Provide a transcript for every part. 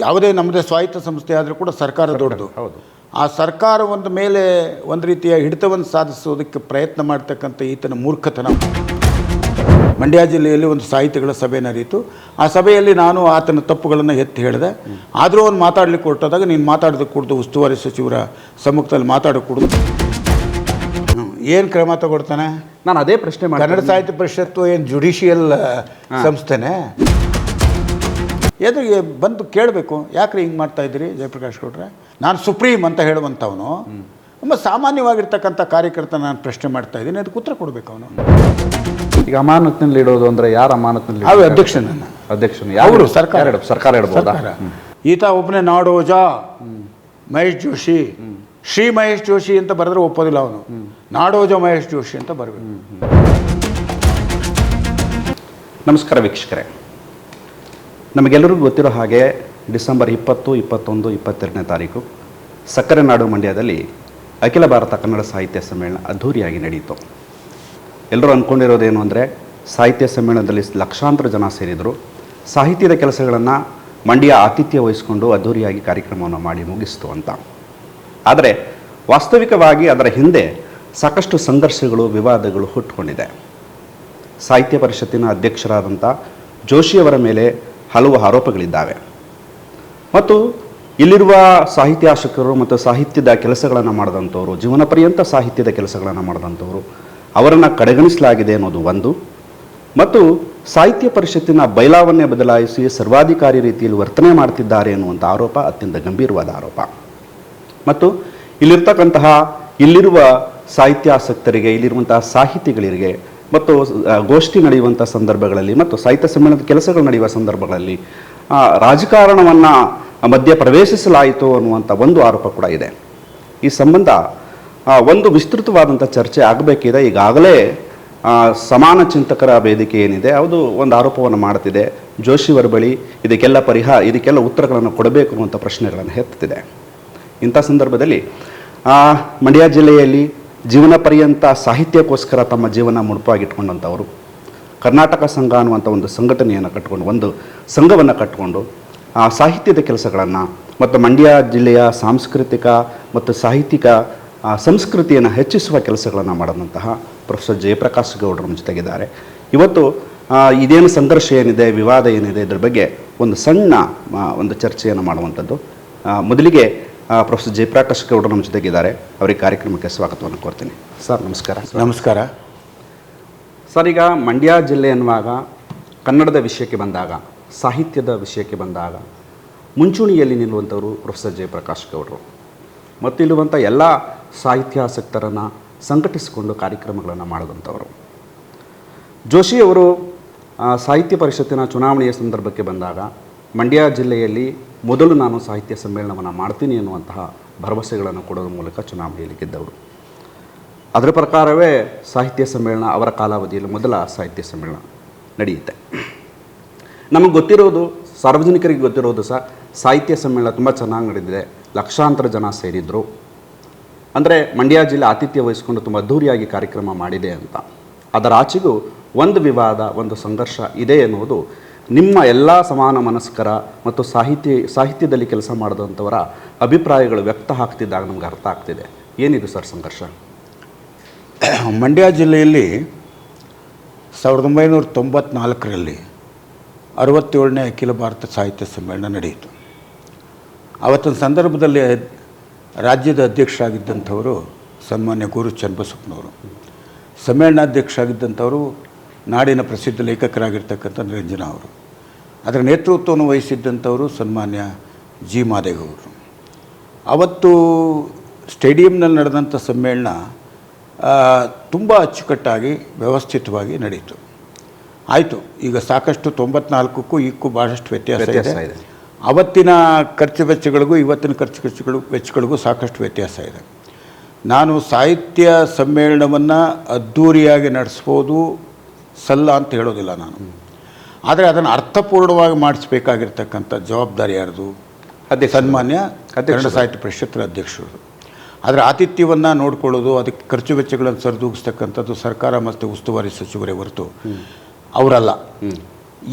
ಯಾವುದೇ ನಮ್ಮದೇ ಸ್ವಾಯತ್ತ ಸಂಸ್ಥೆ ಆದರೂ ಕೂಡ ಸರ್ಕಾರ ದೊಡ್ಡದು. ಹೌದು. ಆ ಸರ್ಕಾರ ಒಂದು ಮೇಲೆ ಒಂದು ರೀತಿಯ ಹಿಡಿತವನ್ನು ಸಾಧಿಸೋದಕ್ಕೆ ಪ್ರಯತ್ನ ಮಾಡ್ತಕ್ಕಂಥ ಈತನ ಮೂರ್ಖತನ. ಮಂಡ್ಯ ಜಿಲ್ಲೆಯಲ್ಲಿ ಒಂದು ಸಾಹಿತಿಗಳ ಸಭೆ ನಡೆಯಿತು. ಆ ಸಭೆಯಲ್ಲಿ ನಾನು ಆತನ ತಪ್ಪುಗಳನ್ನು ಎತ್ತಿ ಹೇಳಿದೆ. ಆದರೂ ಅವನು ಮಾತಾಡಲಿಕ್ಕೆ ಹೊರಟಾದಾಗ ನೀನು ಮಾತಾಡೋದಕ್ಕೆ ಕೊಡ್ದು ಉಸ್ತುವಾರಿ ಸಚಿವರ ಸಮ್ಮುಖದಲ್ಲಿ ಮಾತಾಡೋಕೆ ಏನು ಕ್ರಮ ತಗೊಳ್ತಾನೆ? ನಾನು ಅದೇ ಪ್ರಶ್ನೆ ಮಾಡಿ. ಕನ್ನಡ ಸಾಹಿತ್ಯ ಪರಿಷತ್ತು ಏನು ಜುಡಿಷಿಯಲ್ ಸಂಸ್ಥೆನೇ? ಎದುರಿಗೆ ಬಂದು ಕೇಳಬೇಕು, ಯಾಕ್ರಿ ಹಿಂಗೆ ಮಾಡ್ತಾ ಇದ್ದೀರಿ ಜಯಪ್ರಕಾಶ್ ಗೌಡ್ರೆ? ನಾನು ಸುಪ್ರೀಂ ಅಂತ ಹೇಳುವಂಥವನು ತುಂಬ ಸಾಮಾನ್ಯವಾಗಿರ್ತಕ್ಕಂಥ ಕಾರ್ಯಕರ್ತ ನಾನು ಪ್ರಶ್ನೆ ಮಾಡ್ತಾ ಇದ್ದೀನಿ, ಅದಕ್ಕೆ ಉತ್ತರ ಕೊಡಬೇಕು ಅವನು. ಈಗ ಅಮಾನತಿನಲ್ಲಿ ಇಡೋದು ಅಂದರೆ ಯಾರು ಅಮಾನತಿನಲ್ಲಿ? ಅವು ಅಧ್ಯಕ್ಷನನ್ನು. ಅಧ್ಯಕ್ಷನು ಯಾರು? ಸರ್ಕಾರ ಇಡ್ಬೋದಾ? ಈತ ಒಬ್ಬನೇ ನಾಡೋಜ ಮಹೇಶ್ ಜೋಶಿ, ಶ್ರೀ ಮಹೇಶ್ ಜೋಶಿ ಅಂತ ಬರೆದ್ರೆ ಒಪ್ಪೋದಿಲ್ಲ ಅವನು. ನಾಡೋಜ ಮಹೇಶ್ ಜೋಶಿ ಅಂತ ಬರಬೇಕು. ನಮಸ್ಕಾರ ವೀಕ್ಷಕರೇ. ನಮಗೆಲ್ಲರಿಗೂ ಗೊತ್ತಿರೋ ಹಾಗೆ ಡಿಸೆಂಬರ್ 20, 21, 22ನೇ ತಾರೀಕು ಸಕ್ಕರೆ ನಾಡು ಮಂಡ್ಯದಲ್ಲಿ ಅಖಿಲ ಭಾರತ ಕನ್ನಡ ಸಾಹಿತ್ಯ ಸಮ್ಮೇಳನ ಅದ್ಧೂರಿಯಾಗಿ ನಡೆಯಿತು. ಎಲ್ಲರೂ ಅಂದ್ಕೊಂಡಿರೋದೇನು ಅಂದರೆ ಸಾಹಿತ್ಯ ಸಮ್ಮೇಳನದಲ್ಲಿ ಲಕ್ಷಾಂತರ ಜನ ಸೇರಿದರು. ಸಾಹಿತ್ಯದ ಕೆಲಸಗಳನ್ನು ಮಂಡ್ಯ ಆತಿಥ್ಯ ವಹಿಸಿಕೊಂಡು ಅದ್ಧೂರಿಯಾಗಿ ಕಾರ್ಯಕ್ರಮವನ್ನು ಮಾಡಿ ಮುಗಿಸ್ತು ಅಂತ. ಆದರೆ ವಾಸ್ತವಿಕವಾಗಿ ಅದರ ಹಿಂದೆ ಸಾಕಷ್ಟು ಸಂಘರ್ಷಗಳು, ವಿವಾದಗಳು ಹುಟ್ಟುಕೊಂಡಿದೆ. ಸಾಹಿತ್ಯ ಪರಿಷತ್ತಿನ ಅಧ್ಯಕ್ಷರಾದಂಥ ಜೋಶಿಯವರ ಮೇಲೆ ಹಲವು ಆರೋಪಗಳಿದ್ದಾವೆ ಮತ್ತು ಇಲ್ಲಿರುವ ಸಾಹಿತ್ಯಾಸಕ್ತರು ಮತ್ತು ಸಾಹಿತ್ಯದ ಕೆಲಸಗಳನ್ನು ಮಾಡಿದಂಥವರು, ಜೀವನ ಪರ್ಯಂತ ಸಾಹಿತ್ಯದ ಕೆಲಸಗಳನ್ನು ಮಾಡಿದಂಥವರು, ಅವರನ್ನು ಕಡೆಗಣಿಸಲಾಗಿದೆ ಅನ್ನೋದು ಒಂದು. ಮತ್ತು ಸಾಹಿತ್ಯ ಪರಿಷತ್ತಿನ ಬೈಲಾವನ್ನೇ ಬದಲಾಯಿಸಿ ಸರ್ವಾಧಿಕಾರಿ ರೀತಿಯಲ್ಲಿ ವರ್ತನೆ ಮಾಡ್ತಿದ್ದಾರೆ ಅನ್ನುವಂಥ ಆರೋಪ ಅತ್ಯಂತ ಗಂಭೀರವಾದ ಆರೋಪ. ಮತ್ತು ಇಲ್ಲಿರುವ ಸಾಹಿತ್ಯಾಸಕ್ತರಿಗೆ, ಇಲ್ಲಿರುವಂತಹ ಸಾಹಿತಿಗಳಿಗೆ ಮತ್ತು ಗೋಷ್ಠಿ ನಡೆಯುವಂಥ ಸಂದರ್ಭಗಳಲ್ಲಿ ಮತ್ತು ಸಾಹಿತ್ಯ ಸಮ್ಮೇಳನದ ಕೆಲಸಗಳು ನಡೆಯುವ ಸಂದರ್ಭಗಳಲ್ಲಿ ರಾಜಕಾರಣವನ್ನು ಮಧ್ಯೆ ಪ್ರವೇಶಿಸಲಾಯಿತು ಅನ್ನುವಂಥ ಒಂದು ಆರೋಪ ಕೂಡ ಇದೆ. ಈ ಸಂಬಂಧ ಒಂದು ವಿಸ್ತೃತವಾದಂಥ ಚರ್ಚೆ ಆಗಬೇಕಿದೆ. ಈಗಾಗಲೇ ಸಮಾನ ಚಿಂತಕರ ವೇದಿಕೆ ಏನಿದೆ ಅದು ಒಂದು ಆರೋಪವನ್ನು ಮಾಡ್ತಿದೆ. ಜೋಶಿಯವರ ಬಳಿ ಇದಕ್ಕೆಲ್ಲ ಉತ್ತರಗಳನ್ನು ಕೊಡಬೇಕು ಅನ್ನುವಂಥ ಪ್ರಶ್ನೆಗಳನ್ನು ಎತ್ತುತ್ತಿದೆ. ಇಂಥ ಸಂದರ್ಭದಲ್ಲಿ ಮಂಡ್ಯ ಜಿಲ್ಲೆಯಲ್ಲಿ ಜೀವನ ಪರ್ಯಂತ ಸಾಹಿತ್ಯಕ್ಕೋಸ್ಕರ ತಮ್ಮ ಜೀವನ ಮುಡುಪಾಗಿಟ್ಕೊಂಡಂಥವರು ಕರ್ನಾಟಕ ಸಂಘ ಅನ್ನುವಂಥ ಒಂದು ಸಂಘಟನೆಯನ್ನು ಕಟ್ಟಿಕೊಂಡು, ಒಂದು ಸಂಘವನ್ನು ಕಟ್ಟಿಕೊಂಡು ಸಾಹಿತ್ಯದ ಕೆಲಸಗಳನ್ನು ಮತ್ತು ಮಂಡ್ಯ ಜಿಲ್ಲೆಯ ಸಾಂಸ್ಕೃತಿಕ ಮತ್ತು ಸಾಹಿತ್ಯಿಕ ಸಂಸ್ಕೃತಿಯನ್ನು ಹೆಚ್ಚಿಸುವ ಕೆಲಸಗಳನ್ನು ಮಾಡಿದಂತಹ ಪ್ರೊಫೆಸರ್ ಜಯಪ್ರಕಾಶ್ ಗೌಡರು ನಮ್ಮ ಜೊತೆಗಿದ್ದಾರೆ. ಇವತ್ತು ಇದೇನು ಸಂಘರ್ಷ ಏನಿದೆ, ವಿವಾದ ಏನಿದೆ, ಇದರ ಬಗ್ಗೆ ಒಂದು ಸಣ್ಣ ಒಂದು ಚರ್ಚೆಯನ್ನು ಮಾಡುವಂಥದ್ದು. ಮೊದಲಿಗೆ ಪ್ರೊಫೆಸರ್ ಜಯಪ್ರಕಾಶ್ ಗೌಡರು ನಮ್ಮ ಜೊತೆಗಿದ್ದಾರೆ. ಅವರಿಗೆ ಕಾರ್ಯಕ್ರಮಕ್ಕೆ ಸ್ವಾಗತವನ್ನು ಕೋರ್ತೀನಿ. ಸರ್ ನಮಸ್ಕಾರ. ನಮಸ್ಕಾರ ಸರ್. ಈಗ ಮಂಡ್ಯ ಜಿಲ್ಲೆ ಎನ್ನುವಾಗ ಕನ್ನಡದ ವಿಷಯಕ್ಕೆ ಬಂದಾಗ, ಸಾಹಿತ್ಯದ ವಿಷಯಕ್ಕೆ ಬಂದಾಗ ಮುಂಚೂಣಿಯಲ್ಲಿ ನಿಲ್ಲುವಂಥವರು ಪ್ರೊಫೆಸರ್ ಜಯಪ್ರಕಾಶ್ ಗೌಡರು ಮತ್ತು ಇಲ್ಲಿರುವಂಥ ಎಲ್ಲ ಸಾಹಿತ್ಯಾಸಕ್ತರನ್ನು ಸಂಘಟಿಸಿಕೊಂಡು ಕಾರ್ಯಕ್ರಮಗಳನ್ನು ಮಾಡಿದಂಥವರು. ಜೋಶಿಯವರು ಸಾಹಿತ್ಯ ಪರಿಷತ್ತಿನ ಚುನಾವಣೆಯ ಸಂದರ್ಭಕ್ಕೆ ಬಂದಾಗ ಮಂಡ್ಯ ಜಿಲ್ಲೆಯಲ್ಲಿ ಮೊದಲು ನಾನು ಸಾಹಿತ್ಯ ಸಮ್ಮೇಳನವನ್ನು ಮಾಡ್ತೀನಿ ಎನ್ನುವಂತಹ ಭರವಸೆಗಳನ್ನು ಕೊಡೋದ್ರ ಮೂಲಕ ಚುನಾವಣೆಯಲ್ಲಿ ಗೆದ್ದವರು. ಅದರ ಪ್ರಕಾರವೇ ಸಾಹಿತ್ಯ ಸಮ್ಮೇಳನ ಅವರ ಕಾಲಾವಧಿಯಲ್ಲಿ ಮೊದಲ ಸಾಹಿತ್ಯ ಸಮ್ಮೇಳನ ನಡೆಯುತ್ತೆ. ನಮಗೆ ಗೊತ್ತಿರೋದು, ಸಾರ್ವಜನಿಕರಿಗೆ ಗೊತ್ತಿರೋದು ಸಹ ಸಾಹಿತ್ಯ ಸಮ್ಮೇಳನ ತುಂಬ ಚೆನ್ನಾಗಿ ನಡೆದಿದೆ, ಲಕ್ಷಾಂತರ ಜನ ಸೇರಿದ್ರು. ಅಂದರೆ ಮಂಡ್ಯ ಜಿಲ್ಲೆ ಆತಿಥ್ಯ ವಹಿಸಿಕೊಂಡು ತುಂಬ ಅದ್ಧೂರಿಯಾಗಿ ಕಾರ್ಯಕ್ರಮ ಮಾಡಿದೆ ಅಂತ. ಅದರ ಆಚೆಗೂ ಒಂದು ವಿವಾದ, ಒಂದು ಸಂಘರ್ಷ ಇದೆ ಎನ್ನುವುದು ನಿಮ್ಮ ಎಲ್ಲ ಸಮಾನ ಮನಸ್ಕರ ಮತ್ತು ಸಾಹಿತ್ಯದಲ್ಲಿ ಕೆಲಸ ಮಾಡಿದಂಥವರ ಅಭಿಪ್ರಾಯಗಳು ವ್ಯಕ್ತ ಆಗ್ತಿದ್ದಾಗ ನಮ್ಗೆ ಅರ್ಥ ಆಗ್ತಿದೆ. ಏನಿದು ಸರ್ ಸಂಘರ್ಷ? ಮಂಡ್ಯ ಜಿಲ್ಲೆಯಲ್ಲಿ 1994ರಲ್ಲಿ 67ನೇ ಅಖಿಲ ಭಾರತ ಸಾಹಿತ್ಯ ಸಮ್ಮೇಳನ ನಡೆಯಿತು. ಆವತ್ತಿನ ಸಂದರ್ಭದಲ್ಲಿ ರಾಜ್ಯದ ಅಧ್ಯಕ್ಷರಾಗಿದ್ದಂಥವರು ಸನ್ಮಾನ್ಯ ಗುರು ಚನ್ನಬಸಪ್ಪನವರು, ಸಮ್ಮೇಳನಾಧ್ಯಕ್ಷರಾಗಿದ್ದಂಥವರು ನಾಡಿನ ಪ್ರಸಿದ್ಧ ಲೇಖಕರಾಗಿರ್ತಕ್ಕಂಥ ನಿರಂಜನ ಅವರು, ಅದರ ನೇತೃತ್ವವನ್ನು ವಹಿಸಿದ್ದಂಥವರು ಸನ್ಮಾನ್ಯ ಜಿ ಮಾದೇಗೌಡರು. ಅವತ್ತು ಸ್ಟೇಡಿಯಂನಲ್ಲಿ ನಡೆದಂಥ ಸಮ್ಮೇಳನ ತುಂಬ ಅಚ್ಚುಕಟ್ಟಾಗಿ ವ್ಯವಸ್ಥಿತವಾಗಿ ನಡೀತು. ಆಯಿತು, ಈಗ ಸಾಕಷ್ಟು 94ಕ್ಕೂ ಈಗೂ ಭಾಳಷ್ಟು ವ್ಯತ್ಯಾಸ ಇದೆ. ಅವತ್ತಿನ ಖರ್ಚು ವೆಚ್ಚಗಳಿಗೂ ಇವತ್ತಿನ ವೆಚ್ಚಗಳಿಗೂ ಸಾಕಷ್ಟು ವ್ಯತ್ಯಾಸ ಇದೆ. ನಾನು ಸಾಹಿತ್ಯ ಸಮ್ಮೇಳನವನ್ನು ಅದ್ಧೂರಿಯಾಗಿ ನಡೆಸ್ಬೋದು ಸಲ್ಲ ಅಂತ ಹೇಳೋದಿಲ್ಲ ನಾನು. ಆದರೆ ಅದನ್ನು ಅರ್ಥಪೂರ್ಣವಾಗಿ ಮಾಡಿಸ್ಬೇಕಾಗಿರ್ತಕ್ಕಂಥ ಜವಾಬ್ದಾರಿ ಯಾರ್ದು? ಸನ್ಮಾನ್ಯ ಕನ್ನಡ ಸಾಹಿತ್ಯ ಪರಿಷತ್ತಿನ ಅಧ್ಯಕ್ಷರು. ಅದರ ಆತಿಥ್ಯವನ್ನು ನೋಡಿಕೊಳ್ಳೋದು, ಅದಕ್ಕೆ ಖರ್ಚು ವೆಚ್ಚಗಳನ್ನು ಸರಿದೂಗಿಸ್ತಕ್ಕಂಥದ್ದು ಸರ್ಕಾರ ಮತ್ತು ಉಸ್ತುವಾರಿ ಸಚಿವರೇ ಹೊರತು ಅವರಲ್ಲ.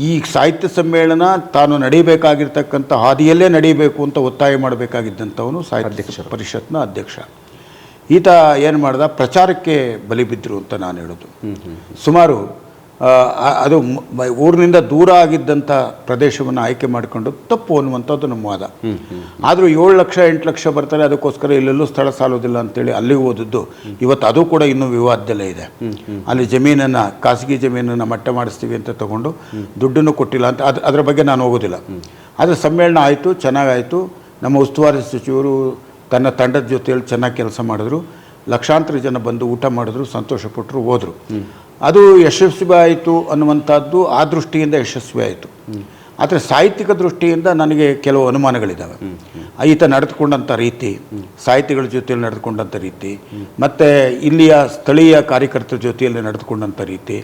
ಈ ಸಾಹಿತ್ಯ ಸಮ್ಮೇಳನ ತಾನು ನಡೀಬೇಕಾಗಿರ್ತಕ್ಕಂಥ ಹಾದಿಯಲ್ಲೇ ನಡೀಬೇಕು ಅಂತ ಒತ್ತಾಯ ಮಾಡಬೇಕಾಗಿದ್ದಂಥವನು ಸಾಹಿತ್ಯ ಪರಿಷತ್ನ ಅಧ್ಯಕ್ಷ. ಈತ ಏನು ಮಾಡ್ದ, ಪ್ರಚಾರಕ್ಕೆ ಬಲಿ ಬಿದ್ದರು ಅಂತ ನಾನು ಹೇಳೋದು. ಸುಮಾರು ಅದು ಊರಿನಿಂದ ದೂರ ಆಗಿದ್ದಂಥ ಪ್ರದೇಶವನ್ನು ಆಯ್ಕೆ ಮಾಡಿಕೊಂಡು ತಪ್ಪು ಅನ್ನುವಂಥದ್ದು ನಮ್ಮ ವಾದ. ಆದರೂ 7 ಲಕ್ಷ 8 ಲಕ್ಷ ಬರ್ತಾರೆ, ಅದಕ್ಕೋಸ್ಕರ ಇಲ್ಲೆಲ್ಲೂ ಸ್ಥಳ ಸಾಲೋದಿಲ್ಲ ಅಂತೇಳಿ ಅಲ್ಲಿಗೆ ಓದಿದ್ದು ಇವತ್ತು ಅದು ಕೂಡ ಇನ್ನೂ ವಿವಾದದಲ್ಲೇ ಇದೆ. ಅಲ್ಲಿ ಜಮೀನನ್ನು, ಖಾಸಗಿ ಜಮೀನನ್ನು ಮಟ್ಟ ಮಾಡಿಸ್ತೀವಿ ಅಂತ ತಗೊಂಡು ದುಡ್ಡನ್ನು ಕೊಟ್ಟಿಲ್ಲ ಅಂತ ಅದರ ಬಗ್ಗೆ ನಾನು ಹೋಗೋದಿಲ್ಲ. ಆದರೆ ಸಮ್ಮೇಳನ ಆಯಿತು, ಚೆನ್ನಾಗಾಯಿತು. ನಮ್ಮ ಉಸ್ತುವಾರಿ ಸಚಿವರು ತನ್ನ ತಂಡದ ಜೊತೆಯಲ್ಲಿ ಚೆನ್ನಾಗಿ ಕೆಲಸ ಮಾಡಿದ್ರು. ಲಕ್ಷಾಂತರ ಜನ ಬಂದು ಊಟ ಮಾಡಿದ್ರು, ಸಂತೋಷಪಟ್ಟರು, ಹೋದರು. ಅದು ಯಶಸ್ವಿ ಆಯಿತು ಅನ್ನುವಂಥದ್ದು ಆ ದೃಷ್ಟಿಯಿಂದ ಯಶಸ್ವಿ ಆಯಿತು. ಆದರೆ ಸಾಹಿತ್ಯಿಕ ದೃಷ್ಟಿಯಿಂದ ನನಗೆ ಕೆಲವು ಅನುಮಾನಗಳಿದ್ದಾವೆ. ಈತ ನಡೆದುಕೊಂಡಂಥ ರೀತಿ, ಸಾಹಿತಿಗಳ ಜೊತೆಯಲ್ಲಿ ನಡೆದುಕೊಂಡಂಥ ರೀತಿ, ಮತ್ತು ಇಲ್ಲಿಯ ಸ್ಥಳೀಯ ಕಾರ್ಯಕರ್ತರ ಜೊತೆಯಲ್ಲಿ ನಡೆದುಕೊಂಡಂಥ ರೀತಿ,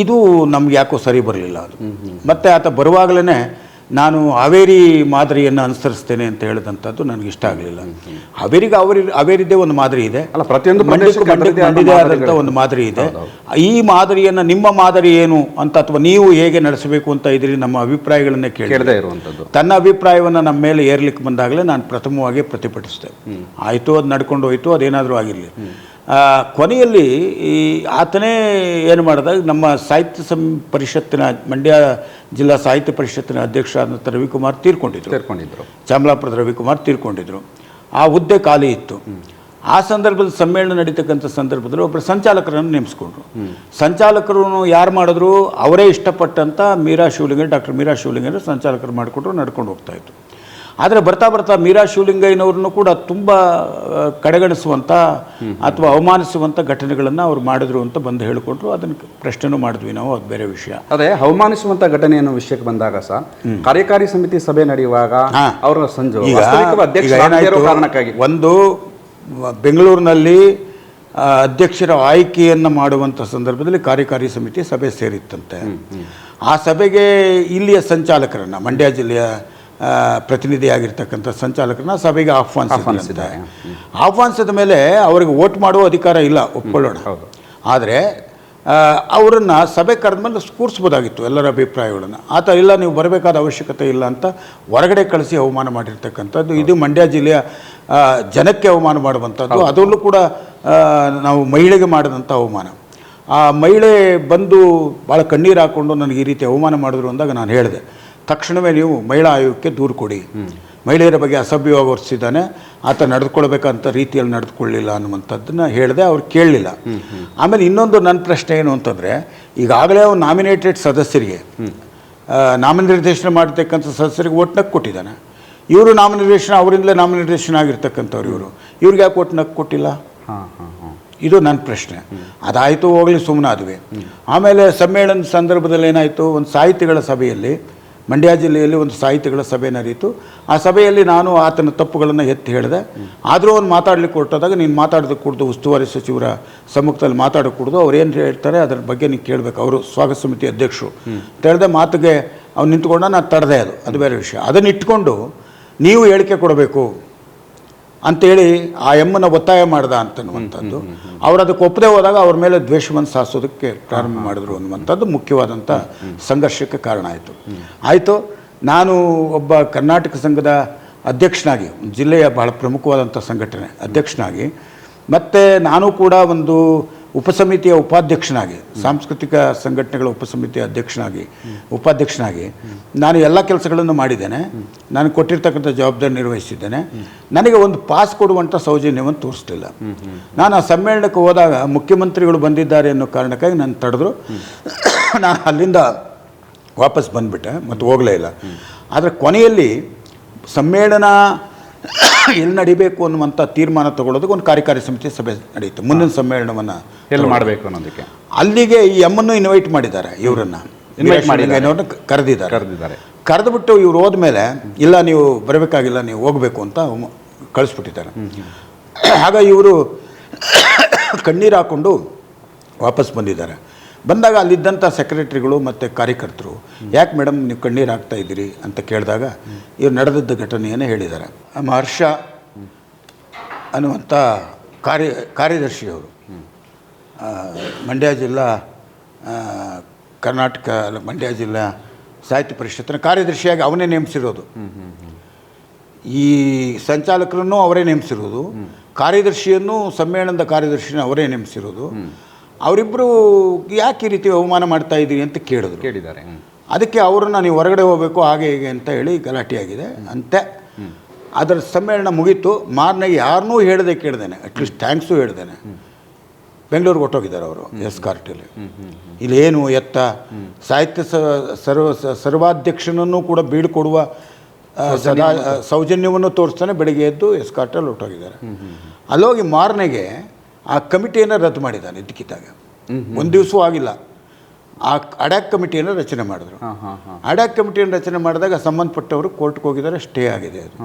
ಇದು ನಮ್ಗೆ ಯಾಕೋ ಸರಿ ಬರಲಿಲ್ಲ ಅದು. ಮತ್ತು ಆತ ಬರುವಾಗಲೇ ನಾನು ಹಾವೇರಿ ಮಾದರಿಯನ್ನು ಅನುಸರಿಸ್ತೇನೆ ಅಂತ ಹೇಳಿದಂಥದ್ದು ನನಗೆ ಇಷ್ಟ ಆಗಲಿಲ್ಲ. ಹಾವೇರಿದ್ದೇ ಒಂದು ಮಾದರಿ ಇದೆ, ಅಲ್ಲ, ಪ್ರತಿಯೊಂದು ಮಂಡ್ಯದೇ ಆದಂಥ ಒಂದು ಮಾದರಿ ಇದೆ. ಈ ಮಾದರಿಯನ್ನು ನಿಮ್ಮ ಮಾದರಿ ಏನು ಅಂತ, ಅಥವಾ ನೀವು ಹೇಗೆ ನಡೆಸಬೇಕು ಅಂತ ಇದ್ರಿ, ನಮ್ಮ ಅಭಿಪ್ರಾಯಗಳನ್ನೇ ಕೇಳದೇ ಇರುವಂಥದ್ದು. ತನ್ನ ಅಭಿಪ್ರಾಯವನ್ನು ನಮ್ಮ ಮೇಲೆ ಏರ್ಲಿಕ್ಕೆ ಬಂದಾಗಲೇ ನಾನು ಪ್ರಥಮವಾಗಿ ಪ್ರತಿಭಟಿಸಿದೆ. ಆಯಿತು, ಅದು ನಡ್ಕೊಂಡು ಹೋಯಿತು, ಅದೇನಾದರೂ ಆಗಿರಲಿ. ಕೊನೆಯಲ್ಲಿ ಆತನೇ ಏನು ಮಾಡಿದಾಗ, ನಮ್ಮ ಸಾಹಿತ್ಯ ಪರಿಷತ್ತಿನ, ಮಂಡ್ಯ ಜಿಲ್ಲಾ ಸಾಹಿತ್ಯ ಪರಿಷತ್ತಿನ ಅಧ್ಯಕ್ಷ ಆದಂಥ ರವಿಕುಮಾರ್ ತೀರ್ಕೊಂಡಿದ್ರು. ಚಾಮಲಾಪುರದ ರವಿಕುಮಾರ್ ತೀರ್ಕೊಂಡಿದ್ರು. ಆ ಹುದ್ದೆ ಖಾಲಿ ಇತ್ತು. ಆ ಸಂದರ್ಭದಲ್ಲಿ ಸಮ್ಮೇಳನ ನಡೀತಕ್ಕಂಥ ಸಂದರ್ಭದಲ್ಲಿ ಒಬ್ಬರು ಸಂಚಾಲಕರನ್ನು ನೇಮಿಸ್ಕೊಂಡ್ರು. ಸಂಚಾಲಕರು ಯಾರು ಮಾಡಿದ್ರು, ಅವರೇ ಇಷ್ಟಪಟ್ಟಂಥ ಡಾಕ್ಟರ್ ಮೀರಾ ಶಿವಲಿಂಗಯ್ಯನವರು ಸಂಚಾಲಕರು ಮಾಡಿಕೊಂಡ್ರು, ನಡ್ಕೊಂಡು ಹೋಗ್ತಾಯಿತ್ತು. ಆದರೆ ಬರ್ತಾ ಬರ್ತಾ ಮೀರಾ ಶಿವಲಿಂಗಯ್ಯನವ್ರನ್ನು ಕೂಡ ತುಂಬ ಕಡೆಗಣಿಸುವಂಥ ಅಥವಾ ಅವಮಾನಿಸುವಂಥ ಘಟನೆಗಳನ್ನು ಅವ್ರು ಮಾಡಿದ್ರು ಅಂತ ಬಂದು ಹೇಳಿಕೊಂಡ್ರು. ಅದನ್ನು ಪ್ರಶ್ನೆನೂ ಮಾಡಿದ್ವಿ ನಾವು, ಅದು ಬೇರೆ ವಿಷಯ. ಅದೇ ಅವಮಾನಿಸುವಂಥ ಘಟನೆ ಅನ್ನೋ ವಿಷಯಕ್ಕೆ ಬಂದಾಗ ಸರ್, ಕಾರ್ಯಕಾರಿ ಸಮಿತಿ ಸಭೆ ನಡೆಯುವಾಗ ಅವರ ಕಾರಣಕ್ಕಾಗಿ ಒಂದು ಬೆಂಗಳೂರಿನಲ್ಲಿ ಅಧ್ಯಕ್ಷರ ಆಯ್ಕೆಯನ್ನು ಮಾಡುವಂಥ ಸಂದರ್ಭದಲ್ಲಿ ಕಾರ್ಯಕಾರಿ ಸಮಿತಿ ಸಭೆ ಸೇರಿತ್ತಂತೆ. ಆ ಸಭೆಗೆ ಇಲ್ಲಿಯ ಸಂಚಾಲಕರನ್ನು, ಮಂಡ್ಯ ಜಿಲ್ಲೆಯ ಪ್ರತಿನಿಧಿಯಾಗಿರ್ತಕ್ಕಂಥ ಸಂಚಾಲಕರನ್ನ ಸಭೆಗೆ ಆಹ್ವಾನಿಸಿದ ಮೇಲೆ ಅವರಿಗೆ ವೋಟ್ ಮಾಡುವ ಅಧಿಕಾರ ಇಲ್ಲ, ಒಪ್ಕೊಳ್ಳೋಣ. ಆದರೆ ಅವರನ್ನು ಸಭೆ ಕರೆದ ಮೇಲೆ ಕೂರಿಸ್ಬೋದಾಗಿತ್ತು ಎಲ್ಲರ ಅಭಿಪ್ರಾಯಗಳನ್ನು. ಆತ ಇಲ್ಲ, ನೀವು ಬರಬೇಕಾದ ಅವಶ್ಯಕತೆ ಇಲ್ಲ ಅಂತ ಹೊರಗಡೆ ಕಳಿಸಿ ಅವಮಾನ ಮಾಡಿರ್ತಕ್ಕಂಥದ್ದು. ಇದು ಮಂಡ್ಯ ಜಿಲ್ಲೆಯ ಜನಕ್ಕೆ ಅವಮಾನ ಮಾಡುವಂಥದ್ದು. ಅದರಲ್ಲೂ ಕೂಡ ನಾವು ಮಹಿಳೆಗೆ ಮಾಡಿದಂಥ ಅವಮಾನ. ಆ ಮಹಿಳೆ ಬಂದು ಭಾಳ ಕಣ್ಣೀರು ಹಾಕ್ಕೊಂಡು ನನಗೆ ಈ ರೀತಿ ಅವಮಾನ ಮಾಡಿದ್ರು ಅಂದಾಗ ನಾನು ಹೇಳಿದೆ, ತಕ್ಷಣವೇ ನೀವು ಮಹಿಳಾ ಆಯೋಗಕ್ಕೆ ದೂರು ಕೊಡಿ. ಮಹಿಳೆಯರ ಬಗ್ಗೆ ಅಸಭ್ಯವಾಗಿ ವರ್ತಿಸಿದ್ದಾನೆ, ಆತ ನಡೆದುಕೊಳ್ಬೇಕಂತ ರೀತಿಯಲ್ಲಿ ನಡೆದುಕೊಳ್ಳಿಲ್ಲ ಅನ್ನುವಂಥದ್ದನ್ನು ಹೇಳಿದೆ. ಅವ್ರು ಕೇಳಲಿಲ್ಲ. ಆಮೇಲೆ ಇನ್ನೊಂದು ನನ್ನ ಪ್ರಶ್ನೆ ಏನು ಅಂತಂದರೆ, ಈಗಾಗಲೇ ಅವ್ರು ನಾಮಿನೇಟೆಡ್ ಸದಸ್ಯರಿಗೆ, ನಾಮನಿರ್ದೇಶನ ಮಾಡತಕ್ಕಂಥ ಸದಸ್ಯರಿಗೆ ಒಟ್ಟು ಕೊಟ್ಟಿದ್ದಾನೆ. ಇವರು ನಾಮನಿರ್ದೇಶನ, ಅವರಿಂದಲೇ ನಾಮನಿರ್ದೇಶನ ಆಗಿರ್ತಕ್ಕಂಥವ್ರು, ಇವ್ರಿಗೆ ಯಾಕೆ ಒಟ್ಟು ಕೊಟ್ಟಿಲ್ಲ? ಇದು ನನ್ನ ಪ್ರಶ್ನೆ. ಅದಾಯಿತು, ಹೋಗಲಿ, ಸುಮ್ಮನಾದ್ವಿ. ಆಮೇಲೆ ಸಮ್ಮೇಳನದ ಸಂದರ್ಭದಲ್ಲಿ ಏನಾಯಿತು, ಒಂದು ಸಾಹಿತಿಗಳ ಸಭೆಯಲ್ಲಿ, ಮಂಡ್ಯ ಜಿಲ್ಲೆಯಲ್ಲಿ ಒಂದು ಸಾಹಿತಿಗಳ ಸಭೆ ನಡೆಯಿತು. ಆ ಸಭೆಯಲ್ಲಿ ನಾನು ಆತನ ತಪ್ಪುಗಳನ್ನು ಎತ್ತಿ ಹೇಳಿದೆ. ಆದರೂ ಅವ್ನು ಮಾತಾಡಲಿಕ್ಕೆ ಹೊರಟಾದಾಗ, ನೀನು ಮಾತಾಡೋದಕ್ಕೆ ಕೂಡದು, ಉಸ್ತುವಾರಿ ಸಚಿವರ ಸಮ್ಮುಖದಲ್ಲಿ ಮಾತಾಡೋಕೆ ಕೂಡದು, ಅವ್ರು ಏನು ಹೇಳ್ತಾರೆ ಅದರ ಬಗ್ಗೆ ನೀನು ಕೇಳಬೇಕು, ಅವರು ಸ್ವಾಗತ ಸಮಿತಿ ಅಧ್ಯಕ್ಷರು ಅಂತ ಹೇಳಿದೆ. ಮಾತಿಗೆ ಅವ್ನು ನಿಂತ್ಕೊಂಡ, ನಾನು ತಡೆದೆ. ಅದು ಬೇರೆ ವಿಷಯ. ಅದನ್ನು ಇಟ್ಕೊಂಡು ನೀವು ಹೇಳಿಕೆ ಕೊಡಬೇಕು ಅಂಥೇಳಿ ಆ ಎಮ್ಮನ್ನು ಒತ್ತಾಯ ಮಾಡ್ದ ಅಂತನ್ನುವಂಥದ್ದು. ಅವರು ಅದಕ್ಕೆ ಒಪ್ಪದೆ ಹೋದಾಗ ಅವ್ರ ಮೇಲೆ ದ್ವೇಷವನ್ನು ಸಾಧಿಸೋದಕ್ಕೆ ಪ್ರಾರಂಭ ಮಾಡಿದ್ರು ಅನ್ನುವಂಥದ್ದು ಮುಖ್ಯವಾದಂಥ ಸಂಘರ್ಷಕ್ಕೆ ಕಾರಣ ಆಯಿತು. ನಾನು ಒಬ್ಬ ಕರ್ನಾಟಕ ಸಂಘದ ಅಧ್ಯಕ್ಷನಾಗಿ, ಜಿಲ್ಲೆಯ ಭಾಳ ಪ್ರಮುಖವಾದಂಥ ಸಂಘಟನೆ ಅಧ್ಯಕ್ಷನಾಗಿ, ಮತ್ತು ನಾನು ಕೂಡ ಒಂದು ಉಪಸಮಿತಿಯ ಉಪಾಧ್ಯಕ್ಷನಾಗಿ, ಸಾಂಸ್ಕೃತಿಕ ಸಂಘಟನೆಗಳ ಉಪಸಮಿತಿಯ ಉಪಾಧ್ಯಕ್ಷನಾಗಿ ನಾನು ಎಲ್ಲ ಕೆಲಸಗಳನ್ನು ಮಾಡಿದ್ದೇನೆ. ನಾನು ಕೊಟ್ಟಿರ್ತಕ್ಕಂಥ ಜವಾಬ್ದಾರಿ ನಿರ್ವಹಿಸಿದ್ದೇನೆ. ನನಗೆ ಒಂದು ಪಾಸ್ ಕೊಡುವಂಥ ಸೌಜನ್ಯವನ್ನು ತೋರಿಸಲಿಲ್ಲ. ನಾನು ಆ ಸಮ್ಮೇಳನಕ್ಕೆ ಹೋದಾಗ ಮುಖ್ಯಮಂತ್ರಿಗಳು ಬಂದಿದ್ದಾರೆ ಅನ್ನೋ ಕಾರಣಕ್ಕಾಗಿ ನಾನು ತಡೆದ್ರು. ನಾನು ಅಲ್ಲಿಂದ ವಾಪಸ್ ಬಂದುಬಿಟ್ಟೆ, ಮತ್ತು ಹೋಗಲೇ ಇಲ್ಲ. ಆದರೆ ಕೊನೆಯಲ್ಲಿ ಸಮ್ಮೇಳನ ಎಲ್ಲಿ ನಡಿಬೇಕು ಅನ್ನುವಂಥ ತೀರ್ಮಾನ ತಗೊಳ್ಳೋದಕ್ಕೆ ಒಂದು ಕಾರ್ಯಕಾರಿ ಸಮಿತಿ ಸಭೆ ನಡೆಯಿತು. ಮುಂದಿನ ಸಮ್ಮೇಳನವನ್ನು ಎಲ್ಲಿ ಮಾಡಬೇಕು ಅನ್ನೋದಕ್ಕೆ ಅಲ್ಲಿಗೆ ಈ ಎಮ್ಮನ್ನು ಇನ್ವೈಟ್ ಮಾಡಿದ್ದಾರೆ. ಇವರನ್ನು ಕರೆದಿದ್ದಾರೆ. ಕರೆದುಬಿಟ್ಟು ಇವ್ರು ಹೋದ್ಮೇಲೆ, ಇಲ್ಲ ನೀವು ಬರಬೇಕಾಗಿಲ್ಲ, ನೀವು ಹೋಗಬೇಕು ಅಂತ ಕಳಿಸ್ಬಿಟ್ಟಿದ್ದಾರೆ. ಆಗ ಇವರು ಕಣ್ಣೀರು ಹಾಕ್ಕೊಂಡು ವಾಪಸ್ ಬಂದಿದ್ದಾರೆ. ಬಂದಾಗ ಅಲ್ಲಿದ್ದಂಥ ಸೆಕ್ರೆಟರಿಗಳು ಮತ್ತು ಕಾರ್ಯಕರ್ತರು, ಯಾಕೆ ಮೇಡಮ್ ನೀವು ಕಣ್ಣೀರು ಹಾಕ್ತಾ ಇದ್ದೀರಿ ಅಂತ ಕೇಳಿದಾಗ ಇವ್ರು ನಡೆದದ್ದ ಘಟನೆಯನ್ನೇ ಹೇಳಿದ್ದಾರೆ. ನಮ್ಮ ಹರ್ಷ ಅನ್ನುವಂಥ ಕಾರ್ಯದರ್ಶಿಯವರು, ಮಂಡ್ಯ ಜಿಲ್ಲಾ ಕರ್ನಾಟಕ ಮಂಡ್ಯ ಜಿಲ್ಲಾ ಸಾಹಿತ್ಯ ಪರಿಷತ್ತಿನ ಕಾರ್ಯದರ್ಶಿಯಾಗಿ ಅವನೇ ನೇಮಿಸಿರೋದು. ಈ ಸಂಚಾಲಕರನ್ನು ಅವರೇ ನೇಮಿಸಿರೋದು, ಕಾರ್ಯದರ್ಶಿಯನ್ನು ಸಮ್ಮೇಳನದ ಕಾರ್ಯದರ್ಶಿನ ಅವರೇ ನೇಮಿಸಿರೋದು. ಅವರಿಬ್ಬರು ಯಾಕೆ ಈ ರೀತಿ ಅವಮಾನ ಮಾಡ್ತಾ ಇದ್ದೀರಿ ಅಂತ ಕೇಳಿದ್ದಾರೆ. ಅದಕ್ಕೆ ಅವರನ್ನು ನೀವು ಹೊರಗಡೆ ಹೋಗಬೇಕು ಹಾಗೆ ಹೀಗೆ ಅಂತ ಹೇಳಿ ಗಲಾಟೆಯಾಗಿದೆ ಅಂತೆ. ಅದರ ಸಮ್ಮೇಳನ ಮುಗೀತು. ಮಾರನೇ ಯಾರನ್ನೂ ಕೇಳ್ದೇನೆ ಅಟ್ಲೀಸ್ಟ್ ಥ್ಯಾಂಕ್ಸು ಹೇಳ್ದೇನೆ ಬೆಂಗಳೂರಿಗೆ ಹೊಟ್ಟೋಗಿದ್ದಾರೆ ಅವರು ಎಸ್ಕಾರ್ಟಲ್ಲಿ. ಇಲ್ಲೇನು ಎತ್ತ ಸಾಹಿತ್ಯ ಸರ್ವಾಧ್ಯಕ್ಷನನ್ನು ಕೂಡ ಬೀಳ್ಕೊಡುವ ಸೌಜನ್ಯವನ್ನು ತೋರಿಸ್ತಾನೆ ಬೆಳಿಗ್ಗೆ ಎದ್ದು ಎಸ್ಕಾರ್ಟಲ್ಲಿ ಹೊಟ್ಟೋಗಿದ್ದಾರೆ. ಅಲ್ಲೋಗಿ ಮಾರನೆಗೆ ಆ ಕಮಿಟಿಯನ್ನು ರದ್ದು ಮಾಡಿದ್ದಾನೆ. ಇದ್ದಕ್ಕಿದ್ದಾಗ ಒಂದು ದಿವಸವೂ ಆಗಿಲ್ಲ ಆ ಅಡ್ಯಾಕ್ ಕಮಿಟಿಯನ್ನು ರಚನೆ ಮಾಡಿದ್ರು. ಅಡ್ಯಾಕ್ ಕಮಿಟಿಯನ್ನು ರಚನೆ ಮಾಡಿದಾಗ ಸಂಬಂಧಪಟ್ಟವರು ಕೋರ್ಟ್ಗೆ ಹೋಗಿದ್ದಾರೆ, ಸ್ಟೇ ಆಗಿದೆ ಅದು.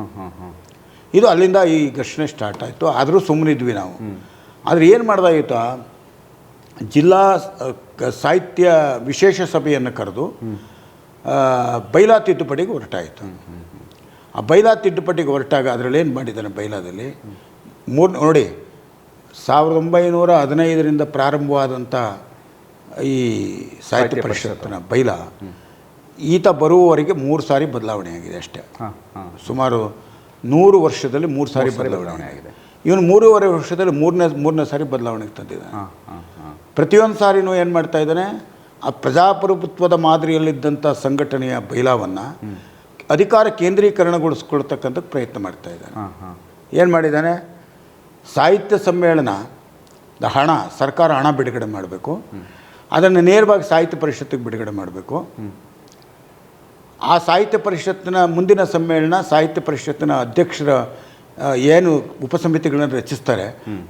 ಇದು ಅಲ್ಲಿಂದ ಈ ಘರ್ಷಣೆ ಸ್ಟಾರ್ಟ್ ಆಯಿತು. ಆದರೂ ಸುಮ್ಮನಿದ್ವಿ ನಾವು. ಆದರೆ ಏನು ಮಾಡ್ದಾಗಿತ್ತು, ಜಿಲ್ಲಾ ಸಾಹಿತ್ಯ ವಿಶೇಷ ಸಭೆಯನ್ನು ಕರೆದು ಬೈಲಾ ತಿದ್ದುಪಡಿಗೆ ಹೊರಟಾಯಿತು. ಆ ಬೈಲಾ ತಿದ್ದುಪಡಿಗೆ ಹೊರಟಾಗ ಅದರಲ್ಲಿ ಏನು ಮಾಡಿದ್ದಾನೆ ಬೈಲಾದಲ್ಲಿ ನೋಡಿ 1915ರಿಂದ ಪ್ರಾರಂಭವಾದಂಥ ಈ ಸಾಹಿತ್ಯ ಪರಿಷತ್ತಿನ ಬೈಲಾ ಈತ ಬರುವವರೆಗೆ 3 ಸಾರಿ ಬದಲಾವಣೆ ಆಗಿದೆ ಅಷ್ಟೇ. ಸುಮಾರು 100 ವರ್ಷದಲ್ಲಿ 3 ಸಾರಿ ಬದಲಾವಣೆ ಆಗಿದೆ. ಇವನು 3.5 ವರ್ಷದಲ್ಲಿ ಮೂರನೇ ಸಾರಿ ಬದಲಾವಣೆಗೆ ತಂದಿದ್ದಾನೆ. ಪ್ರತಿಯೊಂದು ಸಾರಿನೂ ಏನು ಮಾಡ್ತಾ ಇದ್ದಾನೆ, ಆ ಪ್ರಜಾಪ್ರಭುತ್ವದ ಮಾದರಿಯಲ್ಲಿದ್ದಂಥ ಸಂಘಟನೆಯ ಬೈಲಾವನ್ನು ಅಧಿಕಾರ ಕೇಂದ್ರೀಕರಣಗೊಳಿಸ್ಕೊಳ್ತಕ್ಕಂಥ ಪ್ರಯತ್ನ ಮಾಡ್ತಾ ಇದ್ದಾನೆ. ಏನು ಮಾಡಿದ್ದಾನೆ, ಸಾಹಿತ್ಯ ಸಮ್ಮೇಳನದ ಹಣ ಸರ್ಕಾರ ಹಣ ಬಿಡುಗಡೆ ಮಾಡಬೇಕು, ಅದನ್ನು ನೇರವಾಗಿ ಸಾಹಿತ್ಯ ಪರಿಷತ್ತಿಗೆ ಬಿಡುಗಡೆ ಮಾಡಬೇಕು. ಆ ಸಾಹಿತ್ಯ ಪರಿಷತ್ತಿನ ಮುಂದಿನ ಸಮ್ಮೇಳನ ಸಾಹಿತ್ಯ ಪರಿಷತ್ತಿನ ಅಧ್ಯಕ್ಷರ ಏನು ಉಪಸಮಿತಿಗಳನ್ನು ರಚಿಸ್ತಾರೆ,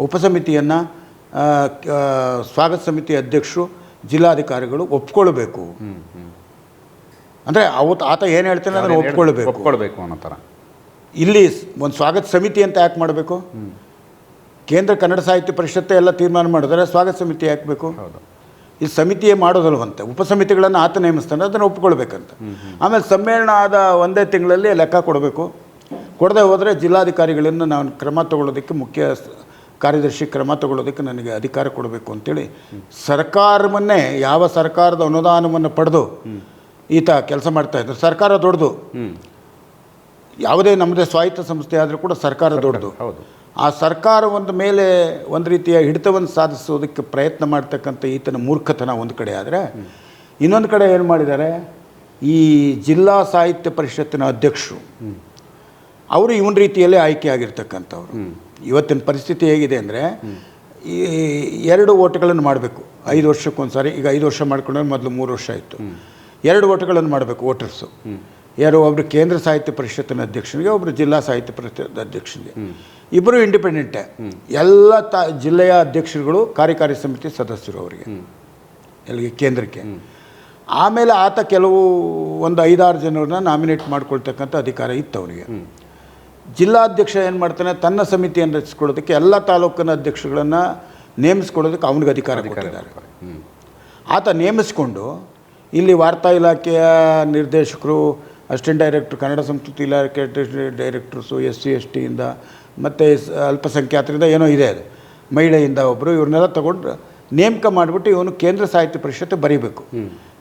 ಉಪಸಮಿತಿಯನ್ನು ಸ್ವಾಗತ ಸಮಿತಿ ಅಧ್ಯಕ್ಷರು ಜಿಲ್ಲಾಧಿಕಾರಿಗಳು ಒಪ್ಕೊಳ್ಬೇಕು. ಅಂದರೆ ಆತ ಏನು ಹೇಳ್ತಾನೆ ಅದನ್ನು ಒಪ್ಕೊಳ್ಬೇಕು ಅನ್ನೋ ಥರ. ಇಲ್ಲಿ ಒಂದು ಸ್ವಾಗತ ಸಮಿತಿ ಅಂತ ಯಾಕೆ ಮಾಡಬೇಕು? ಕೇಂದ್ರ ಕನ್ನಡ ಸಾಹಿತ್ಯ ಪರಿಷತ್ತೇ ಎಲ್ಲ ತೀರ್ಮಾನ ಮಾಡಿದ್ರೆ ಸ್ವಾಗತ ಸಮಿತಿ ಯಾಕೆ ಬೇಕು? ಈ ಸಮಿತಿಯೇ ಮಾಡೋದಲ್ವಂತೆ. ಉಪಸಮಿತಿಗಳನ್ನು ಆತ ನೇಮಿಸ್ತಾನೆ, ಅದನ್ನು ಒಪ್ಕೊಳ್ಬೇಕಂತ. ಆಮೇಲೆ ಸಮ್ಮೇಳನ ಆದ ಒಂದೇ ತಿಂಗಳಲ್ಲಿ ಲೆಕ್ಕ ಕೊಡಬೇಕು. ಕೊಡದೆ ಹೋದರೆ ಜಿಲ್ಲಾಧಿಕಾರಿಗಳನ್ನು ನಾನು ಕ್ರಮ ತಗೊಳ್ಳೋದಕ್ಕೆ ಮುಖ್ಯ ಕಾರ್ಯದರ್ಶಿ ಕ್ರಮ ತಗೊಳ್ಳೋದಕ್ಕೆ ನನಗೆ ಅಧಿಕಾರ ಕೊಡಬೇಕು ಅಂತೇಳಿ ಸರ್ಕಾರವನ್ನೇ, ಯಾವ ಸರ್ಕಾರದ ಅನುದಾನವನ್ನು ಪಡೆದು ಈತ ಕೆಲಸ ಮಾಡ್ತಾಯಿದ್ರು. ಸರ್ಕಾರ ದೊಡ್ಡದು, ಯಾವುದೇ ನಮ್ಮದೇ ಸ್ವಾಯತ್ತ ಸಂಸ್ಥೆ ಆದರೂ ಕೂಡ ಸರ್ಕಾರ ದೊಡ್ಡದು. ಆ ಸರ್ಕಾರ ಮೇಲೆ ಒಂದು ರೀತಿಯ ಹಿಡಿತವನ್ನು ಸಾಧಿಸೋದಕ್ಕೆ ಪ್ರಯತ್ನ ಮಾಡ್ತಕ್ಕಂಥ ಈತನ ಮೂರ್ಖತನ ಒಂದು ಕಡೆ ಆದರೆ, ಇನ್ನೊಂದು ಕಡೆ ಏನು ಮಾಡಿದ್ದಾರೆ, ಈ ಜಿಲ್ಲಾ ಸಾಹಿತ್ಯ ಪರಿಷತ್ತಿನ ಅಧ್ಯಕ್ಷರು ಅವರು ಇವನ ರೀತಿಯಲ್ಲೇ ಆಯ್ಕೆ ಆಗಿರ್ತಕ್ಕಂಥವ್ರು. ಇವತ್ತಿನ ಪರಿಸ್ಥಿತಿ ಹೇಗಿದೆ ಅಂದರೆ, ಈ 2 ಓಟ್ಗಳನ್ನು ಮಾಡಬೇಕು 5 ವರ್ಷಕ್ಕೊಂದು ಸಾರಿ. ಈಗ 5 ವರ್ಷ ಮಾಡ್ಕೊಂಡ್ರೆ ಮೊದಲು 3 ವರ್ಷ ಆಯಿತು. 2 ಓಟ್ಗಳನ್ನು ಮಾಡಬೇಕು ವೋಟರ್ಸು. ಯಾರು, ಒಬ್ಬರು ಕೇಂದ್ರ ಸಾಹಿತ್ಯ ಪರಿಷತ್ತಿನ ಅಧ್ಯಕ್ಷನಿಗೆ, ಒಬ್ಬರು ಜಿಲ್ಲಾ ಸಾಹಿತ್ಯ ಪರಿಷತ್ ಅಧ್ಯಕ್ಷನಿಗೆ. ಇಬ್ಬರು ಇಂಡಿಪೆಂಡೆಂಟೇ. ಎಲ್ಲ ಜಿಲ್ಲೆಯ ಅಧ್ಯಕ್ಷರುಗಳು ಕಾರ್ಯಕಾರಿ ಸಮಿತಿ ಸದಸ್ಯರು ಅವರಿಗೆ, ಎಲ್ಲಿಗೆ ಕೇಂದ್ರಕ್ಕೆ. ಆಮೇಲೆ ಆತ ಕೆಲವು ಒಂದು 5-6 ಜನರನ್ನ ನಾಮಿನೇಟ್ ಮಾಡ್ಕೊಳ್ತಕ್ಕಂಥ ಅಧಿಕಾರ ಇತ್ತು ಅವರಿಗೆ. ಜಿಲ್ಲಾಧ್ಯಕ್ಷ ಏನು ಮಾಡ್ತಾನೆ, ತನ್ನ ಸಮಿತಿಯನ್ನು ರಚಿಸ್ಕೊಳ್ಳೋದಕ್ಕೆ ಎಲ್ಲ ತಾಲೂಕಿನ ಅಧ್ಯಕ್ಷರುಗಳನ್ನು ನೇಮಿಸ್ಕೊಳ್ಳೋದಕ್ಕೆ ಅವನಿಗೆ ಅಧಿಕಾರ ಕೊಟ್ಟಿದ್ದಾರೆ. ಆತ ನೇಮಿಸ್ಕೊಂಡು ಇಲ್ಲಿ ವಾರ್ತಾ ಇಲಾಖೆಯ ನಿರ್ದೇಶಕರು, ಅಸಿಸ್ಟೆಂಟ್ ಡೈರೆಕ್ಟ್ರು, ಕನ್ನಡ ಸಂಸ್ಕೃತಿ ಇಲಾಖೆ ಡೈರೆಕ್ಟರ್ಸು, SC STಯಿಂದ ಮತ್ತು ಅಲ್ಪಸಂಖ್ಯಾತರಿಂದ ಏನೋ ಇದೆ, ಅದು ಮಹಿಳೆಯಿಂದ ಒಬ್ಬರು, ಇವ್ರನ್ನೆಲ್ಲ ತಗೊಂಡು ನೇಮಕ ಮಾಡಿಬಿಟ್ಟು ಇವನು ಕೇಂದ್ರ ಸಾಹಿತ್ಯ ಪರಿಷತ್ತು ಬರೀಬೇಕು.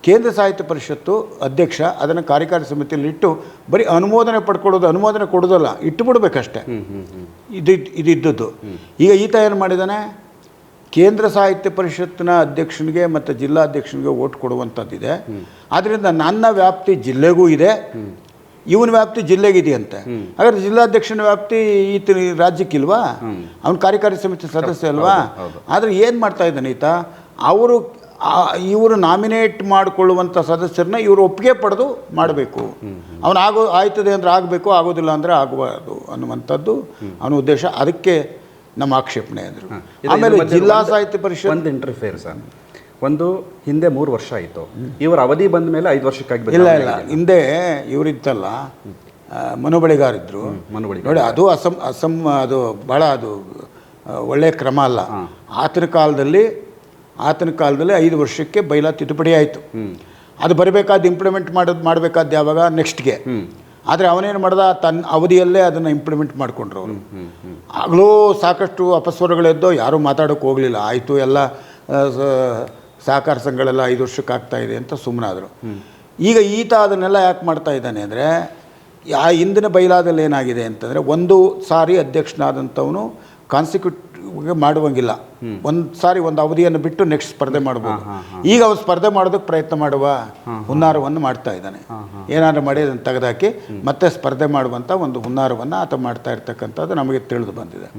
ಕೇಂದ್ರ ಸಾಹಿತ್ಯ ಪರಿಷತ್ತು ಅಧ್ಯಕ್ಷ ಅದನ್ನು ಕಾರ್ಯಕಾರಿ ಸಮಿತಿಯಲ್ಲಿ ಇಟ್ಟು ಬರೀ ಅನುಮೋದನೆ ಪಡ್ಕೊಳ್ಳೋದು, ಅನುಮೋದನೆ ಕೊಡೋದಲ್ಲ, ಇಟ್ಟು ಬಿಡಬೇಕಷ್ಟೆ. ಇದಿದ್ದದ್ದು. ಈಗ ಈತ ಏನು ಮಾಡಿದ್ದಾನೆ, ಕೇಂದ್ರ ಸಾಹಿತ್ಯ ಪರಿಷತ್ತಿನ ಅಧ್ಯಕ್ಷನಿಗೆ ಮತ್ತು ಜಿಲ್ಲಾಧ್ಯಕ್ಷನಿಗೆ ಓಟ್ ಕೊಡುವಂಥದ್ದಿದೆ. ಆದ್ದರಿಂದ ನನ್ನ ವ್ಯಾಪ್ತಿ ಜಿಲ್ಲೆಗೂ ಇದೆ, ಇವನ ವ್ಯಾಪ್ತಿ ಜಿಲ್ಲೆಗಿದೆಯಂತೆ. ಹಾಗಾದ್ರೆ ಜಿಲ್ಲಾಧ್ಯಕ್ಷನ ವ್ಯಾಪ್ತಿ ಈತ ರಾಜ್ಯಕ್ಕಿಲ್ವಾ? ಅವನ ಕಾರ್ಯಕಾರಿ ಸಮಿತಿ ಸದಸ್ಯ ಅಲ್ವಾ? ಆದರೆ ಏನು ಮಾಡ್ತಾ ಇದ್ದಾನೆ ಈತ, ಇವರು ನಾಮಿನೇಟ್ ಮಾಡಿಕೊಳ್ಳುವಂಥ ಸದಸ್ಯರನ್ನ ಇವರು ಒಪ್ಪಿಗೆ ಪಡೆದು ಮಾಡಬೇಕು. ಆಯ್ತದೆ ಅಂದರೆ ಆಗಬೇಕು, ಆಗೋದಿಲ್ಲ ಅಂದರೆ ಆಗಬಾರ್ದು ಅನ್ನುವಂಥದ್ದು ಅವನ ಉದ್ದೇಶ. ಅದಕ್ಕೆ ನಮ್ಮ ಆಕ್ಷೇಪಣೆ ಅಂದರು. ಆಮೇಲೆ ಜಿಲ್ಲಾ ಸಾಹಿತ್ಯ ಪರಿಷತ್ ಒಂದು ಇಂಟರ್ಫೇರ್ ಸರ್, ಒಂದು ಹಿಂದೆ 3 ವರ್ಷ ಆಯಿತು, ಇವರ ಅವಧಿ ಬಂದ ಮೇಲೆ 5 ವರ್ಷಕ್ಕಾಗಿ ಇಲ್ಲ ಹಿಂದೆ ಇವರಿತ್ತಲ್ಲ, ಮನುಬಳಿಗಾರಿದ್ರು ನೋಡಿ, ಅದು ಅದು ಭಾಳ ಅದು ಒಳ್ಳೆಯ ಕ್ರಮ ಅಲ್ಲ. ಆತನ ಕಾಲದಲ್ಲಿ 5 ವರ್ಷಕ್ಕೆ ಬೈಲಾ ತಿದ್ದುಪಡಿ ಆಯಿತು. ಅದು ಬರಬೇಕಾದ ಇಂಪ್ಲಿಮೆಂಟ್ ಮಾಡಬೇಕಾದ ಯಾವಾಗ ನೆಕ್ಸ್ಟ್ಗೆ. ಆದರೆ ಅವನೇನು ಮಾಡ್ದ, ತನ್ನ ಅವಧಿಯಲ್ಲೇ ಅದನ್ನು ಇಂಪ್ಲಿಮೆಂಟ್ ಮಾಡಿಕೊಂಡ್ರು ಅವರು. ಆಗಲೂ ಸಾಕಷ್ಟು ಅಪಸ್ವರಗಳೆದ್ದೋ, ಯಾರೂ ಮಾತಾಡೋಕ್ಕೆ ಹೋಗಲಿಲ್ಲ. ಆಯಿತು, ಎಲ್ಲ ಸಹಕಾರ ಸಂಘಗಳೆಲ್ಲ 5 ವರ್ಷಕ್ಕೆ ಆಗ್ತಾ ಇದೆ ಅಂತ ಸುಮ್ಮನಾದರು. ಈಗ ಈತ ಅದನ್ನೆಲ್ಲ ಯಾಕೆ ಮಾಡ್ತಾ ಇದ್ದಾನೆ ಅಂದರೆ, ಆ ಹಿಂದಿನ ಬೈಲಾದಲ್ಲಿ ಏನಾಗಿದೆ ಅಂತಂದರೆ, ಒಂದು ಸಾರಿ ಅಧ್ಯಕ್ಷನಾದಂಥವನು ಕಾನ್ಸಿಕ್ಯೂಟಿವ್ ಮಾಡುವಂಗಿಲ್ಲ, ಒಂದು ಸಾರಿ ಒಂದು ಅವಧಿಯನ್ನು ಬಿಟ್ಟು ನೆಕ್ಸ್ಟ್ ಸ್ಪರ್ಧೆ ಮಾಡ್ಬೋದು. ಈಗ ಅವ್ರು ಸ್ಪರ್ಧೆ ಮಾಡೋದಕ್ಕೆ ಪ್ರಯತ್ನ ಮಾಡುವ ಹುನ್ನಾರವನ್ನು ಮಾಡ್ತಾ ಇದ್ದಾನೆ. ಏನಾದ್ರು ಮಾಡಿ ಅದನ್ನು ತೆಗೆದಾಕಿ ಮತ್ತೆ ಸ್ಪರ್ಧೆ ಮಾಡುವಂಥ ಒಂದು ಹುನ್ನಾರವನ್ನು ಆತ ಮಾಡ್ತಾ ಇರ್ತಕ್ಕಂಥದ್ದು ನಮಗೆ ತಿಳಿದು ಬಂದಿದೆ.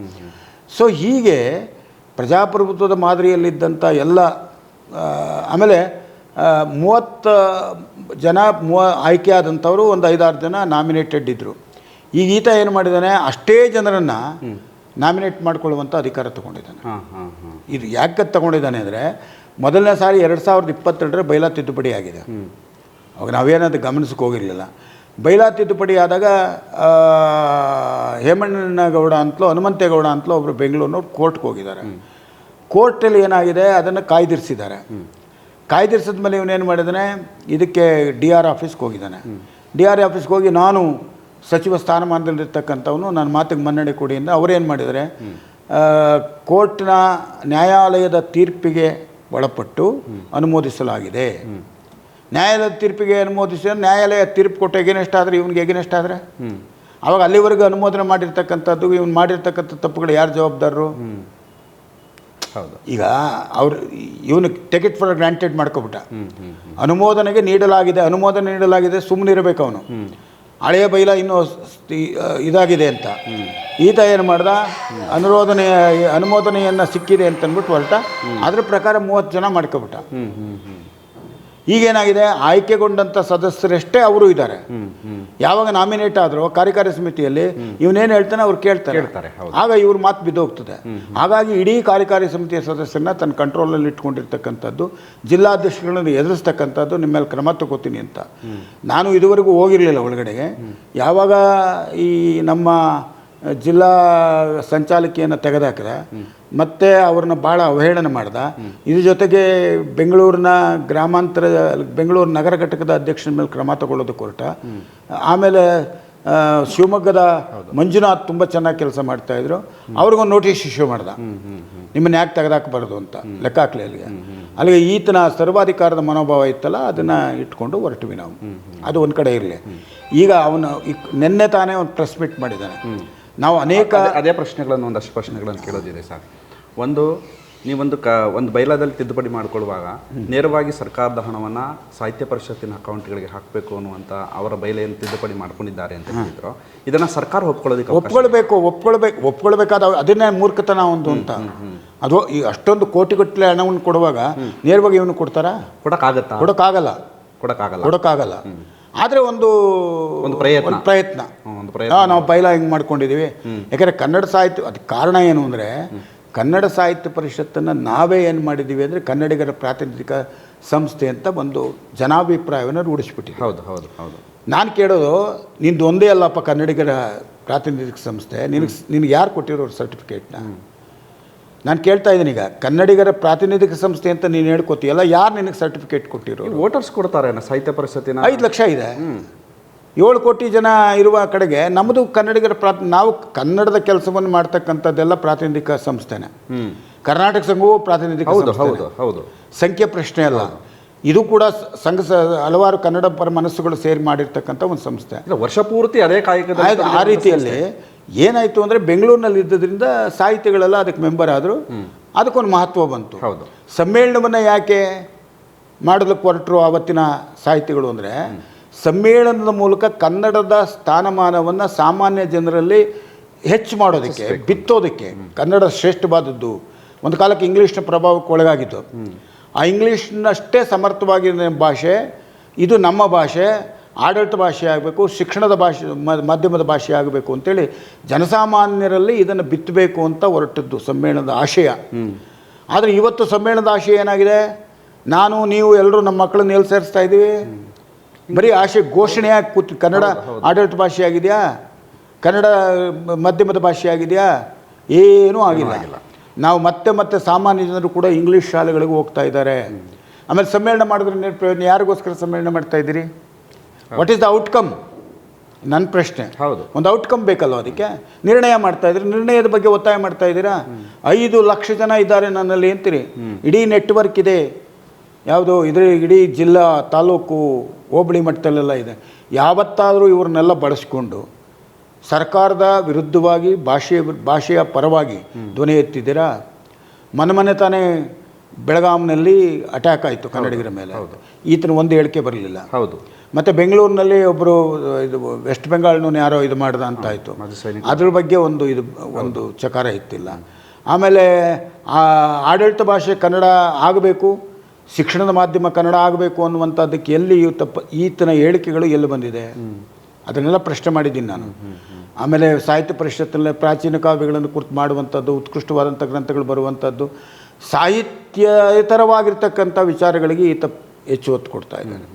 ಸೊ ಹೀಗೆ ಪ್ರಜಾಪ್ರಭುತ್ವದ ಮಾದರಿಯಲ್ಲಿದ್ದಂಥ ಎಲ್ಲ ಆಮೇಲೆ 30 ಜನ ಆಯ್ಕೆ ಆದಂಥವರು ಒಂದು 5-6 ಜನ ನಾಮಿನೇಟೆಡ್ ಇದ್ದರು. ಈಗ ಈತ ಏನು ಮಾಡಿದ್ದಾನೆ, ಅಷ್ಟೇ ಜನರನ್ನು ನಾಮಿನೇಟ್ ಮಾಡ್ಕೊಳ್ಳುವಂಥ ಅಧಿಕಾರ ತೊಗೊಂಡಿದ್ದಾನೆ. ಇದು ಯಾಕೆ ತೊಗೊಂಡಿದ್ದಾನೆ ಅಂದರೆ, ಮೊದಲನೇ ಸಾರಿ 2022 ಬೈಲಾ ತಿದ್ದುಪಡಿ ಆಗಿದೆ. ಅವಾಗ ನಾವೇನದು ಗಮನಿಸಕ್ಕೆ ಹೋಗಿರಲಿಲ್ಲ. ಬೈಲಾ ತಿದ್ದುಪಡಿ ಆದಾಗ ಹೇಮಣ್ಣಗೌಡ ಅಂತಲೋ ಹನುಮಂತೇಗೌಡ ಅಂತಲೋ ಒಬ್ಬರು ಬೆಂಗಳೂರಿನವ್ರು ಕೋರ್ಟ್ಗೆ ಹೋಗಿದ್ದಾರೆ. ಕೋರ್ಟಲ್ಲಿ ಏನಾಗಿದೆ ಅದನ್ನು ಕಾಯ್ದಿರಿಸಿದ್ದಾರೆ. ಕಾಯ್ದಿರಿಸಿದ ಮೇಲೆ ಇವನೇನು ಮಾಡಿದ್ದಾನೆ, ಇದಕ್ಕೆ DRI ಆಫೀಸ್ಗೆ ಹೋಗಿದ್ದಾನೆ. DRI ಆಫೀಸ್ಗೆ ಹೋಗಿ ನಾನು ಸಚಿವ ಸ್ಥಾನಮಾನದಲ್ಲಿರ್ತಕ್ಕಂಥವನು, ನನ್ನ ಮಾತಿಗೆ ಮನ್ನಣೆ ಕೊಡಿ ಅಂದರೆ ಅವರೇನು ಮಾಡಿದ್ದಾರೆ, ಕೋರ್ಟ್ನ ನ್ಯಾಯಾಲಯದ ತೀರ್ಪಿಗೆ ಒಳಪಟ್ಟು ಅನುಮೋದಿಸಲಾಗಿದೆ. ನ್ಯಾಯಾಲಯದ ತೀರ್ಪಿಗೆ ಅನುಮೋದಿಸಿದ್ರೆ ನ್ಯಾಯಾಲಯ ತೀರ್ಪು ಕೊಟ್ಟು ಎಗೇನೆಸ್ಟ್ ಆದರೆ ಇವನಿಗೆ ಎಗೇನೆಸ್ಟ್ ಆದರೆ ಆವಾಗ ಅಲ್ಲಿವರೆಗೂ ಅನುಮೋದನೆ ಮಾಡಿರ್ತಕ್ಕಂಥದ್ದು ಇವನು ಮಾಡಿರ್ತಕ್ಕಂಥ ತಪ್ಪುಗಳು ಯಾರು ಜವಾಬ್ದಾರರು? ಹೌದು. ಈಗ ಅವರು ಇವನು ಟಿಕೆಟ್ ಫಾರ್ ಗ್ರಾಂಟೆಡ್ ಮಾಡ್ಕೊಬಿಟ್ಟ. ಅನುಮೋದನೆ ನೀಡಲಾಗಿದೆ ಸುಮ್ಮನಿರಬೇಕು ಅವನು. ಹಳೆಯ ಬೈಲ ಇನ್ನೂ ಇದಾಗಿದೆ ಅಂತ ಈತ ಏನು ಮಾಡ್ದ, ಅನುಮೋದನೆಯನ್ನು ಸಿಕ್ಕಿದೆ ಅಂತ ಅಂದ್ಬಿಟ್ಟು ಹೊರಟ. ಅದ್ರ ಪ್ರಕಾರ 30 ಜನ ಮಾಡ್ಕೊಬಿಟ್ಟ. ಈಗೇನಾಗಿದೆ, ಆಯ್ಕೆಗೊಂಡಂಥ ಸದಸ್ಯರಷ್ಟೇ ಅವರು ಇದ್ದಾರೆ. ಯಾವಾಗ ನಾಮಿನೇಟ್ ಆದರೂ ಕಾರ್ಯಕಾರಿ ಸಮಿತಿಯಲ್ಲಿ ಇವನೇನು ಹೇಳ್ತಾನೆ ಅವ್ರು ಕೇಳ್ತಾರೆ. ಆಗ ಇವ್ರ ಮಾತು ಬಿದ್ದೋಗ್ತದೆ. ಹಾಗಾಗಿ ಇಡೀ ಕಾರ್ಯಕಾರಿ ಸಮಿತಿಯ ಸದಸ್ಯರನ್ನ ತನ್ನ ಕಂಟ್ರೋಲಲ್ಲಿ ಇಟ್ಕೊಂಡಿರ್ತಕ್ಕಂಥದ್ದು, ಜಿಲ್ಲಾಧ್ಯಕ್ಷಗಳನ್ನು ಎದುರಿಸ್ತಕ್ಕಂಥದ್ದು, ನಿಮ್ಮ ಮೇಲೆ ಕ್ರಮ ತಗೋತೀನಿ ಅಂತ. ನಾನು ಇದುವರೆಗೂ ಹೋಗಿರಲಿಲ್ಲ ಒಳಗಡೆಗೆ. ಯಾವಾಗ ಈ ನಮ್ಮ ಜಿಲ್ಲಾ ಸಂಚಾಲಕಿಯನ್ನು ತೆಗೆದಾಕಿದ, ಮತ್ತೆ ಅವ್ರನ್ನ ಭಾಳ ಅವಹೇಳನ ಮಾಡ್ದ. ಇದ್ರ ಜೊತೆಗೆ ಬೆಂಗಳೂರು ನಗರ ಘಟಕದ ಅಧ್ಯಕ್ಷನ ಮೇಲೆ ಕ್ರಮ ತಗೊಳ್ಳೋದಕ್ಕೆ ಹೊರಟ. ಆಮೇಲೆ ಶಿವಮೊಗ್ಗದ ಮಂಜುನಾಥ್ ತುಂಬ ಚೆನ್ನಾಗಿ ಕೆಲಸ ಮಾಡ್ತಾಯಿದ್ರು, ಅವ್ರಿಗೊಂದು ನೋಟಿಸ್ ಇಶ್ಯೂ ಮಾಡ್ದ, ನಿಮ್ಮನ್ನು ಯಾಕೆ ತೆಗೆದಾಕಬಾರ್ದು ಅಂತ ಲೆಕ್ಕ ಹಾಕ್ಲಿ ಅಲ್ಲಿಗೆ ಈತನ ಸರ್ವಾಧಿಕಾರದ ಮನೋಭಾವ ಇತ್ತಲ್ಲ, ಅದನ್ನು ಇಟ್ಕೊಂಡು ಹೊರಟ್ವಿ ನಾವು. ಅದು ಒಂದು ಕಡೆ ಇರಲಿ. ಈಗ ಅವನು ನಿನ್ನೆ ತಾನೇ ಒಂದು ಪ್ರೆಸ್ ಮೀಟ್ ಮಾಡಿದ್ದಾನೆ. ನಾವು ಅನೇಕ ಅದೇ ಪ್ರಶ್ನೆಗಳನ್ನು, ಒಂದಷ್ಟು ಪ್ರಶ್ನೆಗಳನ್ನು ಕೇಳೋದಿದೆ ಸರ್. ನೀವೊಂದು ಒಂದು ಬೈಲಾದಲ್ಲಿ ತಿದ್ದುಪಡಿ ಮಾಡಿಕೊಳ್ಳುವಾಗ ನೇರವಾಗಿ ಸರ್ಕಾರದ ಹಣವನ್ನು ಸಾಹಿತ್ಯ ಪರಿಷತ್ತಿನ ಅಕೌಂಟ್ಗಳಿಗೆ ಹಾಕಬೇಕು ಅನ್ನುವಂಥ ಅವರ ಬೈಲೆಯನ್ನು ತಿದ್ದುಪಡಿ ಮಾಡ್ಕೊಂಡಿದ್ದಾರೆ ಅಂತ ಹೇಳಿದ್ರು. ಇದನ್ನು ಸರ್ಕಾರ ಒಪ್ಕೊಳ್ಬೇಕಾದ ಅದನ್ನೇ ಮೂರ್ಖತನ ಒಂದು ಅಂತ. ಅದು ಈ ಅಷ್ಟೊಂದು ಕೋಟಿಗಟ್ಟಲೆ ಹಣವನ್ನು ಕೊಡುವಾಗ ನೇರವಾಗಿ ಇವನು ಕೊಡೋಕ್ಕಾಗಲ್ಲ. ಆದರೆ ಒಂದು ಪ್ರಯತ್ನ ನಾವು ಬೈಲ ಹಿಂಗೆ ಮಾಡ್ಕೊಂಡಿದ್ದೀವಿ. ಯಾಕಂದರೆ ಕನ್ನಡ ಸಾಹಿತ್ಯ, ಅದಕ್ಕೆ ಕಾರಣ ಏನು ಅಂದರೆ, ಕನ್ನಡ ಸಾಹಿತ್ಯ ಪರಿಷತ್ತನ್ನು ನಾವೇ ಏನು ಮಾಡಿದ್ದೀವಿ ಅಂದರೆ ಕನ್ನಡಿಗರ ಪ್ರಾತಿನಿಧಿಕ ಸಂಸ್ಥೆ ಅಂತ ಒಂದು ಜನಾಭಿಪ್ರಾಯವನ್ನು ರೂಢಿಸ್ಬಿಟ್ಟಿದ್ದೀವಿ. ಹೌದು. ನಾನು ಕೇಳೋದು, ನಿಂದು ಒಂದೇ ಅಲ್ಲಪ್ಪ ಕನ್ನಡಿಗರ ಪ್ರಾತಿನಿಧಿಕ ಸಂಸ್ಥೆ, ನಿನಗೆ ಯಾರು ಕೊಟ್ಟಿರೋರು ಸರ್ಟಿಫಿಕೇಟ್ನ? ನಾನು ಕೇಳ್ತಾ ಇದ್ದೀನಿ. ಈಗ ಕನ್ನಡಿಗರ ಪ್ರಾತಿನಿಧಿಕ ಸಂಸ್ಥೆ ಅಂತ ನೀನು ಹೇಳ್ಕೊತೀಯಲ್ಲ, ಯಾರು ನಿನಗೆ ಸರ್ಟಿಫಿಕೇಟ್ ಕೊಟ್ಟಿರೋ? ವೋಟರ್ಸ್ ಕೊಡ್ತಾರೆ ಸಾಹಿತ್ಯ ಪರಿಷತ್ತಿನ. 5 ಲಕ್ಷ ಇದೆ. 7 ಕೋಟಿ ಜನ ಇರುವ ಕಡೆಗೆ ನಮ್ಮದು ಕನ್ನಡಿಗರ ನಾವು ಕನ್ನಡದ ಕೆಲಸವನ್ನು ಮಾಡ್ತಕ್ಕಂಥದ್ದೆಲ್ಲ ಪ್ರಾತಿನಿಧಿಕ ಸಂಸ್ಥೆನೇ. ಕರ್ನಾಟಕ ಸಂಘವು ಪ್ರಾತಿನಿಧಿಕ ಹೌದು. ಸಂಖ್ಯೆ ಪ್ರಶ್ನೆ ಅಲ್ಲ. ಇದು ಕೂಡ ಹಲವಾರು ಕನ್ನಡ ಪರ ಮನಸ್ಸುಗಳು ಸೇರಿ ಮಾಡಿರ್ತಕ್ಕಂಥ ಒಂದು ಸಂಸ್ಥೆ. ವರ್ಷ ಪೂರ್ತಿ ಅದೇ ಕಾಯಕದ ಆ ರೀತಿಯಲ್ಲಿ ಏನಾಯಿತು ಅಂದರೆ, ಬೆಂಗಳೂರಿನಲ್ಲಿ ಇದ್ದದ್ರಿಂದ ಸಾಹಿತಿಗಳೆಲ್ಲ ಅದಕ್ಕೆ ಮೆಂಬರ್ ಆದರು. ಅದಕ್ಕೊಂದು ಮಹತ್ವ ಬಂತು. ಸಮ್ಮೇಳನವನ್ನು ಯಾಕೆ ಮಾಡೋದಕ್ಕೆ ಹೊರಟರು ಆವತ್ತಿನ ಸಾಹಿತಿಗಳು ಅಂದರೆ, ಸಮ್ಮೇಳನದ ಮೂಲಕ ಕನ್ನಡದ ಸ್ಥಾನಮಾನವನ್ನು ಸಾಮಾನ್ಯ ಜನರಲ್ಲಿ ಹೆಚ್ಚು ಮಾಡೋದಕ್ಕೆ, ಬಿತ್ತೋದಕ್ಕೆ. ಕನ್ನಡ ಶ್ರೇಷ್ಠವಾದದ್ದು. ಒಂದು ಕಾಲಕ್ಕೆ ಇಂಗ್ಲೀಷ್ನ ಪ್ರಭಾವಕ್ಕೆ ಒಳಗಾಗಿತ್ತು. ಆ ಇಂಗ್ಲೀಷ್ನಷ್ಟೇ ಸಮರ್ಥವಾಗಿರೋ ಭಾಷೆ ಇದು, ನಮ್ಮ ಭಾಷೆ ಆಡಳಿತ ಭಾಷೆ ಆಗಬೇಕು, ಶಿಕ್ಷಣದ ಭಾಷೆ ಮಾಧ್ಯಮದ ಭಾಷೆ ಆಗಬೇಕು ಅಂತೇಳಿ ಜನಸಾಮಾನ್ಯರಲ್ಲಿ ಇದನ್ನು ಬಿತ್ತಬೇಕು ಅಂತ ಹೊರಟದ್ದು ಸಮ್ಮೇಳನದ ಆಶಯ. ಆದರೆ ಇವತ್ತು ಸಮ್ಮೇಳನದ ಆಶಯ ಏನಾಗಿದೆ, ನಾನು ನೀವು ಎಲ್ಲರೂ ನಮ್ಮ ಮಕ್ಕಳನ್ನ ಎಲ್ಲಿ ಸೇರಿಸ್ತಾ ಇದ್ದೀವಿ? ಬರೀ ಆಶೆ ಘೋಷಣೆಯಾಗಿ ಕೂತು, ಕನ್ನಡ ಆಡಳಿತ ಭಾಷೆ ಆಗಿದೆಯಾ, ಕನ್ನಡ ಮಾಧ್ಯಮದ ಭಾಷೆ ಆಗಿದೆಯಾ? ಏನೂ ಆಗಿಲ್ಲ. ನಾವು ಮತ್ತೆ ಸಾಮಾನ್ಯ ಜನರು ಕೂಡ ಇಂಗ್ಲೀಷ್ ಶಾಲೆಗಳಿಗೆ ಹೋಗ್ತಾ ಇದ್ದಾರೆ. ಆಮೇಲೆ ಸಮ್ಮೇಳನ ಮಾಡಿದ್ರೆ ಪ್ರಯೋಜನ, ಯಾರಿಗೋಸ್ಕರ ಸಮ್ಮೇಳನ ಮಾಡ್ತಾ ಇದ್ದೀರಿ? What is the outcome? ನನ್ನ ಪ್ರಶ್ನೆ. ಒಂದು ಔಟ್ಕಮ್ ಬೇಕಲ್ವ ಅದಕ್ಕೆ. ನಿರ್ಣಯ ಮಾಡ್ತಾ ಇದ್ದೀರಿ, ನಿರ್ಣಯದ ಬಗ್ಗೆ ಒತ್ತಾಯ ಮಾಡ್ತಾ ಇದ್ದೀರಾ. 5 ಲಕ್ಷ ಜನ ಇದ್ದಾರೆ ನನ್ನಲ್ಲಿ ಅಂತೀರಿ, ಇಡೀ ನೆಟ್ವರ್ಕ್ ಇದೆ, ಯಾವುದು ಇದ್ರ ಇಡೀ ಜಿಲ್ಲಾ ತಾಲೂಕು ಹೋಬಳಿ ಮಟ್ಟದಲ್ಲೆಲ್ಲ ಇದೆ. ಯಾವತ್ತಾದರೂ ಇವ್ರನ್ನೆಲ್ಲ ಬಳಸ್ಕೊಂಡು ಸರ್ಕಾರದ ವಿರುದ್ಧವಾಗಿ ಭಾಷೆಯ ಪರವಾಗಿ ಧ್ವನಿ ಎತ್ತಿದ್ದೀರಾ? ಮನೆ ತಾನೇ ಬೆಳಗಾಂನಲ್ಲಿ ಅಟ್ಯಾಕ್ ಆಯಿತು ಕನ್ನಡಿಗರ ಮೇಲೆ, ಈತನ ಒಂದು ಹೇಳಿಕೆ ಬರಲಿಲ್ಲ. ಹೌದು. ಮತ್ತು ಬೆಂಗಳೂರಿನಲ್ಲಿ ಒಬ್ಬರು ಇದು ವೆಸ್ಟ್ ಬೆಂಗಾಲ್ನೂ ಯಾರೋ ಇದು ಮಾಡ್ದ ಅಂತ ಆಯಿತು, ಅದ್ರ ಬಗ್ಗೆ ಒಂದು ಚಕಾರ ಇತ್ತಿಲ್ಲ. ಆಮೇಲೆ ಆಡಳಿತ ಭಾಷೆ ಕನ್ನಡ ಆಗಬೇಕು, ಶಿಕ್ಷಣದ ಮಾಧ್ಯಮ ಕನ್ನಡ ಆಗಬೇಕು ಅನ್ನುವಂಥದ್ದಕ್ಕೆ ಎಲ್ಲಿ ಈತನ ಹೇಳಿಕೆಗಳು ಎಲ್ಲಿ ಬಂದಿದೆ ಅದನ್ನೆಲ್ಲ ಪ್ರಶ್ನೆ ಮಾಡಿದ್ದೀನಿ ನಾನು. ಆಮೇಲೆ ಸಾಹಿತ್ಯ ಪರಿಷತ್ತಲ್ಲಿ ಪ್ರಾಚೀನ ಕಾವ್ಯಗಳನ್ನು ಕುರಿತು ಮಾಡುವಂಥದ್ದು, ಉತ್ಕೃಷ್ಟವಾದಂಥ ಗ್ರಂಥಗಳು ಬರುವಂಥದ್ದು, ಸಾಹಿತ್ಯೇತರವಾಗಿರ್ತಕ್ಕಂಥ ವಿಚಾರಗಳಿಗೆ ಈತ ಹೆಚ್ಚು ಒತ್ತು ಕೊಡ್ತಾ ಇದ್ದಾನೆ.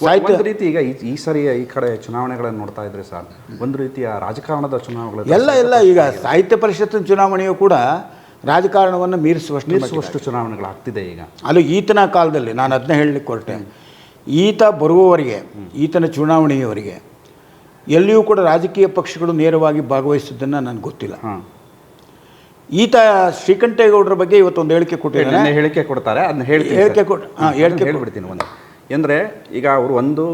ಸಾಹಿತ್ಯ ರೀತಿ ಈಗ ಈ ಸರಿ ಈ ಕಡೆ ಚುನಾವಣೆಗಳನ್ನು ನೋಡ್ತಾ ಇದ್ರೆ ಸರ್, ಒಂದು ರೀತಿಯ ರಾಜಕಾರಣದ ಚುನಾವಣೆಗಳು ಎಲ್ಲ ಈಗ ಸಾಹಿತ್ಯ ಪರಿಷತ್ತಿನ ಚುನಾವಣೆಯು ಕೂಡ ರಾಜಕಾರಣವನ್ನು ಮೀರಿಸುವಷ್ಟು ಚುನಾವಣೆಗಳಾಗ್ತಿದೆ ಈಗ. ಅದು ಈತನ ಕಾಲದಲ್ಲಿ ನಾನು ಅದನ್ನ ಹೇಳಲಿಕ್ಕೆ ಹೊರಟೆ. ಈತ ಬರುವವರೆಗೆ, ಈತನ ಚುನಾವಣೆಯವರೆಗೆ ಎಲ್ಲಿಯೂ ಕೂಡ ರಾಜಕೀಯ ಪಕ್ಷಗಳು ನೇರವಾಗಿ ಭಾಗವಹಿಸಿದ್ದನ್ನು ನನಗೆ ಗೊತ್ತಿಲ್ಲ. ಈತ ಶ್ರೀಕಂಠೇಗೌಡರ ಬಗ್ಗೆ ಇವತ್ತೊಂದು ಹೇಳಿಕೆ ಕೊಟ್ಟಿದ್ದಾರೆ. ಹೇಳಿಕೆ ಕೊಡ್ತಾರೆ, ಅದನ್ನ ಹೇಳ್ಬಿಡ್ತೀನಿ. ಒಂದು ಅಂದರೆ ಈಗ ಅವರು ಒಂದು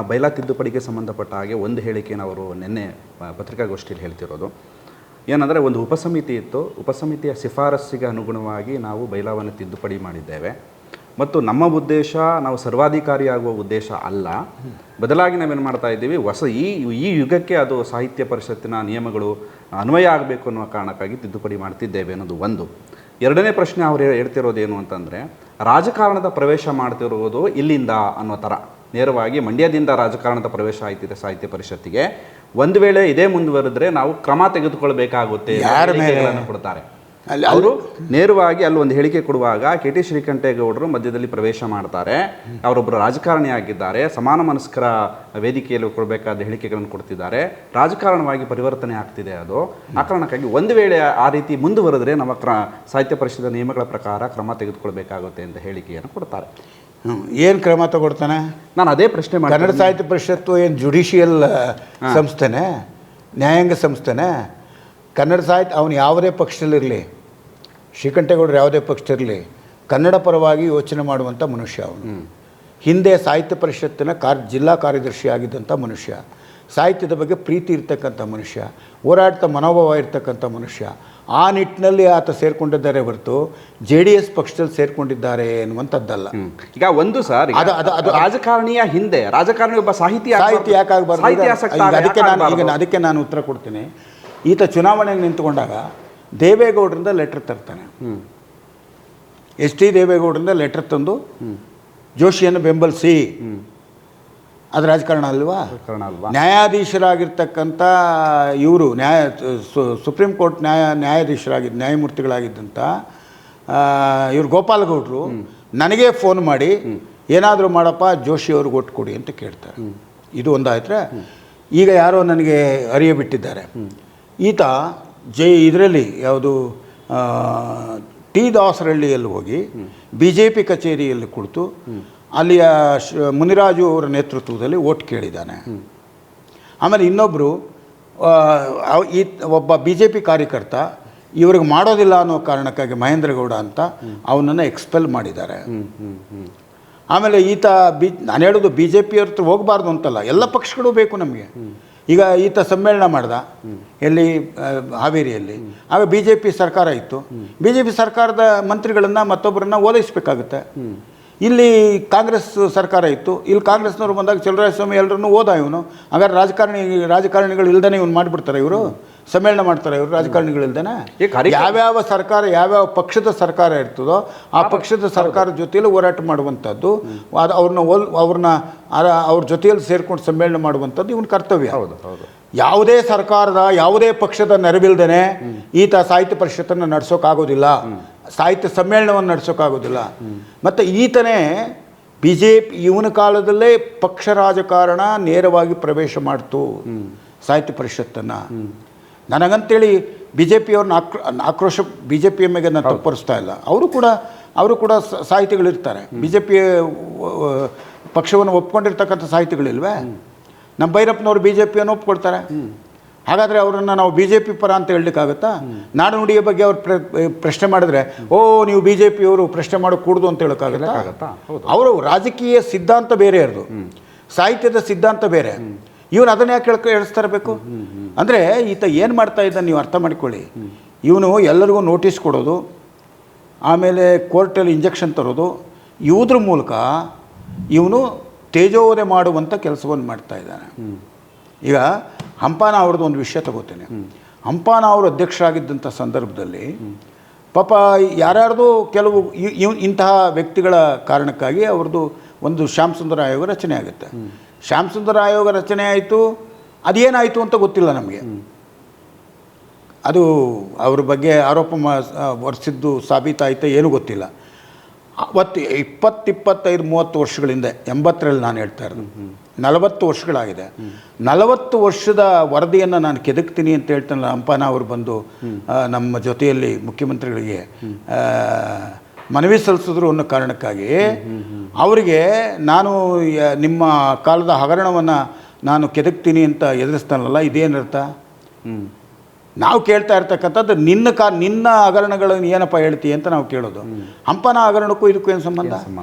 ಬೈಲಾ ತಿದ್ದುಪಡಿಗೆ ಸಂಬಂಧಪಟ್ಟ ಹಾಗೆ ಒಂದು ಹೇಳಿಕೆಯನ್ನು ಅವರು ನಿನ್ನೆ ಪತ್ರಿಕಾಗೋಷ್ಠಿಯಲ್ಲಿ ಹೇಳ್ತಿರೋದು ಏನಂದರೆ, ಒಂದು ಉಪಸಮಿತಿ ಇತ್ತು, ಉಪಸಮಿತಿಯ ಶಿಫಾರಸ್ಸಿಗೆ ಅನುಗುಣವಾಗಿ ನಾವು ಬೈಲಾವನ್ನು ತಿದ್ದುಪಡಿ ಮಾಡಿದ್ದೇವೆ ಮತ್ತು ನಮ್ಮ ಉದ್ದೇಶ ನಾವು ಸರ್ವಾಧಿಕಾರಿಯಾಗುವ ಉದ್ದೇಶ ಅಲ್ಲ, ಬದಲಾಗಿ ನಾವೇನು ಮಾಡ್ತಾ ಇದ್ದೀವಿ, ಈ ಯುಗಕ್ಕೆ ಅದು ಸಾಹಿತ್ಯ ಪರಿಷತ್ತಿನ ನಿಯಮಗಳು ಅನ್ವಯ ಆಗಬೇಕು ಅನ್ನುವ ಕಾರಣಕ್ಕಾಗಿ ತಿದ್ದುಪಡಿ ಮಾಡ್ತಿದ್ದೇವೆ ಅನ್ನೋದು ಒಂದು. ಎರಡನೇ ಪ್ರಶ್ನೆ ಅವ್ರು ಹೇಳ್ತಿರೋದೇನು ಅಂತಂದರೆ, ರಾಜಕಾರಣದ ಪ್ರವೇಶ ಮಾಡ್ತಿರೋದು ಇಲ್ಲಿಂದ ಅನ್ನೋ ಥರ ನೇರವಾಗಿ ಮಂಡ್ಯದಿಂದ ರಾಜಕಾರಣದ ಪ್ರವೇಶ ಆಯ್ತಿದೆ ಸಾಹಿತ್ಯ ಪರಿಷತ್ತಿಗೆ. ಒಂದು ವೇಳೆ ಇದೇ ಮುಂದುವರೆದ್ರೆ ನಾವು ಕ್ರಮ ತೆಗೆದುಕೊಳ್ಬೇಕಾಗುತ್ತೆ ಕೊಡ್ತಾರೆ ಅವರು. ನೇರವಾಗಿ ಅಲ್ಲಿ ಒಂದು ಹೇಳಿಕೆ ಕೊಡುವಾಗ KT ಶ್ರೀಕಂಠೇಗೌಡರು ಮಧ್ಯದಲ್ಲಿ ಪ್ರವೇಶ ಮಾಡ್ತಾರೆ, ಅವರೊಬ್ಬರು ರಾಜಕಾರಣಿ ಆಗಿದ್ದಾರೆ, ಸಮಾನ ಮನಸ್ಕರ ವೇದಿಕೆಯಲ್ಲಿ ಕೊಡಬೇಕಾದ ಹೇಳಿಕೆಗಳನ್ನು ಕೊಡ್ತಿದ್ದಾರೆ, ರಾಜಕಾರಣವಾಗಿ ಪರಿವರ್ತನೆ ಆಗ್ತಿದೆ ಅದು. ಆ ಕಾರಣಕ್ಕಾಗಿ ಒಂದು ವೇಳೆ ಆ ರೀತಿ ಮುಂದುವರೆದ್ರೆ ನಮ್ಮ ಸಾಹಿತ್ಯ ಪರಿಷತ್ತಿನ ನಿಯಮಗಳ ಪ್ರಕಾರ ಕ್ರಮ ತೆಗೆದುಕೊಳ್ಬೇಕಾಗುತ್ತೆ ಅಂತ ಹೇಳಿಕೆಯನ್ನು ಕೊಡ್ತಾರೆ. ಏನು ಕ್ರಮ ತಗೊಳ್ತಾನೆ? ನಾನು ಅದೇ ಪ್ರಶ್ನೆ ಮಾಡಿ, ಕನ್ನಡ ಸಾಹಿತ್ಯ ಪರಿಷತ್ತು ಏನು ಜುಡಿಷಿಯಲ್ ಸಂಸ್ಥೆನೇ, ನ್ಯಾಯಾಂಗ ಸಂಸ್ಥೆನೇ? ಕನ್ನಡ ಸಾಹಿತ್ಯ ಅವನು ಯಾವುದೇ ಪಕ್ಷದಲ್ಲಿರಲಿ, ಶ್ರೀಕಂಠೇಗೌಡರು ಯಾವುದೇ ಪಕ್ಷದಲ್ಲಿರಲಿ, ಕನ್ನಡ ಪರವಾಗಿ ಯೋಚನೆ ಮಾಡುವಂಥ ಮನುಷ್ಯ ಅವನು. ಹಿಂದೆ ಸಾಹಿತ್ಯ ಪರಿಷತ್ತಿನ ಜಿಲ್ಲಾ ಕಾರ್ಯದರ್ಶಿ ಆಗಿದ್ದಂಥ ಮನುಷ್ಯ, ಸಾಹಿತ್ಯದ ಬಗ್ಗೆ ಪ್ರೀತಿ ಇರ್ತಕ್ಕಂಥ ಮನುಷ್ಯ, ಹೋರಾಟದ ಮನೋಭಾವ ಇರ್ತಕ್ಕಂಥ ಮನುಷ್ಯ. ಆ ನಿಟ್ಟಿನಲ್ಲಿ ಆತ ಸೇರ್ಕೊಂಡಿದ್ದಾರೆ ಹೊರತು JDS ಪಕ್ಷದಲ್ಲಿ ಸೇರ್ಕೊಂಡಿದ್ದಾರೆ ಎನ್ನುವಂಥದ್ದಲ್ಲ. ಈಗ ಒಂದು ಸರ್, ಅದು ರಾಜಕಾರಣಿಯ ಹಿಂದೆ ರಾಜಕಾರಣಿ ಒಬ್ಬ ಸಾಹಿತಿ ಯಾಕಾಗಬಾರ್ದು? ಅದಕ್ಕೆ ನಾನು ಉತ್ತರ ಕೊಡ್ತೀನಿ. ಈತ ಚುನಾವಣೆಗೆ ನಿಂತುಕೊಂಡಾಗ ದೇವೇಗೌಡರಿಂದ ಲೆಟರ್ ತರ್ತಾನೆ. ST ದೇವೇಗೌಡರಿಂದ ಲೆಟರ್ ತಂದು ಜೋಶಿಯನ್ನು ಬೆಂಬಲಿಸಿ. ಅದು ರಾಜಕಾರಣ ಅಲ್ವಾ? ನ್ಯಾಯಾಧೀಶರಾಗಿರ್ತಕ್ಕಂಥ ಇವರು ಸುಪ್ರೀಂ ಕೋರ್ಟ್ ನ್ಯಾಯಮೂರ್ತಿಗಳಾಗಿದ್ದಂಥ ಇವರು ಗೋಪಾಲಗೌಡರು ನನಗೇ ಫೋನ್ ಮಾಡಿ ಏನಾದರೂ ಮಾಡಪ್ಪ ಜೋಶಿ ಅವ್ರಿಗೆ ಒಟ್ಟು ಕೊಡಿ ಅಂತ ಕೇಳ್ತಾರೆ. ಇದು ಒಂದಾಯ್ತರೆ. ಈಗ ಯಾರೋ ನನಗೆ ಅರಿಯಬಿಟ್ಟಿದ್ದಾರೆ, ಈತ ಇದರಲ್ಲಿ ಯಾವುದು ಟಿ ದಾಸರಹಳ್ಳಿಯಲ್ಲಿ ಹೋಗಿ BJP ಕಚೇರಿಯಲ್ಲಿ ಕುಳಿತು ಅಲ್ಲಿಯ ಮುನಿರಾಜು ಅವರ ನೇತೃತ್ವದಲ್ಲಿ ಓಟ್ ಕೇಳಿದ್ದಾನೆ. ಆಮೇಲೆ ಇನ್ನೊಬ್ಬರು ಒಬ್ಬ BJP ಕಾರ್ಯಕರ್ತ ಇವ್ರಿಗೆ ಮಾಡೋದಿಲ್ಲ ಅನ್ನೋ ಕಾರಣಕ್ಕಾಗಿ ಮಹೇಂದ್ರಗೌಡ ಅಂತ ಅವನನ್ನು ಎಕ್ಸ್ಪೆಲ್ ಮಾಡಿದ್ದಾರೆ. ಆಮೇಲೆ ಈತ ನಾನು ಹೇಳೋದು BJP ಅವ್ರ ಹತ್ರ ಹೋಗಬಾರ್ದು ಅಂತಲ್ಲ, ಎಲ್ಲ ಪಕ್ಷಗಳು ಬೇಕು ನಮಗೆ. ಈಗ ಈತ ಸಮ್ಮೇಳನ ಮಾಡ್ದ ಎಲ್ಲಿ, ಹಾವೇರಿಯಲ್ಲಿ. ಆಗ BJP ಸರ್ಕಾರ ಇತ್ತು, BJP ಸರ್ಕಾರದ ಮಂತ್ರಿಗಳನ್ನು ಮತ್ತೊಬ್ಬರನ್ನ ಓಲೈಸಬೇಕಾಗುತ್ತೆ. ಇಲ್ಲಿ ಕಾಂಗ್ರೆಸ್ ಸರ್ಕಾರ ಇತ್ತು, ಇಲ್ಲಿ ಕಾಂಗ್ರೆಸ್ನವ್ರು ಬಂದಾಗ ಚಲರಾಯಸ್ವಾಮಿ ಎಲ್ಲರನ್ನೂ ಓದ ಇವನು. ಹಾಗಾದ್ರೆ ರಾಜಕಾರಣಿಗಳು ಇಲ್ದೇ ಇವನು ಮಾಡಿಬಿಡ್ತಾರೆ, ಇವರು ಸಮ್ಮೇಳನ ಮಾಡ್ತಾರೆ ಇವರು ರಾಜಕಾರಣಿಗಳು ಇಲ್ದೇನೆ. ಯಾವ್ಯಾವ ಸರ್ಕಾರ, ಯಾವ್ಯಾವ ಪಕ್ಷದ ಸರ್ಕಾರ ಇರ್ತದೋ ಆ ಪಕ್ಷದ ಸರ್ಕಾರದ ಜೊತೆಯಲ್ಲಿ ಹೋರಾಟ ಮಾಡುವಂಥದ್ದು, ಅವ್ರನ್ನ ಅವ್ರ ಜೊತೆಯಲ್ಲಿ ಸೇರ್ಕೊಂಡು ಸಮ್ಮೇಳನ ಮಾಡುವಂಥದ್ದು ಇವನ ಕರ್ತವ್ಯ. ಯಾವುದೇ ಸರ್ಕಾರದ ಯಾವುದೇ ಪಕ್ಷದ ನೆರವಿಲ್ದೇನೆ ಈತ ಸಾಹಿತ್ಯ ಪರಿಷತ್ತನ್ನು ನಡೆಸೋಕ್ಕಾಗೋದಿಲ್ಲ, ಸಾಹಿತ್ಯ ಸಮ್ಮೇಳನವನ್ನು ನಡೆಸೋಕ್ಕಾಗೋದಿಲ್ಲ. ಮತ್ತು ಈತನೇ BJP ಇವನ ಕಾಲದಲ್ಲೇ ಪಕ್ಷ ರಾಜಕಾರಣ ನೇರವಾಗಿ ಪ್ರವೇಶ ಮಾಡ್ತು ಸಾಹಿತ್ಯ ಪರಿಷತ್ತನ್ನು. ನನಗಂತೇಳಿ BJP ಅವ್ರನ್ನ ಆಕ್ರೋಶ BJP ಮೇಲೆ ನಾನು ತಪ್ಪರಿಸ್ತಾ ಇಲ್ಲ. ಅವರು ಕೂಡ ಸಾಹಿತಿಗಳಿರ್ತಾರೆ, BJP ಪಕ್ಷವನ್ನು ಒಪ್ಕೊಂಡಿರ್ತಕ್ಕಂಥ ಸಾಹಿತಿಗಳಿಲ್ವೇ? ನಮ್ಮ ಭೈರಪ್ಪನವರು BJPಯನ್ನು ಒಪ್ಕೊಳ್ತಾರೆ, ಹಾಗಾದರೆ ಅವರನ್ನು ನಾವು ಬಿ ಜೆ ಪಿ ಪರ ಅಂತ ಹೇಳಲಿಕ್ಕಾಗುತ್ತಾ? ನಾಡು ನುಡಿಯ ಬಗ್ಗೆ ಅವ್ರು ಪ್ರಶ್ನೆ ಮಾಡಿದ್ರೆ ಓ ನೀವು ಬಿ ಜೆ ಪಿಯವರು ಪ್ರಶ್ನೆ ಮಾಡೋಕೆ ಕೂಡುದು ಅಂತ ಹೇಳೋಕ್ಕಾಗತ್ತಾ? ಅವರು ರಾಜಕೀಯ ಸಿದ್ಧಾಂತ ಬೇರೆ ಇರೋದು, ಸಾಹಿತ್ಯದ ಸಿದ್ಧಾಂತ ಬೇರೆ. ಇವನು ಅದನ್ನ ಯಾಕೆ ಹೇಳಿಸ್ತಾ ಇರಬೇಕು? ಅಂದರೆ ಈತ ಏನು ಮಾಡ್ತಾ ಇದ್ದಾನೆ ನೀವು ಅರ್ಥ ಮಾಡಿಕೊಳ್ಳಿ. ಇವನು ಎಲ್ಲರಿಗೂ ನೋಟಿಸ್ ಕೊಡೋದು, ಆಮೇಲೆ ಕೋರ್ಟಲ್ಲಿ ಇಂಜೆಕ್ಷನ್ ತರೋದು, ಇವುದ್ರ ಮೂಲಕ ಇವನು ತೇಜೋವಧೆ ಮಾಡುವಂಥ ಕೆಲಸವನ್ನು ಮಾಡ್ತಾ ಇದ್ದಾನೆ. ಈಗ ಹಂಪಾನ ಅವ್ರದ್ದು ಒಂದು ವಿಷಯ ತಗೋತೇನೆ. ಹಂಪಾನ ಅವರು ಅಧ್ಯಕ್ಷರಾಗಿದ್ದಂಥ ಸಂದರ್ಭದಲ್ಲಿ ಪಾಪ ಯಾರ್ಯಾರ್ದು ಕೆಲವು ಇಂತಹ ವ್ಯಕ್ತಿಗಳ ಕಾರಣಕ್ಕಾಗಿ ಅವ್ರದ್ದು ಒಂದು ಶ್ಯಾಮ್ ಸುಂದರ ಆಯೋಗ ರಚನೆ ಆಗುತ್ತೆ. ಶ್ಯಾಮ್ ಸುಂದರ ಆಯೋಗ ರಚನೆ ಆಯಿತು, ಅದೇನಾಯಿತು ಅಂತ ಗೊತ್ತಿಲ್ಲ ನಮಗೆ. ಅದು ಅವ್ರ ಬಗ್ಗೆ ಆರೋಪ ಹೊರಿಸಿದ್ದು ಸಾಬೀತಾಯಿತು ಏನೂ ಗೊತ್ತಿಲ್ಲ. ಅವತ್ತು 20-25-30 ವರ್ಷಗಳಿಂದ, 80ರಲ್ಲಿ ನಾನು ಹೇಳ್ತಾ ಇರೋದು, 40 ವರ್ಷಗಳಾಗಿದೆ. 40 ವರ್ಷದ ವರದಿಯನ್ನು ನಾನು ಕೆದಕ್ತೀನಿ ಅಂತ ಹೇಳ್ತಾನಲ್ಲ ಹಂಪಾನ ಅವರು ಬಂದು ನಮ್ಮ ಜೊತೆಯಲ್ಲಿ ಮುಖ್ಯಮಂತ್ರಿಗಳಿಗೆ ಮನವಿ ಸಲ್ಲಿಸಿದ್ರು ಅನ್ನೋ ಕಾರಣಕ್ಕಾಗಿ ಅವರಿಗೆ ನಾನು ನಿಮ್ಮ ಕಾಲದ ಹಗರಣವನ್ನು ನಾನು ಕೆದಕ್ತೀನಿ ಅಂತ ಎದುರಿಸ್ತಾನಲ್ಲ, ಇದೇನರ್ಥ? ನಾವು ಕೇಳ್ತಾ ಇರ್ತಕ್ಕಂಥದ್ದು ನಿನ್ನ ಹಗರಣಗಳನ್ನು ಏನಪ್ಪ ಹೇಳ್ತೀಯ ಅಂತ ನಾವು ಕೇಳೋದು. ಹಂಪನ ಹಗರಣಕ್ಕೂ ಇದಕ್ಕೂ ಏನು ಸಂಬಂಧ?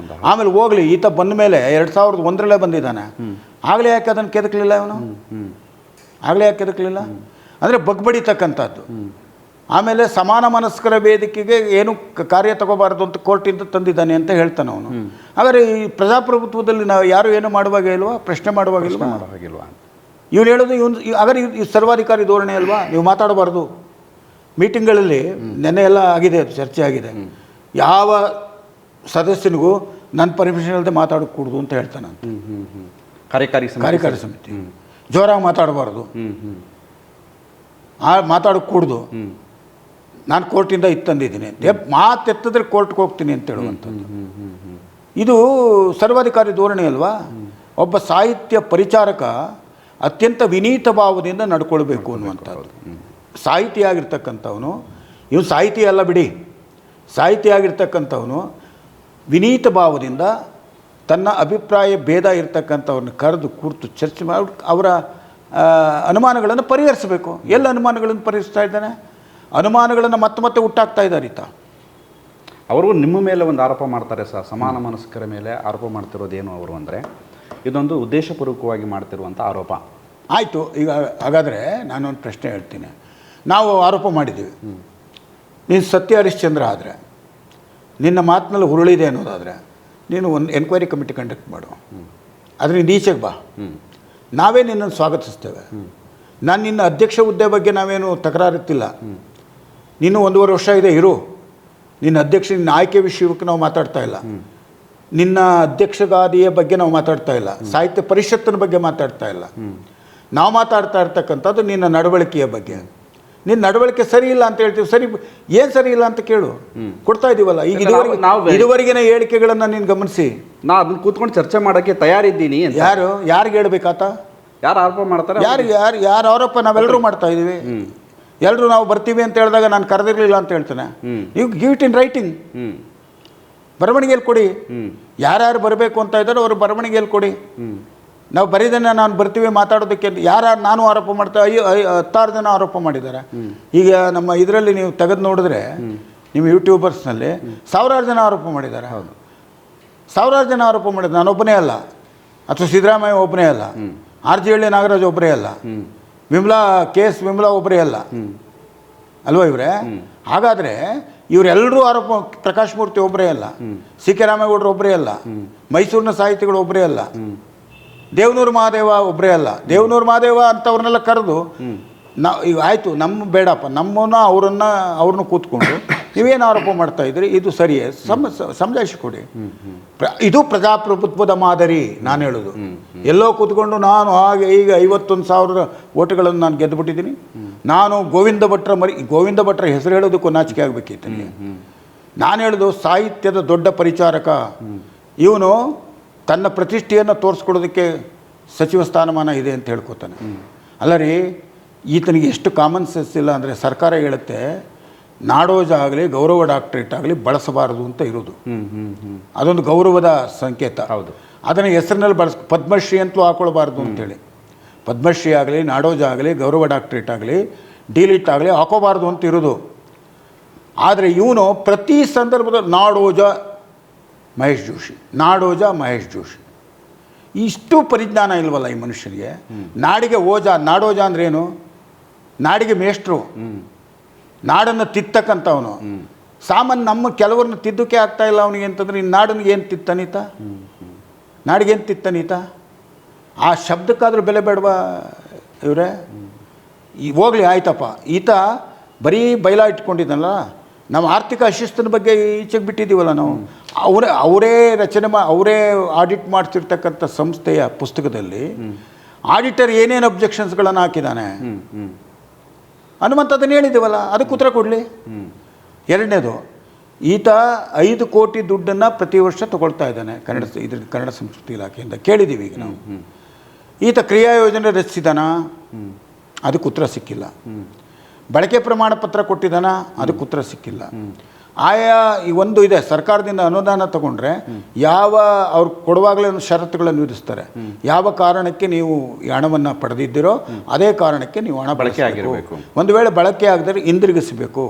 ಆಮೇಲೆ ಹೋಗ್ಲಿ, ಈತ ಬಂದ ಮೇಲೆ 2001ರಲ್ಲೇ ಬಂದಿದ್ದಾನೆ, ಆಗಲೇ ಯಾಕೆ ಅದನ್ನು ಕೆದಕಲಿಲ್ಲ ಇವನು? ಆಗಲೇ ಯಾಕೆ ಕೆದಕಲಿಲ್ಲ ಅಂದರೆ ಬಗ್ಬಡಿತಕ್ಕಂಥದ್ದು. ಆಮೇಲೆ ಸಮಾನ ಮನಸ್ಕರ ವೇದಿಕೆಗೆ ಏನು ಕಾರ್ಯ ತಗೋಬಾರ್ದು ಅಂತ ಕೋರ್ಟಿಂದ ತಂದಿದ್ದಾನೆ ಅಂತ ಹೇಳ್ತಾನೆ ಅವನು. ಹಾಗಾದರೆ ಈ ಪ್ರಜಾಪ್ರಭುತ್ವದಲ್ಲಿ ನಾವು ಯಾರು ಏನು ಮಾಡುವಾಗ ಇಲ್ವಾ, ಪ್ರಶ್ನೆ ಮಾಡುವಾಗ ಇಲ್ವಾ? ಇವನು ಹೇಳೋದು ಹಾಗಾದ್ರೆ ಈ ಸರ್ವಾಧಿಕಾರಿ ಧೋರಣೆ ಅಲ್ವಾ? ನೀವು ಮಾತಾಡಬಾರ್ದು. ಮೀಟಿಂಗ್ಗಳಲ್ಲಿ ನೆನ್ನೆ ಎಲ್ಲ ಆಗಿದೆ, ಅದು ಚರ್ಚೆ ಆಗಿದೆ. ಯಾವ ಸದಸ್ಯನಿಗೂ ನನ್ನ ಪರ್ಮಿಷನ್ ಇಲ್ಲದೆ ಮಾತಾಡೋಕೆ ಕೂಡುದು ಅಂತ ಹೇಳ್ತಾನೆ. ಕಾರ್ಯಕಾರಿ ಸಮಿತಿ ಜೋರಾಗಿ ಮಾತಾಡಬಾರ್ದು, ಮಾತಾಡೋಕೆ ಕೂಡುದು. ನಾನು ಕೋರ್ಟಿಂದ ತಂದಿದ್ದೀನಿ, ಮಾತೆತ್ತಿದ್ರೆ ಕೋರ್ಟ್ಗೆ ಹೋಗ್ತೀನಿ ಅಂತ ಹೇಳುವಂಥದ್ದು. ಇದು ಸರ್ವಾಧಿಕಾರಿ ಧೋರಣೆ ಅಲ್ವಾ? ಒಬ್ಬ ಸಾಹಿತ್ಯ ಪರಿಚಾರಕ ಅತ್ಯಂತ ವಿನೀತ ಭಾವದಿಂದ ನಡ್ಕೊಳ್ಬೇಕು ಅನ್ನುವಂಥದ್ದು. ಸಾಹಿತಿಯಾಗಿರ್ತಕ್ಕಂಥವನು, ಇವನು ಸಾಹಿತಿ ಅಲ್ಲ ಬಿಡಿ, ಸಾಹಿತಿಯಾಗಿರ್ತಕ್ಕಂಥವನು ವಿನೀತ ಭಾವದಿಂದ ತನ್ನ ಅಭಿಪ್ರಾಯ ಭೇದ ಇರ್ತಕ್ಕಂಥವ್ರನ್ನ ಕರೆದು ಕೂರ್ತು ಚರ್ಚೆ ಮಾಡಿ ಅವರ ಅನುಮಾನಗಳನ್ನು ಪರಿಹರಿಸಬೇಕು. ಎಲ್ಲ ಅನುಮಾನಗಳನ್ನು ಪರಿಹರಿಸ್ತಾ ಇದ್ದಾನೆ? ಅನುಮಾನಗಳನ್ನು ಮತ್ತೆ ಹುಟ್ಟಾಕ್ತಾ ಇದ್ದಾರೆ ಈತ. ಅವರು ನಿಮ್ಮ ಮೇಲೆ ಒಂದು ಆರೋಪ ಮಾಡ್ತಾರೆ ಸರ್, ಸಮಾನ ಮನಸ್ಕರ ಮೇಲೆ ಆರೋಪ ಮಾಡ್ತಿರೋದೇನು ಅವರು ಅಂದರೆ ಇದೊಂದು ಉದ್ದೇಶಪೂರ್ವಕವಾಗಿ ಮಾಡ್ತಿರುವಂಥ ಆರೋಪ. ಆಯಿತು, ಈಗ ಹಾಗಾದರೆ ನಾನೊಂದು ಪ್ರಶ್ನೆ ಹೇಳ್ತೀನಿ. ನಾವು ಆರೋಪ ಮಾಡಿದ್ದೀವಿ, ನೀನು ಸತ್ಯ ಹರಿಶ್ಚಂದ್ರ ಆದರೆ, ನಿನ್ನ ಮಾತಿನಲ್ಲಿ ಹುರುಳಿದೆ ಅನ್ನೋದಾದರೆ ನೀನು ಒಂದು ಎನ್ಕ್ವೈರಿ ಕಮಿಟಿ ಕಂಡಕ್ಟ್ ಮಾಡು, ಅದರಿಂದ ಈಚೆಗೆ ಬಾ, ನಾವೇ ನಿನ್ನನ್ನು ಸ್ವಾಗತಿಸ್ತೇವೆ. ನಾನು ನಿನ್ನ ಅಧ್ಯಕ್ಷ ಹುದ್ದೆ ಬಗ್ಗೆ ನಾವೇನು ತಕರಾರುತ್ತಿಲ್ಲ, ನೀನು 1.5 ವರ್ಷ ಇದೆ ಇರು. ನಿನ್ನ ನಿನ್ನ ಆಯ್ಕೆ ವಿಷಯಕ್ಕೆ ನಾವು ಮಾತಾಡ್ತಾ ಇಲ್ಲ, ನಿನ್ನ ಅಧ್ಯಕ್ಷಗಾದಿಯ ಬಗ್ಗೆ ನಾವು ಮಾತಾಡ್ತಾ ಇಲ್ಲ, ಸಾಹಿತ್ಯ ಪರಿಷತ್ತಿನ ಬಗ್ಗೆ ಮಾತಾಡ್ತಾ ಇಲ್ಲ. ನಾವು ಮಾತಾಡ್ತಾ ಇರ್ತಕ್ಕಂಥದ್ದು ನಿನ್ನ ನಡವಳಿಕೆಯ ಬಗ್ಗೆ. ನಿನ್ನ ನಡವಳಿಕೆ ಸರಿ ಇಲ್ಲ ಅಂತ ಹೇಳ್ತೀವಿ. ಸರಿ, ಏನು ಸರಿ ಇಲ್ಲ ಅಂತ ಕೇಳು, ಕೊಡ್ತಾ ಇದ್ದೀವಲ್ಲ. ಈಗ ಇದುವರೆಗಿನ ಹೇಳಿಕೆಗಳನ್ನು ನೀನು ಗಮನಿಸಿ. ನಾ ಅದನ್ನ ಕೂತ್ಕೊಂಡು ಚರ್ಚೆ ಮಾಡೋಕ್ಕೆ ತಯಾರಿದ್ದೀನಿ. ಯಾರಿಗೆ ಹೇಳ್ಬೇಕಾತ? ಯಾರು ಆರೋಪ ಮಾಡ್ತಾರೆ? ಯಾರು ಆರೋಪ? ನಾವೆಲ್ಲರೂ ಮಾಡ್ತಾ ಇದ್ದೀವಿ. ಎಲ್ಲರೂ ನಾವು ಬರ್ತೀವಿ ಅಂತ ಹೇಳಿದಾಗ ನಾನು ಕರೆದಿರಲಿಲ್ಲ ಅಂತ ಹೇಳ್ತೇನೆ. ನೀವು ಗಿವ್ ಇಟ್ ಇನ್ ರೈಟಿಂಗ್, ಬರವಣಿಗೆಯಲ್ಲಿ ಕೊಡಿ. ಯಾರ್ಯಾರು ಬರಬೇಕು ಅಂತ ಇದ್ದಾರೋ ಅವರು ಬರವಣಿಗೆಯಲ್ಲಿ ಕೊಡಿ. ನಾವು ಬರೀದೇನೆ ನಾನು ಬರ್ತೀವಿ ಮಾತಾಡೋದಕ್ಕೆ ಯಾರು ನಾನು ಆರೋಪ ಮಾಡ್ತಾ 10 ಜನ ಆರೋಪ ಮಾಡಿದ್ದಾರೆ. ಈಗ ನಮ್ಮ ಇದರಲ್ಲಿ ನೀವು ತೆಗೆದು ನೋಡಿದ್ರೆ ನಿಮ್ಮ ಯೂಟ್ಯೂಬರ್ಸ್ನಲ್ಲಿ 1000 ಜನ ಆರೋಪ ಮಾಡಿದ್ದಾರೆ. 1000 ಜನ ಆರೋಪ ಮಾಡಿದ್ದಾರೆ. ನಾನೊಬ್ಬನೇ ಅಲ್ಲ, ಅಥವಾ ಸಿದ್ದರಾಮಯ್ಯ ಒಬ್ಬನೇ ಅಲ್ಲ, RJ ನಾಗರಾಜ್ ಒಬ್ಬರೇ ಅಲ್ಲ, ವಿಮಲಾ ಒಬ್ಬರೇ ಅಲ್ಲ ಅಲ್ವಾ ಇವರೇ? ಹಾಗಾದರೆ ಇವರೆಲ್ಲರೂ ಆರೋಪ, ಪ್ರಕಾಶ್ ಮೂರ್ತಿ ಒಬ್ಬರೇ ಅಲ್ಲ, CK ರಾಮೇಗೌಡರು ಒಬ್ಬರೇ ಅಲ್ಲ, ಮೈಸೂರಿನ ಸಾಹಿತಿಗಳು ಒಬ್ಬರೇ ಅಲ್ಲ, ದೇವನೂರು ಮಹಾದೇವ ಒಬ್ಬರೇ ಅಲ್ಲ. ದೇವನೂರು ಮಹಾದೇವ ಅಂಥವ್ರನ್ನೆಲ್ಲ ಕರೆದು ಈಗ ಆಯಿತು, ನಮ್ಮ ಬೇಡಪ್ಪ, ಅವ್ರನ್ನ ಕೂತ್ಕೊಂಡು ನೀವೇನು ಆರೋಪ ಮಾಡ್ತಾ ಇದ್ರಿ, ಇದು ಸರಿಯೇ, ಸಮಜಾಯಿಸಿಕೊಡಿ. ಇದು ಪ್ರಜಾಪ್ರಭುತ್ವದ ಮಾದರಿ. ನಾನು ಹೇಳೋದು, ಎಲ್ಲೋ ಕೂತ್ಕೊಂಡು ನಾನು ಹಾಗೆ ಈಗ 51,000 ಓಟುಗಳನ್ನು ನಾನು ಗೆದ್ದುಬಿಟ್ಟಿದ್ದೀನಿ, ನಾನು ಗೋವಿಂದ ಭಟ್ರ ಹೆಸರು ಹೇಳೋದಕ್ಕೂ ನಾಚಿಕೆ ಆಗಬೇಕಿತ್ತು. ನಾನು ಹೇಳೋದು ಸಾಹಿತ್ಯದ ದೊಡ್ಡ ಪರಿಚಾರಕ ಇವನು. ತನ್ನ ಪ್ರತಿಷ್ಠೆಯನ್ನು ತೋರಿಸ್ಕೊಡೋದಕ್ಕೆ ಸಚಿವ ಸ್ಥಾನಮಾನ ಇದೆ ಅಂತ ಹೇಳ್ಕೊತಾನೆ. ಅಲ್ಲ ರೀ, ಈತನಿಗೆ ಎಷ್ಟು ಕಾಮನ್ ಸೆನ್ಸ್ ಇಲ್ಲ ಅಂದರೆ, ಸರ್ಕಾರ ಹೇಳುತ್ತೆ ನಾಡೋಜ ಆಗಲಿ ಗೌರವ ಡಾಕ್ಟ್ರೇಟ್ ಆಗಲಿ ಬಳಸಬಾರದು ಅಂತ ಇರೋದು. ಅದೊಂದು ಗೌರವದ ಸಂಕೇತ. ಹೌದು. ಅದನ್ನು ಹೆಸರಿನಲ್ಲಿ ಪದ್ಮಶ್ರೀ ಅಂತಲೂ ಹಾಕೊಳ್ಬಾರ್ದು ಅಂತೇಳಿ. ಪದ್ಮಶ್ರೀ ಆಗಲಿ, ನಾಡೋಜ ಆಗಲಿ, ಗೌರವ ಡಾಕ್ಟ್ರೇಟ್ ಆಗಲಿ, ಡಿಲಿಟ್ ಆಗಲಿ ಹಾಕೋಬಾರ್ದು ಅಂತ ಇರೋದು. ಆದರೆ ಇವನು ಪ್ರತಿ ಸಂದರ್ಭದಲ್ಲಿ ನಾಡೋಜ ಮಹೇಶ್ ಜೋಶಿ, ನಾಡೋಜ ಮಹೇಶ್ ಜೋಶಿ. ಇಷ್ಟು ಪರಿಜ್ಞಾನ ಇಲ್ವಲ್ಲ ಈ ಮನುಷ್ಯನಿಗೆ. ನಾಡಿಗೆ ಓಜ, ನಾಡೋಜ ಅಂದ್ರೆ ಏನು? ನಾಡಿಗೆ ಮೇಷ್ಟ್ರು, ನಾಡನ್ನು ತಿತ್ತಕ್ಕಂಥವನು. ಸಾಮಾನ್ಯ ನಮ್ಮ ಕೆಲವ್ರನ್ನ ತಿದ್ದಕ್ಕೆ ಆಗ್ತಾ ಇಲ್ಲ ಅವನಿಗೆ ಅಂತಂದ್ರೆ ಇನ್ನು ನಾಡನಿಗೆ ಏನು ತಿತ್ತನೀತ? ನಾಡಿಗೇನು ತಿತ್ತನೀತ? ಆ ಶಬ್ದಕ್ಕಾದ್ರೂ ಬೆಲೆ ಬೇಡವಾ ಇವರೇ? ಈ ಹೋಗ್ಲಿ ಆಯ್ತಪ್ಪ, ಈತ ಬರೀ ಬೈಲ ಇಟ್ಕೊಂಡಿದ್ದಲ್ಲ. ನಾವು ಆರ್ಥಿಕ ಅಶಿಸ್ತಿನ ಬಗ್ಗೆ ಈಚೆಗೆ ಬಿಟ್ಟಿದ್ದೀವಲ್ಲ ನಾವು. ಅವರೇ ರಚನೆ ಅವರೇ ಆಡಿಟ್ ಮಾಡ್ತಿರ್ತಕ್ಕಂಥ ಸಂಸ್ಥೆಯ ಪುಸ್ತಕದಲ್ಲಿ ಆಡಿಟರ್ ಏನೇನು ಅಬ್ಜೆಕ್ಷನ್ಸ್ಗಳನ್ನು ಹಾಕಿದ್ದಾನೆ ಅನ್ನುವಂಥದ್ದನ್ನು ಹೇಳಿದ್ದೀವಲ್ಲ, ಅದಕ್ಕೆ ಉತ್ತರ ಕೊಡಲಿ. ಎರಡನೇದು, ಈತ 5 ಕೋಟಿ ದುಡ್ಡನ್ನು ಪ್ರತಿ ವರ್ಷ ತಗೊಳ್ತಾ ಇದ್ದಾನೆ ಕನ್ನಡ ಸಂಸ್ಕೃತಿ ಇಲಾಖೆಯಿಂದ. ಕೇಳಿದ್ದೀವಿ ಈಗ ನಾವು. ಈತ ಕ್ರಿಯಾ ಯೋಜನೆ ರಚಿಸಿದಾನ? ಅದಕ್ಕೆ ಉತ್ತರ ಸಿಕ್ಕಿಲ್ಲ. ಬಳಕೆ ಪ್ರಮಾಣ ಪತ್ರ ಕೊಟ್ಟಿದ್ದಾನ? ಅದಕ್ಕೆ ಉತ್ತರ ಸಿಕ್ಕಿಲ್ಲ. ಆಯಾ ಈ ಒಂದು ಇದೆ, ಸರ್ಕಾರದಿಂದ ಅನುದಾನ ತಗೊಂಡ್ರೆ ಯಾವ ಅವ್ರು ಕೊಡುವಾಗಲೇ ಒಂದು ಷರತ್ತುಗಳನ್ನು ವಿಧಿಸ್ತಾರೆ. ಯಾವ ಕಾರಣಕ್ಕೆ ನೀವು ಈ ಹಣವನ್ನು ಪಡೆದಿದ್ದೀರೋ ಅದೇ ಕಾರಣಕ್ಕೆ ನೀವು ಹಣ ಬಳಕೆ ಆಗಿರಬೇಕು. ಒಂದು ವೇಳೆ ಬಳಕೆ ಆಗದರೆ ಹಿಂದಿರುಗಿಸಬೇಕು.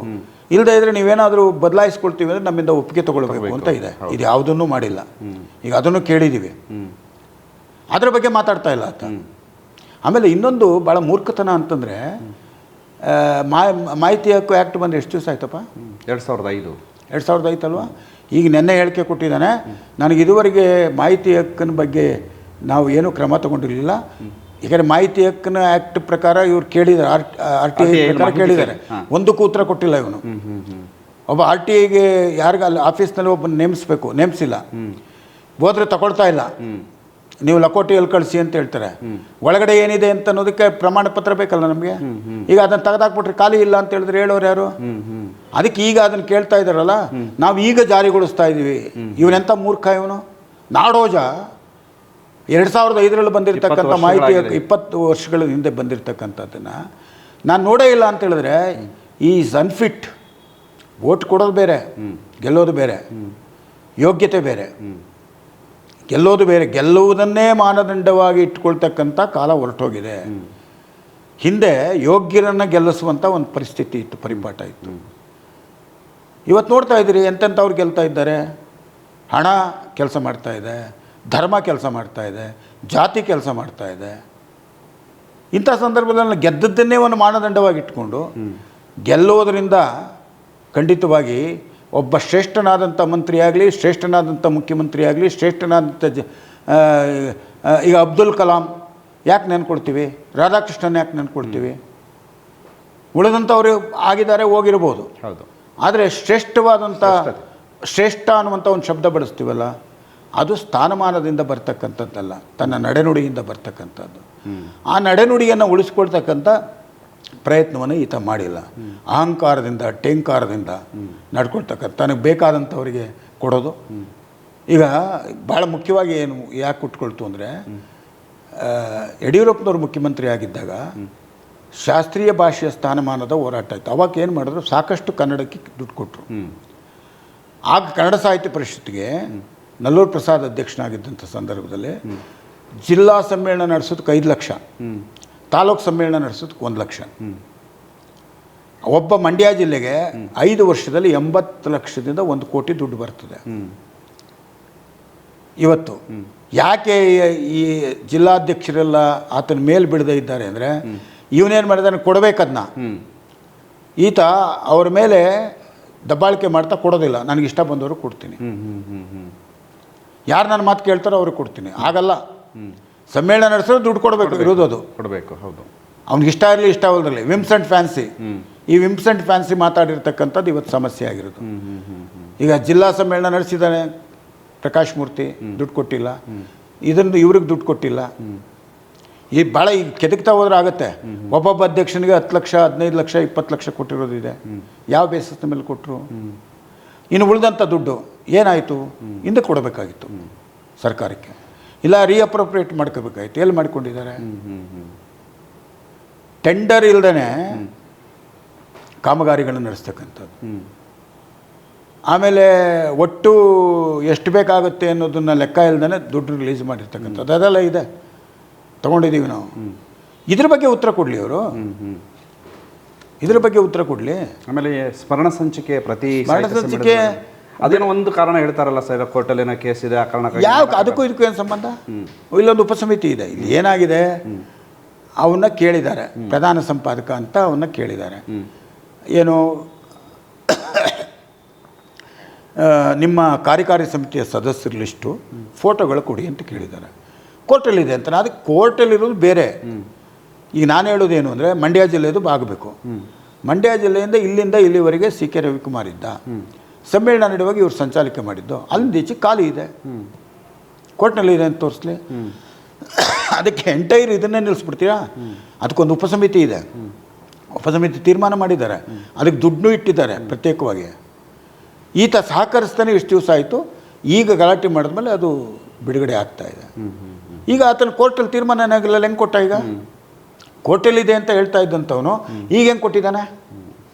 ಇಲ್ಲದೇ ಇದ್ರೆ ನೀವೇನಾದರೂ ಬದಲಾಯಿಸ್ಕೊಳ್ತೀವಿ ಅಂದರೆ ನಮ್ಮಿಂದ ಒಪ್ಪಿಗೆ ತಗೊಳ್ಬೇಕು ಅಂತ ಇದೆ. ಇದು ಯಾವುದನ್ನೂ ಮಾಡಿಲ್ಲ. ಈಗ ಅದನ್ನು ಕೇಳಿದ್ದೀವಿ, ಅದರ ಬಗ್ಗೆ ಮಾತಾಡ್ತಾ ಇಲ್ಲ ಆತ. ಆಮೇಲೆ ಇನ್ನೊಂದು ಭಾಳ ಮೂರ್ಖತನ ಅಂತಂದರೆ, ಮಾಹಿತಿ ಹಕ್ಕು ಆ್ಯಕ್ಟ್ ಬಂದು ಎಷ್ಟು ದಿವಸ ಆಯ್ತಪ್ಪ? 2005 ಅಲ್ವಾ? ಈಗ ನೆನ್ನೆ ಹೇಳಿಕೆ ಕೊಟ್ಟಿದ್ದಾನೆ, ನನಗೆ ಇದುವರೆಗೆ ಮಾಹಿತಿ ಹಕ್ಕಿನ ಬಗ್ಗೆ ನಾವು ಏನೂ ಕ್ರಮ ತಗೊಂಡಿರಲಿಲ್ಲ. ಯಾಕಂದರೆ ಮಾಹಿತಿ ಹಕ್ಕಿನ ಆ್ಯಕ್ಟ್ ಪ್ರಕಾರ ಇವ್ರು ಕೇಳಿದ್ದಾರೆ, RTI ಪ್ರಕಾರ ಕೇಳಿದ್ದಾರೆ, ಒಂದಕ್ಕೂ ಉತ್ತರ ಕೊಟ್ಟಿಲ್ಲ ಇವನು. ಒಬ್ಬ RTIಗೆ ಯಾರಿಗ ಅಲ್ಲಿ ಆಫೀಸ್ನಲ್ಲಿ ಒಬ್ಬ ನೇಮಿಸ್ಬೇಕು, ನೇಮಿಸಿಲ್ಲ. ಹೋದ್ರೆ ತಗೊಳ್ತಾ ಇಲ್ಲ. ನೀವು ಲಕೋಟಿಯಲ್ಲಿ ಕಳಿಸಿ ಅಂತ ಹೇಳ್ತಾರೆ. ಒಳಗಡೆ ಏನಿದೆ ಅಂತ ಅನ್ನೋದಕ್ಕೆ ಪ್ರಮಾಣ ಪತ್ರ ಬೇಕಲ್ಲ ನಮಗೆ. ಈಗ ಅದನ್ನು ತೆಗೆದಾಕ್ಬಿಟ್ರೆ ಖಾಲಿ ಇಲ್ಲ ಅಂತ ಹೇಳಿದ್ರೆ ಹೇಳೋರು ಯಾರು? ಅದಕ್ಕೆ ಈಗ ಅದನ್ನು ಕೇಳ್ತಾ ಇದ್ದಾರಲ್ಲ, ನಾವು ಈಗ ಜಾರಿಗೊಳಿಸ್ತಾ ಇದ್ದೀವಿ. ಇವನೆಂಥ ಮೂರ್ಖ ಇವನು. ನಾಡೋಜ 2005ರಲ್ಲಿ ಬಂದಿರತಕ್ಕಂಥ ಮಾಹಿತಿ 20 ವರ್ಷಗಳ ಹಿಂದೆ ಬಂದಿರತಕ್ಕಂಥದ್ದನ್ನು ನಾನು ನೋಡೇ ಇಲ್ಲ ಅಂತ ಹೇಳಿದ್ರೆ ಈಸ್ ಅನ್ಫಿಟ್. ವೋಟ್ ಕೊಡೋದು ಬೇರೆ, ಗೆಲ್ಲೋದು ಬೇರೆ, ಯೋಗ್ಯತೆ ಬೇರೆ. ಗೆಲ್ಲೋದು ಬೇರೆ, ಗೆಲ್ಲುವುದನ್ನೇ ಮಾನದಂಡವಾಗಿ ಇಟ್ಕೊಳ್ತಕ್ಕಂಥ ಕಾಲ ಹೊರಟೋಗಿದೆ. ಹಿಂದೆ ಯೋಗ್ಯರನ್ನು ಗೆಲ್ಲಿಸುವಂಥ ಒಂದು ಪರಿಸ್ಥಿತಿ ಇತ್ತು, ಪರಿಪಾಠ ಇತ್ತು. ಇವತ್ತು ನೋಡ್ತಾ ಇದ್ದೀರಿ ಎಂತೆಂಥವ್ರು ಗೆಲ್ತಾ ಇದ್ದಾರೆ. ಹಣ ಕೆಲಸ ಮಾಡ್ತಾ ಇದೆ, ಧರ್ಮ ಕೆಲಸ ಮಾಡ್ತಾ ಇದೆ, ಜಾತಿ ಕೆಲಸ ಮಾಡ್ತಾ ಇದೆ. ಇಂಥ ಸಂದರ್ಭದಲ್ಲಿ ಗೆದ್ದದ್ದನ್ನೇ ಒಂದು ಮಾನದಂಡವಾಗಿ ಇಟ್ಕೊಂಡು ಗೆಲ್ಲೋದರಿಂದ ಖಂಡಿತವಾಗಿ ಒಬ್ಬ ಶ್ರೇಷ್ಠನಾದಂಥ ಮಂತ್ರಿ ಆಗಲಿ, ಶ್ರೇಷ್ಠನಾದಂಥ ಮುಖ್ಯಮಂತ್ರಿ ಆಗಲಿ, ಶ್ರೇಷ್ಠನಾದಂಥ ಈಗ ಅಬ್ದುಲ್ ಕಲಾಂ ಯಾಕೆ ನೆನ್ಕೊಳ್ತೀವಿ, ರಾಧಾಕೃಷ್ಣನ್ ಯಾಕೆ ನೆನ್ಕೊಳ್ತೀವಿ? ಉಳಿದಂಥವ್ರು ಆಗಿದ್ದಾರೆ, ಹೋಗಿರ್ಬೋದು. ಹೌದು. ಆದರೆ ಶ್ರೇಷ್ಠವಾದಂಥ ಶ್ರೇಷ್ಠ ಅನ್ನುವಂಥ ಒಂದು ಶಬ್ದ ಬಳಸ್ತೀವಲ್ಲ, ಅದು ಸ್ಥಾನಮಾನದಿಂದ ಬರ್ತಕ್ಕಂಥದ್ದಲ್ಲ, ತನ್ನ ನಡೆನುಡಿಯಿಂದ ಬರ್ತಕ್ಕಂಥದ್ದು. ಆ ನಡೆನುಡಿಯನ್ನು ಉಳಿಸ್ಕೊಳ್ತಕ್ಕಂಥ ಪ್ರಯತ್ನವನ್ನು ಈತ ಮಾಡಿಲ್ಲ. ಅಹಂಕಾರದಿಂದ, ಟೇಂಕಾರದಿಂದ ನಡ್ಕೊಳ್ತಕ್ಕಂಥ ತನಗೆ ಬೇಕಾದಂಥವರಿಗೆ ಕೊಡೋದು. ಈಗ ಭಾಳ ಮುಖ್ಯವಾಗಿ ಏನು ಯಾಕೆ ಉಟ್ಕೊಳ್ತು ಅಂದರೆ, ಯಡಿಯೂರಪ್ಪನವರು ಮುಖ್ಯಮಂತ್ರಿ ಆಗಿದ್ದಾಗ ಶಾಸ್ತ್ರೀಯ ಭಾಷೆಯ ಸ್ಥಾನಮಾನದ ಹೋರಾಟ ಆಯಿತು. ಅವಾಗ ಏನು ಮಾಡಿದ್ರು, ಸಾಕಷ್ಟು ಕನ್ನಡಕ್ಕೆ ದುಡ್ಡು ಕೊಟ್ಟರು. ಆಗ ಕನ್ನಡ ಸಾಹಿತ್ಯ ಪರಿಷತ್ತಿಗೆ ನಲ್ಲೂರು ಪ್ರಸಾದ್ ಅಧ್ಯಕ್ಷನಾಗಿದ್ದಂಥ ಸಂದರ್ಭದಲ್ಲಿ ಜಿಲ್ಲಾ ಸಮ್ಮೇಳನ ನಡೆಸೋದಕ್ಕೆ 5 ಲಕ್ಷ, ತಾಲೂಕು ಸಮ್ಮೇಳನ ನಡೆಸೋದಕ್ಕೆ 1 ಲಕ್ಷ. ಒಬ್ಬ ಮಂಡ್ಯ ಜಿಲ್ಲೆಗೆ 5 ವರ್ಷದಲ್ಲಿ 80 ಲಕ್ಷದಿಂದ 1 ಕೋಟಿ ದುಡ್ಡು ಬರ್ತದೆ. ಇವತ್ತು ಯಾಕೆ ಈ ಜಿಲ್ಲಾಧ್ಯಕ್ಷರೆಲ್ಲ ಆತನ ಮೇಲೆ ಬಿಡದೇ ಇದ್ದಾರೆ ಅಂದರೆ, ಇವನೇನು ಮಾಡಿದಾನೆ, ಕೊಡಬೇಕದನ್ನ. ಈತ ಅವ್ರ ಮೇಲೆ ದಬ್ಬಾಳಿಕೆ ಮಾಡ್ತಾ ಕೊಡೋದಿಲ್ಲ. ನನಗೆ ಇಷ್ಟ ಬಂದವರು ಕೊಡ್ತೀನಿ, ಯಾರು ನನ್ನ ಮಾತು ಕೇಳ್ತಾರೋ ಅವ್ರಿಗೆ ಕೊಡ್ತೀನಿ. ಆಗಲ್ಲ, ಸಮ್ಮೇಳನ ನಡೆಸೋದು ದುಡ್ಡು ಕೊಡಬೇಕು, ಇರೋದು ಅದು ಕೊಡಬೇಕು. ಹೌದು. ಅವ್ನಿಗೆ ಇಷ್ಟ ಇರಲಿ ಇಷ್ಟ ಇಲ್ಲದ್ರಲ್ಲಿ ವಿಮ್ಸ್ ಆ್ಯಂಡ್ ಫ್ಯಾನ್ಸಿ, ಈ ವಿಮ್ಸ್ ಆ್ಯಂಡ್ ಫ್ಯಾನ್ಸಿ ಮಾತಾಡಿರ್ತಕ್ಕಂಥದ್ದು ಇವತ್ತು ಸಮಸ್ಯೆ ಆಗಿರೋದು. ಈಗ ಜಿಲ್ಲಾ ಸಮ್ಮೇಳನ ನಡೆಸಿದ್ದಾನೆ ಪ್ರಕಾಶ್ ಮೂರ್ತಿ, ದುಡ್ಡು ಕೊಟ್ಟಿಲ್ಲ. ಇದನ್ನು ಇವ್ರಿಗೆ ದುಡ್ಡು ಕೊಟ್ಟಿಲ್ಲ. ಈ ಭಾಳ ಈಗ ಕೆದಕ್ತಾ ಹೋದ್ರೆ ಆಗುತ್ತೆ. ಒಬ್ಬೊಬ್ಬ ಅಧ್ಯಕ್ಷನಿಗೆ 10 ಲಕ್ಷ, 15 ಲಕ್ಷ, 20 ಲಕ್ಷ ಕೊಟ್ಟಿರೋದಿದೆ. ಯಾವ ಬೇಸಿಸ್ನ ಮೇಲೆ ಕೊಟ್ಟರು? ಇನ್ನು ಉಳಿದಂಥ ದುಡ್ಡು ಏನಾಯಿತು? ಹಿಂದೆ ಕೊಡಬೇಕಾಗಿತ್ತು ಸರ್ಕಾರಕ್ಕೆ, ಇಲ್ಲ ರೀಅಪ್ರೋಪ್ರಿಯೇಟ್ ಮಾಡ್ಕೋಬೇಕಾಗಿತ್ತು. ಎಲ್ಲಿ ಮಾಡ್ಕೊಂಡಿದ್ದಾರೆ? ಟೆಂಡರ್ ಇಲ್ದೇ ಕಾಮಗಾರಿಗಳನ್ನು ನಡೆಸ್ತಕ್ಕಂಥದ್ದು. ಆಮೇಲೆ ಒಟ್ಟು ಎಷ್ಟು ಬೇಕಾಗುತ್ತೆ ಅನ್ನೋದನ್ನು ಲೆಕ್ಕ ಇಲ್ದೇ ದುಡ್ಡು ರಿಲೀಸ್ ಮಾಡಿರ್ತಕ್ಕಂಥದ್ದು, ಅದೆಲ್ಲ ಇದೆ, ತೊಗೊಂಡಿದ್ದೀವಿ ನಾವು. ಇದ್ರ ಬಗ್ಗೆ ಉತ್ತರ ಕೊಡಲಿ ಅವರು, ಇದ್ರ ಬಗ್ಗೆ ಉತ್ತರ ಕೊಡಲಿ. ಆಮೇಲೆ ಸ್ಮರಣ ಸಂಚಿಕೆ ಪ್ರತಿ ಸ್ಮರಣ ಸಂಚಿಕೆ ಅದೇನೋ ಒಂದು ಕಾರಣ ಹೇಳ್ತಾರಲ್ಲ ಸರ್, ಕೋರ್ಟಲ್ಲಿ ಏನೋ ಕೇಸ್ ಇದೆ, ಆ ಕಾರಣ ಯಾವ ಅದಕ್ಕೂ ಇದಕ್ಕೂ ಏನು ಸಂಬಂಧ? ಇಲ್ಲೊಂದು ಉಪಸಮಿತಿ ಇದೆ. ಇಲ್ಲಿ ಏನಾಗಿದೆ, ಅವನ್ನ ಕೇಳಿದ್ದಾರೆ, ಪ್ರಧಾನ ಸಂಪಾದಕ ಅಂತ ಅವನ್ನ ಕೇಳಿದ್ದಾರೆ. ಏನು ನಿಮ್ಮ ಕಾರ್ಯಕಾರಿ ಸಮಿತಿಯ ಸದಸ್ಯರ ಲಿಸ್ಟು ಫೋಟೋಗಳು ಕೊಡಿ ಅಂತ ಕೇಳಿದ್ದಾರೆ. ಕೋರ್ಟಲ್ಲಿದೆ ಅಂತ. ಅದಕ್ಕೆ ಕೋರ್ಟಲ್ಲಿರೋದು ಬೇರೆ. ಈಗ ನಾನು ಹೇಳೋದೇನು ಅಂದರೆ, ಮಂಡ್ಯ ಜಿಲ್ಲೆದು ಆಗಬೇಕು. ಮಂಡ್ಯ ಜಿಲ್ಲೆಯಿಂದ ಇಲ್ಲಿಂದ ಇಲ್ಲಿವರೆಗೆ ಸಿ ಕೆ ರವಿಕುಮಾರ್ ಇದ್ದ. ಸಮ್ಮೇಳನ ನಡೆಯುವಾಗ ಇವ್ರು ಸಂಚಾಲಕ ಮಾಡಿದ್ದು. ಅಲ್ಲಿಂದ ಈಚೆ ಖಾಲಿ ಇದೆ, ಕೋರ್ಟ್ನಲ್ಲಿ ಇದೆ ಅಂತ ತೋರಿಸ್ಲಿ. ಅದಕ್ಕೆ ಎಂಟೈರ್ ಇದನ್ನೇ ನಿಲ್ಲಿಸ್ಬಿಡ್ತೀರಾ? ಅದಕ್ಕೊಂದು ಉಪಸಮಿತಿ ಇದೆ, ಉಪಸಮಿತಿ ತೀರ್ಮಾನ ಮಾಡಿದ್ದಾರೆ, ಅದಕ್ಕೆ ದುಡ್ಡು ಇಟ್ಟಿದ್ದಾರೆ ಪ್ರತ್ಯೇಕವಾಗಿ. ಈತ ಸಹಕರಿಸ್ತಾನೆ ಇಷ್ಟು ದಿವಸ ಆಯಿತು. ಈಗ ಗಲಾಟೆ ಮಾಡಿದ್ಮೇಲೆ ಅದು ಬಿಡುಗಡೆ ಆಗ್ತಾ ಇದೆ. ಈಗ ಆತನ ಕೋರ್ಟಲ್ಲಿ ತೀರ್ಮಾನ ಏನಾಗಿಲ್ಲ, ಹೆಂಗೆ ಕೊಟ್ಟ? ಈಗ ಕೋರ್ಟಲ್ಲಿದೆ ಅಂತ ಹೇಳ್ತಾ ಇದ್ದಂಥವನು ಈಗ ಹೆಂಗೆ ಕೊಟ್ಟಿದ್ದಾನೆ?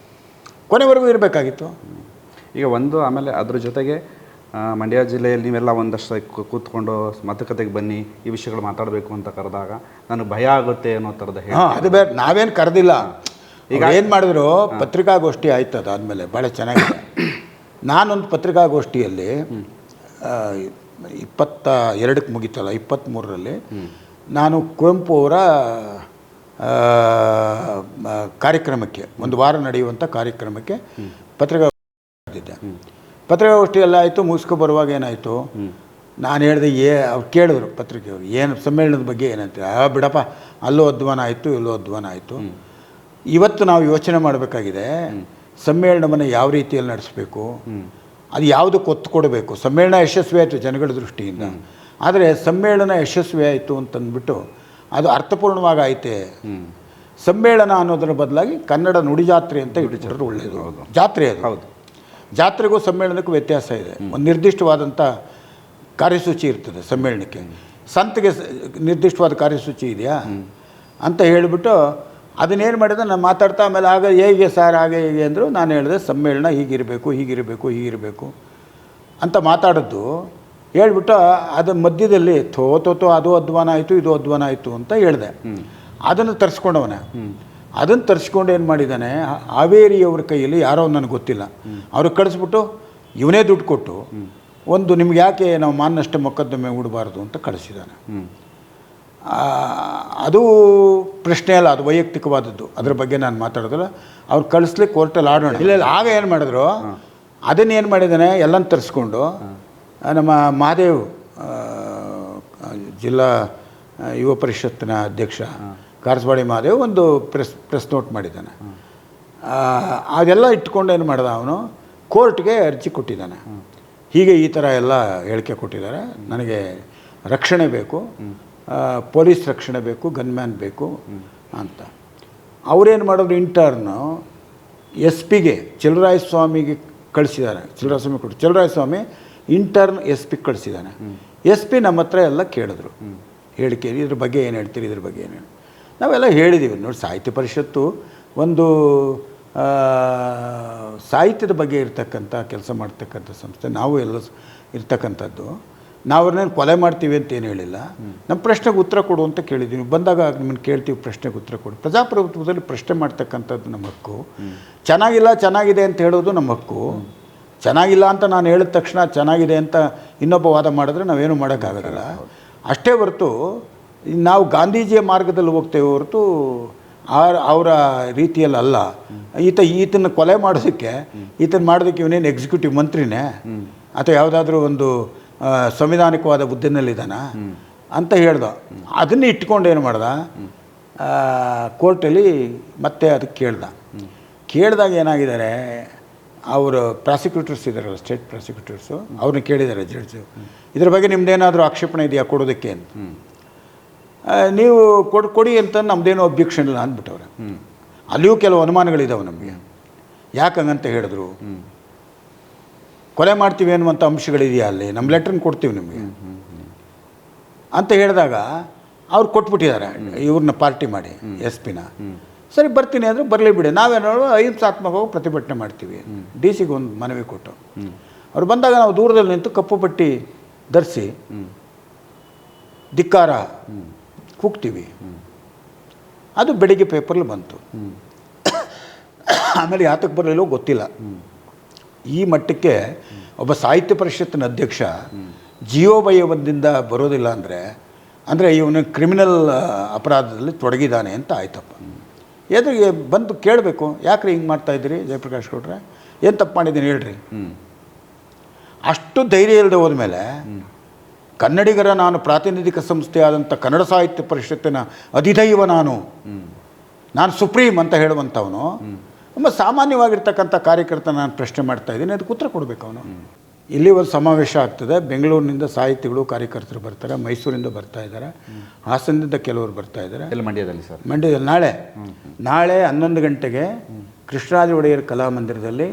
ಕೊನೆವರೆಗೂ ಇರಬೇಕಾಗಿತ್ತು. ಈಗ ಒಂದು, ಆಮೇಲೆ ಅದ್ರ ಜೊತೆಗೆ ಮಂಡ್ಯ ಜಿಲ್ಲೆಯಲ್ಲಿ ನೀವೆಲ್ಲ ಒಂದಷ್ಟು ಕೂತ್ಕೊಂಡು ಮಾತುಕತೆಗೆ ಬನ್ನಿ, ಈ ವಿಷಯಗಳು ಮಾತಾಡಬೇಕು ಅಂತ ಕರೆದಾಗ ನನಗೆ ಭಯ ಆಗುತ್ತೆ ಅನ್ನೋ ಥರದ ಹೇಳಿ. ಅದು ಬೇರೆ, ನಾವೇನು ಕರೆದಿಲ್ಲ. ಈಗ ಏನು ಮಾಡಿದ್ರು, ಪತ್ರಿಕಾಗೋಷ್ಠಿ ಆಯ್ತು. ಅದಾದಮೇಲೆ ಭಾಳ ಚೆನ್ನಾಗಿದೆ. ನಾನೊಂದು ಪತ್ರಿಕಾಗೋಷ್ಠಿಯಲ್ಲಿ 22ಕ್ಕೆ ಮುಗೀತಲ್ಲ, 23ರಲ್ಲಿ ನಾನು ಕುವೆಂಪು ಅವರ ಕಾರ್ಯಕ್ರಮಕ್ಕೆ, ಒಂದು ವಾರ ನಡೆಯುವಂಥ ಕಾರ್ಯಕ್ರಮಕ್ಕೆ ಪತ್ರಿಕಾಗೋಷ್ಠಿ. ಪತ್ರಿಕಾಗೋಷ್ಠಿ ಎಲ್ಲ ಆಯಿತು. ಮುಗಿಸ್ಕೊ ಬರುವಾಗ ಏನಾಯಿತು, ನಾನು ಹೇಳಿದೆ, ಅವ್ರು ಕೇಳಿದ್ರು ಪತ್ರಿಕೆಯವರು, ಏನು ಸಮ್ಮೇಳನದ ಬಗ್ಗೆ ಏನಂತ. ಬಿಡಪ್ಪ, ಅಲ್ಲೂ ಅಧ್ವಾನ ಆಯಿತು, ಇಲ್ಲೂ ಅಧ್ವಾನ ಆಯಿತು. ಇವತ್ತು ನಾವು ಯೋಚನೆ ಮಾಡಬೇಕಾಗಿದೆ, ಸಮ್ಮೇಳನವನ್ನು ಯಾವ ರೀತಿಯಲ್ಲಿ ನಡೆಸಬೇಕು, ಅದು ಯಾವುದಕ್ಕೆ ಒತ್ತು ಕೊಡಬೇಕು. ಸಮ್ಮೇಳನ ಯಶಸ್ವಿ ಆಯಿತು ಜನಗಳ ದೃಷ್ಟಿಯಿಂದ, ಆದರೆ ಸಮ್ಮೇಳನ ಯಶಸ್ವಿ ಆಯಿತು ಅಂತಂದ್ಬಿಟ್ಟು ಅದು ಅರ್ಥಪೂರ್ಣವಾಗಿ ಆಯ್ತೆ. ಸಮ್ಮೇಳನ ಅನ್ನೋದರ ಬದಲಾಗಿ ಕನ್ನಡ ನುಡಿಜಾತ್ರೆ ಅಂತ ಇಟ್ಟಿದ್ರು ಒಳ್ಳೆಯದು. ಜಾತ್ರೆ ಅದು. ಹೌದು, ಜಾತ್ರೆಗೂ ಸಮ್ಮೇಳನಕ್ಕೂ ವ್ಯತ್ಯಾಸ ಇದೆ. ಒಂದು ನಿರ್ದಿಷ್ಟವಾದಂಥ ಕಾರ್ಯಸೂಚಿ ಇರ್ತದೆ ಸಮ್ಮೇಳನಕ್ಕೆ. ಸಂತೆಗೆ ನಿರ್ದಿಷ್ಟವಾದ ಕಾರ್ಯಸೂಚಿ ಇದೆಯಾ ಅಂತ ಹೇಳಿಬಿಟ್ಟು ಅದನ್ನೇನು ಮಾಡಿದೆ, ನಾನು ಮಾತಾಡ್ತಾ ಆಮೇಲೆ ಆಗ ಹೇಗೆ ಸರ್ ಹಾಗೆ ಹೇಗೆ ಅಂದರು. ನಾನು ಹೇಳಿದೆ, ಸಮ್ಮೇಳನ ಹೀಗಿರಬೇಕು, ಹೀಗಿರಬೇಕು, ಹೀಗಿರಬೇಕು ಅಂತ ಮಾತಾಡೋದು ಹೇಳ್ಬಿಟ್ಟು ಅದರ ಮಧ್ಯದಲ್ಲಿ ತೋ ಅದು ಅಧ್ವಾನ ಆಯಿತು, ಇದು ಅಧ್ವಾನ ಆಯಿತು ಅಂತ ಹೇಳಿದೆ. ಅದನ್ನು ತರಿಸ್ಕೊಂಡವನೇ. ಅದನ್ನು ತರಿಸ್ಕೊಂಡು ಏನು ಮಾಡಿದ್ದಾನೆ, ಹಾವೇರಿಯವ್ರ ಕೈಯಲ್ಲಿ ಯಾರೋ ನನಗೆ ಗೊತ್ತಿಲ್ಲ, ಅವ್ರಿಗೆ ಕಳಿಸ್ಬಿಟ್ಟು ಇವನೇ ದುಡ್ಡು ಕೊಟ್ಟು ಒಂದು ನಿಮ್ಗೆ ಯಾಕೆ ನಾವು ಮಾನನಷ್ಟ ಮೊಕದ್ದಮೆ ಹೂಡಬಾರ್ದು ಅಂತ ಕಳಿಸಿದ್ದಾನೆ. ಅದು ಪ್ರಶ್ನೆ ಅಲ್ಲ, ಅದು ವೈಯಕ್ತಿಕವಾದದ್ದು. ಅದ್ರ ಬಗ್ಗೆ ನಾನು ಮಾತಾಡೋದಿಲ್ಲ. ಅವ್ರು ಕಳಿಸ್ಲಿಕ್ಕೆ ಕೋರ್ಟಲ್ಲಿ ಆಡೋಣ. ಇಲ್ಲ, ಆಗ ಏನು ಮಾಡಿದ್ರು, ಅದನ್ನೇನು ಮಾಡಿದ್ದಾನೆ, ಎಲ್ಲನೂ ತರಿಸ್ಕೊಂಡು ನಮ್ಮ ಮಹಾದೇವ್ ಜಿಲ್ಲಾ ಯುವ ಪರಿಷತ್ತಿನ ಅಧ್ಯಕ್ಷ ಕಾರಸವಾಡಿ ಮಹಾದೇವ್ ಒಂದು ಪ್ರೆಸ್ ನೋಟ್ ಮಾಡಿದ್ದಾನೆ. ಅದೆಲ್ಲ ಇಟ್ಕೊಂಡು ಏನು ಮಾಡ್ದ, ಅವನು ಕೋರ್ಟ್ಗೆ ಅರ್ಜಿ ಕೊಟ್ಟಿದ್ದಾನೆ. ಹೀಗೆ ಈ ಥರ ಎಲ್ಲ ಹೇಳಿಕೆ ಕೊಟ್ಟಿದ್ದಾರೆ, ನನಗೆ ರಕ್ಷಣೆ ಬೇಕು, ಪೊಲೀಸ್ ರಕ್ಷಣೆ ಬೇಕು, ಗನ್ಮ್ಯಾನ್ ಬೇಕು ಅಂತ. ಅವರೇನು ಮಾಡಿದ್ರು, ಇಂಟರ್ನು SP-ಗೆ ಚಲುವರಾಯಸ್ವಾಮಿಗೆ ಕಳಿಸಿದ್ದಾರೆ. Chaluvarayaswamy intern SP ಕಳಿಸಿದ್ದಾನೆ. SP ನಮ್ಮ ಹತ್ರ ಎಲ್ಲ ಕೇಳಿದ್ರು, ಹೇಳಿಕೆ ಇದ್ರ ಬಗ್ಗೆ ಏನು ಹೇಳ್ತೀರಿ, ಇದ್ರ ಬಗ್ಗೆ ಏನು ಹೇಳಿ. ನಾವೆಲ್ಲ ಹೇಳಿದ್ದೀವಿ. ನೋಡಿ, ಸಾಹಿತ್ಯ ಪರಿಷತ್ತು ಒಂದು ಸಾಹಿತ್ಯದ ಬಗ್ಗೆ ಇರ್ತಕ್ಕಂಥ ಕೆಲಸ ಮಾಡ್ತಕ್ಕಂಥ ಸಂಸ್ಥೆ. ನಾವು ಎಲ್ಲ ಇರ್ತಕ್ಕಂಥದ್ದು. ನಾವು ಅವ್ರನ್ನೇನು ಕೊಲೆ ಮಾಡ್ತೀವಿ ಅಂತ ಏನು ಹೇಳಿಲ್ಲ. ನಮ್ಮ ಪ್ರಶ್ನೆಗೆ ಉತ್ತರ ಕೊಡು ಅಂತ ಕೇಳಿದ್ದೀವಿ. ಬಂದಾಗ ನಿಮ್ಮನ್ನು ಕೇಳ್ತೀವಿ, ಪ್ರಶ್ನೆಗೆ ಉತ್ತರ ಕೊಡು. ಪ್ರಜಾಪ್ರಭುತ್ವದಲ್ಲಿ ಪ್ರಶ್ನೆ ಮಾಡ್ತಕ್ಕಂಥದ್ದು ನಮ್ಮ ಹಕ್ಕು. ಚೆನ್ನಾಗಿಲ್ಲ, ಚೆನ್ನಾಗಿದೆ ಅಂತ ಹೇಳೋದು ನಮ್ಮ ಹಕ್ಕು. ಚೆನ್ನಾಗಿಲ್ಲ ಅಂತ ನಾನು ಹೇಳಿದ ತಕ್ಷಣ ಚೆನ್ನಾಗಿದೆ ಅಂತ ಇನ್ನೊಬ್ಬ ವಾದ ಮಾಡಿದ್ರೆ ನಾವೇನು ಮಾಡೋಕ್ಕಾಗೋದಿಲ್ಲ. ಅಷ್ಟೇ ಹೊರತು ನಾವು ಗಾಂಧೀಜಿಯ ಮಾರ್ಗದಲ್ಲಿ ಹೋಗ್ತೇವೆ ಹೊರತು ಅವರ ರೀತಿಯಲ್ಲಿ ಅಲ್ಲ. ಈತನ ಕೊಲೆ ಮಾಡೋದಕ್ಕೆ, ಮಾಡೋದಕ್ಕೆ ಇವನೇನು ಎಕ್ಸಿಕ್ಯೂಟಿವ್ ಮಂತ್ರಿನೇ ಅಥವಾ ಯಾವುದಾದ್ರೂ ಒಂದು ಸಂವಿಧಾನಿಕವಾದ ಹುದ್ದೆನಲ್ಲಿದ್ದಾನ ಅಂತ ಹೇಳ್ದ. ಅದನ್ನೇ ಇಟ್ಕೊಂಡು ಏನು ಮಾಡ್ದ, ಕೋರ್ಟಲ್ಲಿ ಮತ್ತೆ ಅದಕ್ಕೆ ಕೇಳಿದಾಗ ಏನಾಗಿದ್ದಾರೆ, ಅವರು ಪ್ರಾಸಿಕ್ಯೂಟರ್ಸ್ ಇದ್ದಾರಲ್ಲ, ಸ್ಟೇಟ್ ಪ್ರಾಸಿಕ್ಯೂಟರ್ಸು, ಅವ್ರನ್ನ ಕೇಳಿದ್ದಾರೆ ಜಡ್ಜು, ಇದ್ರ ಬಗ್ಗೆ ನಿಮ್ದೇನಾದರೂ ಆಕ್ಷೇಪಣೆ ಇದೆಯಾ ಕೊಡೋದಕ್ಕೆ ಅಂತ. ನೀವು ಕೊಡಿ ಅಂತ ನಮ್ಮದೇನೋ ಅಬ್ಜೆಕ್ಷನ್ ಇಲ್ಲ ಅಂದ್ಬಿಟ್ಟವ್ರೆ. ಅಲ್ಲಿಯೂ ಕೆಲವು ಅನುಮಾನಗಳಿದ್ದಾವೆ ನಮಗೆ. ಯಾಕಂಗಂತ ಹೇಳಿದ್ರು, ಕೊಲೆ ಮಾಡ್ತೀವಿ ಅನ್ನುವಂಥ ಅಂಶಗಳಿದೆಯಾ ಅಲ್ಲಿ, ನಮ್ಮ ಲೆಟ್ರನ್ನ ಕೊಡ್ತೀವಿ ನಿಮಗೆ ಅಂತ ಹೇಳಿದಾಗ ಅವ್ರು ಕೊಟ್ಬಿಟ್ಟಿದ್ದಾರೆ ಇವ್ರನ್ನ ಪಾರ್ಟಿ ಮಾಡಿ, SP-ನ. ಸರಿ ಬರ್ತೀನಿ ಅಂದರೆ ಬರಲಿ ಬಿಡಿ, ನಾವೇನೋ ಅಹಿಂಸಾತ್ಮಕವಾಗಿ ಪ್ರತಿಭಟನೆ ಮಾಡ್ತೀವಿ. DC-ಗೆ ಒಂದು ಮನವಿ ಕೊಟ್ಟು ಅವ್ರು ಬಂದಾಗ ನಾವು ದೂರದಲ್ಲಿ ನಿಂತು ಕಪ್ಪು ಪಟ್ಟಿ ಧರಿಸಿ ಧಿಕ್ಕಾರ ಕೂಗ್ತೀವಿ. ಅದು ಬೆಳಿಗ್ಗೆ ಪೇಪರ್ಲಿ ಬಂತು. ಆಮೇಲೆ ಯಾತಕ್ಕೆ ಬರಲಿಲ್ಲೋ ಗೊತ್ತಿಲ್ಲ. ಈ ಮಟ್ಟಕ್ಕೆ ಒಬ್ಬ ಸಾಹಿತ್ಯ ಪರಿಷತ್ತಿನ ಅಧ್ಯಕ್ಷ ಜೀವೋಭಯದಿಂದ ಬರೋದಿಲ್ಲ ಅಂದರೆ ಇವನು ಕ್ರಿಮಿನಲ್ ಅಪರಾಧದಲ್ಲಿ ತೊಡಗಿದ್ದಾನೆ ಅಂತ ಆಯ್ತಪ್ಪ. ಎದುರಿಗೆ ಬಂದು ಕೇಳಬೇಕು, ಯಾಕ್ರಿ ಹಿಂಗೆ ಮಾಡ್ತಾಯಿದ್ದೀರಿ ಜಯಪ್ರಕಾಶ್ ಗೌಡ್ರೆ, ಏನು ತಪ್ಪು ಮಾಡಿದ್ದೀನಿ ಹೇಳ್ರಿ. ಅಷ್ಟು ಧೈರ್ಯ ಇಲ್ಲದೆ ಹೋದ್ಮೇಲೆ ಕನ್ನಡಿಗರ ನಾನು ಪ್ರಾತಿನಿಧಿಕ ಸಂಸ್ಥೆ ಆದಂಥ ಕನ್ನಡ ಸಾಹಿತ್ಯ ಪರಿಷತ್ತಿನ ಅಧಿದೈವ ನಾನು ಸುಪ್ರೀಂ ಅಂತ ಹೇಳುವಂಥವನು ತುಂಬ ಸಾಮಾನ್ಯವಾಗಿರ್ತಕ್ಕಂಥ ಕಾರ್ಯಕರ್ತ ನಾನು ಪ್ರಶ್ನೆ ಮಾಡ್ತಾ ಇದ್ದೀನಿ, ಅದಕ್ಕೆ ಉತ್ತರ ಕೊಡಬೇಕು ಅವನು. ಇಲ್ಲಿ ಒಂದು ಸಮಾವೇಶ ಆಗ್ತದೆ, ಬೆಂಗಳೂರಿನಿಂದ ಸಾಹಿತಿಗಳು ಕಾರ್ಯಕರ್ತರು ಬರ್ತಾರೆ, ಮೈಸೂರಿಂದ ಬರ್ತಾ ಇದ್ದಾರೆ, ಹಾಸನದಿಂದ ಕೆಲವರು ಬರ್ತಾ ಇದ್ದಾರೆ. ಮಂಡ್ಯದಲ್ಲಿ ಸರ್, ಮಂಡ್ಯದಲ್ಲಿ ನಾಳೆ 11 ಗಂಟೆಗೆ ಕೃಷ್ಣರಾಜ ಒಡೆಯರ್ ಕಲಾಮಂದಿರದಲ್ಲಿ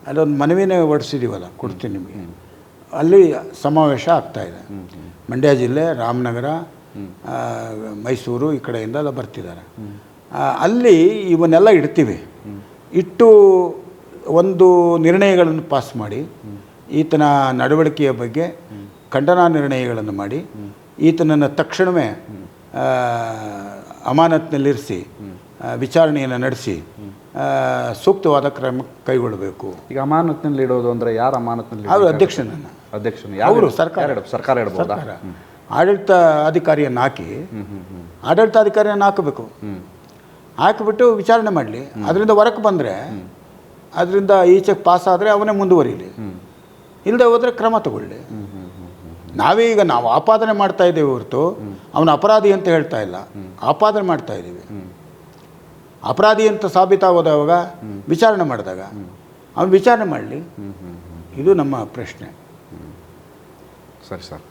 ಅಲ್ಲೊಂದು ಮನವಿನೇ ಹೊರಡಿಸಿದ್ದೀವಲ್ಲ, ಕೊಡ್ತೀನಿ ನಿಮಗೆ. ಅಲ್ಲಿ ಸಮಾವೇಶ ಆಗ್ತಾಯಿದೆ. ಮಂಡ್ಯ ಜಿಲ್ಲೆ, ರಾಮನಗರ, ಮೈಸೂರು ಈ ಕಡೆಯಿಂದ ಎಲ್ಲ ಬರ್ತಿದ್ದಾರೆ. ಅಲ್ಲಿ ಇವನ್ನೆಲ್ಲ ಇಡ್ತೀವಿ. ಇಟ್ಟು ಒಂದು ನಿರ್ಣಯಗಳನ್ನು ಪಾಸ್ ಮಾಡಿ, ಈತನ ನಡವಳಿಕೆಯ ಬಗ್ಗೆ ಖಂಡನಾ ನಿರ್ಣಯಗಳನ್ನು ಮಾಡಿ, ಈತನನ್ನು ತಕ್ಷಣವೇ ಅಮಾನತಿನಲ್ಲಿರಿಸಿ ವಿಚಾರಣೆಯನ್ನು ನಡೆಸಿ ಸೂಕ್ತವಾದ ಕ್ರಮ ಕೈಗೊಳ್ಳಬೇಕು. ಈಗ ಅಮಾನತಿನಲ್ಲಿ ಇಡೋದು ಅಂದರೆ ಯಾರು ಅಮಾನತಿನಲ್ಲಿ? ಅವರು ಅಧ್ಯಕ್ಷನನ್ನು ಅವರು ಸರ್ಕಾರ ಇಡಬಹುದಾ? ಆಡಳಿತ ಅಧಿಕಾರಿಯನ್ನು ಹಾಕಬೇಕು. ಹಾಕಿಬಿಟ್ಟು ವಿಚಾರಣೆ ಮಾಡಲಿ. ಅದರಿಂದ ಹೊರಕ್ಕೆ ಬಂದರೆ, ಅದರಿಂದ ಈಚೆಗೆ ಪಾಸ್ ಆದರೆ ಅವನೇ ಮುಂದುವರಿಲಿ, ಇಲ್ಲದೆ ಹೋದರೆ ಕ್ರಮ ತಗೊಳ್ಳಿ. ನಾವು ಆಪಾದನೆ ಮಾಡ್ತಾ ಇದ್ದೇವೆ ಹೊರತು ಅವನು ಅಪರಾಧಿ ಅಂತ ಹೇಳ್ತಾ ಇಲ್ಲ, ಆಪಾದನೆ ಮಾಡ್ತಾ ಇದ್ದೀವಿ. ಅಪರಾಧಿ ಅಂತ ಸಾಬೀತಾಗೋದಾಗ ವಿಚಾರಣೆ ಮಾಡಿದಾಗ ಅವನು ವಿಚಾರಣೆ ಮಾಡಲಿ, ಇದು ನಮ್ಮ ಪ್ರಶ್ನೆ. ಸರಿ ಸರ್,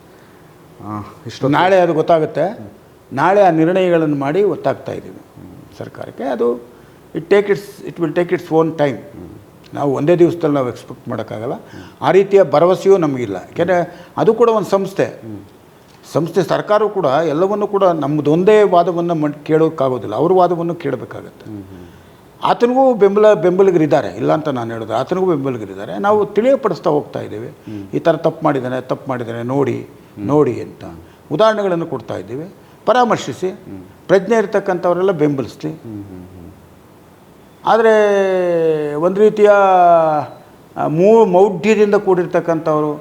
ನಾಳೆ ಅದು ಗೊತ್ತಾಗುತ್ತೆ. ನಾಳೆ ಆ ನಿರ್ಣಯಗಳನ್ನು ಮಾಡಿ ಒತ್ತಾಗ್ತಾ ಇದ್ದೀವಿ ಸರ್ಕಾರಕ್ಕೆ. ಅದು it will take its own time. ನಾವು ಒಂದೇ ದಿವಸದಲ್ಲಿ ನಾವು ಎಕ್ಸ್ಪೆಕ್ಟ್ ಮಾಡೋಕ್ಕಾಗಲ್ಲ. ಆ ರೀತಿಯ ಭರವಸೆಯೂ ನಮಗಿಲ್ಲ. ಯಾಕೆಂದರೆ ಅದು ಕೂಡ ಒಂದು ಸಂಸ್ಥೆ. ಸರ್ಕಾರವು ಕೂಡ ಎಲ್ಲವನ್ನೂ ಕೂಡ ನಮ್ಮದೊಂದೇ ವಾದವನ್ನು ಕೇಳೋಕ್ಕಾಗೋದಿಲ್ಲ, ಅವ್ರ ವಾದವನ್ನು ಕೇಳಬೇಕಾಗತ್ತೆ. ಆತನಿಗೂ ಬೆಂಬಲಿಗರಿದ್ದಾರೆ, ಇಲ್ಲ ಅಂತ ನಾನು ಹೇಳೋದು. ಆತನಿಗೂ ಬೆಂಬಲಿಗರಿದ್ದಾರೆ. ನಾವು ತಿಳಿಯಪಡಿಸ್ತಾ ಹೋಗ್ತಾ ಇದ್ದೀವಿ, ಈ ಥರ ತಪ್ಪು ಮಾಡಿದ್ದಾನೆ ನೋಡಿ ಅಂತ ಉದಾಹರಣೆಗಳನ್ನು ಕೊಡ್ತಾ ಇದ್ದೀವಿ. ಪರಾಮರ್ಶಿಸಿ, ಪ್ರಜ್ಞೆ ಇರ್ತಕ್ಕಂಥವರೆಲ್ಲ ಬೆಂಬಲಿಸಲಿ. ಆದರೆ ಒಂದು ರೀತಿಯ ಮೌಢ್ಯದಿಂದ ಕೂಡಿರ್ತಕ್ಕಂಥವ್ರು,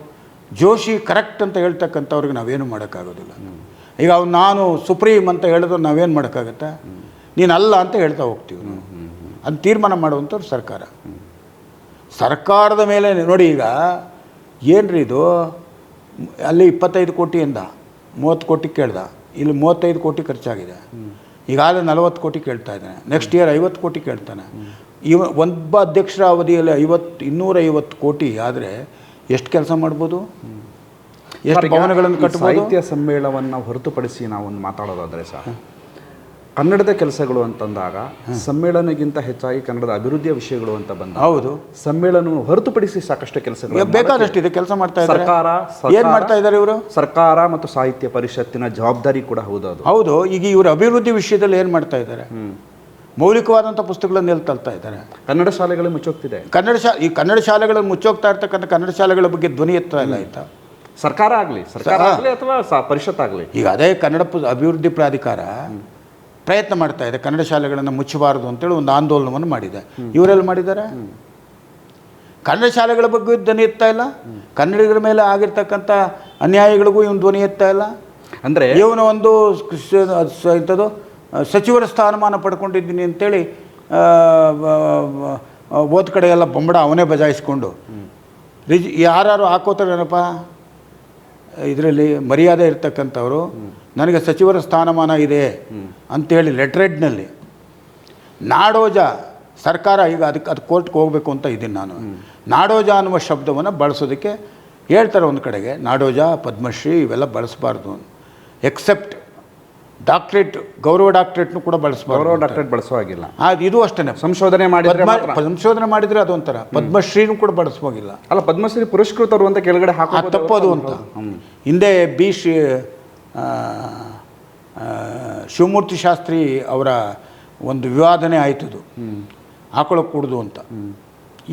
ಜೋಶಿ ಕರೆಕ್ಟ್ ಅಂತ ಹೇಳ್ತಕ್ಕಂಥವ್ರಿಗೆ ನಾವೇನು ಮಾಡೋಕ್ಕಾಗೋದಿಲ್ಲ. ಈಗ ನಾನು ಸುಪ್ರೀಂ ಅಂತ ಹೇಳಿದ್ರೆ ನಾವೇನು ಮಾಡೋಕ್ಕಾಗತ್ತೆ? ನೀನು ಅಲ್ಲ ಅಂತ ಹೇಳ್ತಾ ಹೋಗ್ತೀವಿ ನಾವು. ಅದು ತೀರ್ಮಾನ ಮಾಡುವಂಥವ್ರು ಸರ್ಕಾರದ ಮೇಲೆ ನೋಡಿ. ಈಗ ಏನ್ರಿ ಇದು, ಅಲ್ಲಿ 25 ಕೋಟಿಯಿಂದ 30 ಕೋಟಿ ಕೇಳ್ದ, ಇಲ್ಲಿ 35 ಕೋಟಿ ಖರ್ಚಾಗಿದೆ. ಈಗಾಗಲೇ 40 ಕೋಟಿ ಕೇಳ್ತಾ ಇದ್ದಾನೆ. ನೆಕ್ಸ್ಟ್ ಇಯರ್ 50 ಕೋಟಿ ಕೇಳ್ತಾನೆ. ಒಬ್ಬ ಅಧ್ಯಕ್ಷರ ಅವಧಿಯಲ್ಲಿ 250 ಕೋಟಿ ಆದರೆ ಎಷ್ಟು ಕೆಲಸ ಮಾಡ್ಬೋದು, ಎಷ್ಟು ಭವನಗಳನ್ನು ಕಟ್ಟಬಹುದು? ಸಾಹಿತ್ಯ ಸಮ್ಮೇಳನವನ್ನು ಹೊರತುಪಡಿಸಿ ನಾವೊಂದು ಮಾತಾಡೋದಾದರೆ ಸರ್, ಕನ್ನಡದ ಕೆಲಸಗಳು ಅಂತಂದಾಗ ಸಮ್ಮೇಳನಗಿಂತ ಹೆಚ್ಚಾಗಿ ಕನ್ನಡದ ಅಭಿವೃದ್ಧಿಯ ವಿಷಯಗಳು ಅಂತ ಬಂದ, ಹೌದು, ಸಮ್ಮೇಳನ ಹೊರತುಪಡಿಸಿ ಸಾಕಷ್ಟು ಕೆಲಸಗಳು ಬೇಕಾದಷ್ಟಿದೆ. ಕೆಲಸ ಮಾಡ್ತಾ ಇದ್ದಾರೆ. ಏನು ಮಾಡ್ತಾ ಇದ್ದಾರೆ ಇವರು? ಸರ್ಕಾರ ಮತ್ತು ಸಾಹಿತ್ಯ ಪರಿಷತ್ತಿನ ಜವಾಬ್ದಾರಿ ಕೂಡ ಹೌದು. ಈಗ ಇವರು ಅಭಿವೃದ್ಧಿ ವಿಷಯದಲ್ಲಿ ಏನು ಮಾಡ್ತಾ ಇದ್ದಾರೆ? ಮೌಲಿಕವಾದಂಥ ಪುಸ್ತಕಗಳನ್ನು ಎಲ್ಲಿ ತಳ್ತಾ ಇದ್ದಾರೆ? ಕನ್ನಡ ಶಾಲೆಗಳು ಮುಚ್ಚೋಗ್ತಿದೆ. ಈ ಕನ್ನಡ ಶಾಲೆಗಳನ್ನು ಮುಚ್ಚೋಗ್ತಾ ಇರ್ತಕ್ಕಂಥ ಕನ್ನಡ ಶಾಲೆಗಳ ಬಗ್ಗೆ ಧ್ವನಿ ಎತ್ತಾ ಇಲ್ಲ. ಆಯ್ತಾ, ಸರ್ಕಾರ ಆಗಲಿ ಅಥವಾ ಪರಿಷತ್ ಆಗಲಿ. ಈಗ ಅದೇ ಕನ್ನಡ ಅಭಿವೃದ್ಧಿ ಪ್ರಾಧಿಕಾರ ಪ್ರಯತ್ನ ಮಾಡ್ತಾ ಇದೆ, ಕನ್ನಡ ಶಾಲೆಗಳನ್ನು ಮುಚ್ಚಬಾರದು ಅಂತೇಳಿ ಒಂದು ಆಂದೋಲನವನ್ನು ಮಾಡಿದೆ. ಇವರೆಲ್ಲ ಮಾಡಿದ್ದಾರೆ? ಕನ್ನಡ ಶಾಲೆಗಳ ಬಗ್ಗೆ ಧ್ವನಿ ಎತ್ತಾ ಇಲ್ಲ. ಕನ್ನಡಿಗರ ಮೇಲೆ ಆಗಿರ್ತಕ್ಕಂಥ ಅನ್ಯಾಯಗಳಿಗೂ ಇವನು ಧ್ವನಿ ಎತ್ತಾ ಇಲ್ಲ. ಅಂದರೆ ಇವನು ಒಂದು ಇಂಥದ್ದು ಸಚಿವರ ಸ್ಥಾನಮಾನ ಪಡ್ಕೊಂಡಿದ್ದೀನಿ ಅಂತೇಳಿ ಓದ್ ಕಡೆ ಎಲ್ಲ ಬೊಂಬಡ ಅವನೇ ಬಜಾಯಿಸ್ಕೊಂಡು ಯಾರು ಹಾಕೋತಾರೇನಪ್ಪ ಇದರಲ್ಲಿ ಮರ್ಯಾದೆ ಇರ್ತಕ್ಕಂಥವ್ರು, ನನಗೆ ಸಚಿವರ ಸ್ಥಾನಮಾನ ಇದೆ ಅಂಥೇಳಿ ಲೆಟ್ರೆಡ್ನಲ್ಲಿ ನಾಡೋಜ ಸರ್ಕಾರ ಈಗ ಅದು ಕೋರ್ಟ್ಗೆ ಹೋಗಬೇಕು ಅಂತ ಇದ್ದೀನಿ ನಾನು. ನಾಡೋಜ ಅನ್ನುವ ಶಬ್ದವನ್ನು ಬಳಸೋದಕ್ಕೆ ಹೇಳ್ತಾರೆ. ಒಂದು ಕಡೆಗೆ ನಾಡೋಜ, ಪದ್ಮಶ್ರೀ ಇವೆಲ್ಲ ಬಳಸಬಾರ್ದು, ಎಕ್ಸೆಪ್ಟ್ ಡಾಕ್ಟ್ರೇಟ್, ಗೌರವ ಡಾಕ್ಟ್ರೇಟ್ನು ಕೂಡ ಬಳಸಬಾರ್ದು. ಗೌರವ ಡಾಕ್ಟ್ರೇಟ್ ಬಳಸೋ ಹಾಗಿಲ್ಲ. ಇದು ಅಷ್ಟೇ. ಸಂಶೋಧನೆ ಮಾಡಿದರೆ ಅದೊಂಥರ. ಪದ್ಮಶ್ರೀನೂ ಕೂಡ ಬಳಸೋಗಿಲ್ಲ. ಅಲ್ಲ, ಪದ್ಮಶ್ರೀ ಪುರಸ್ಕೃತರು ಅಂತ ಕೆಳಗಡೆ ತಪ್ಪದು ಅಂತ. ಹಿಂದೆ ಶಿವಮೂರ್ತಿ ಶಾಸ್ತ್ರಿ ಅವರ ಒಂದು ವಿವಾದನೆ ಆಯ್ತದು, ಹಾಕೊಳ್ಳೋಕೆ ಕೂಡುದು ಅಂತ.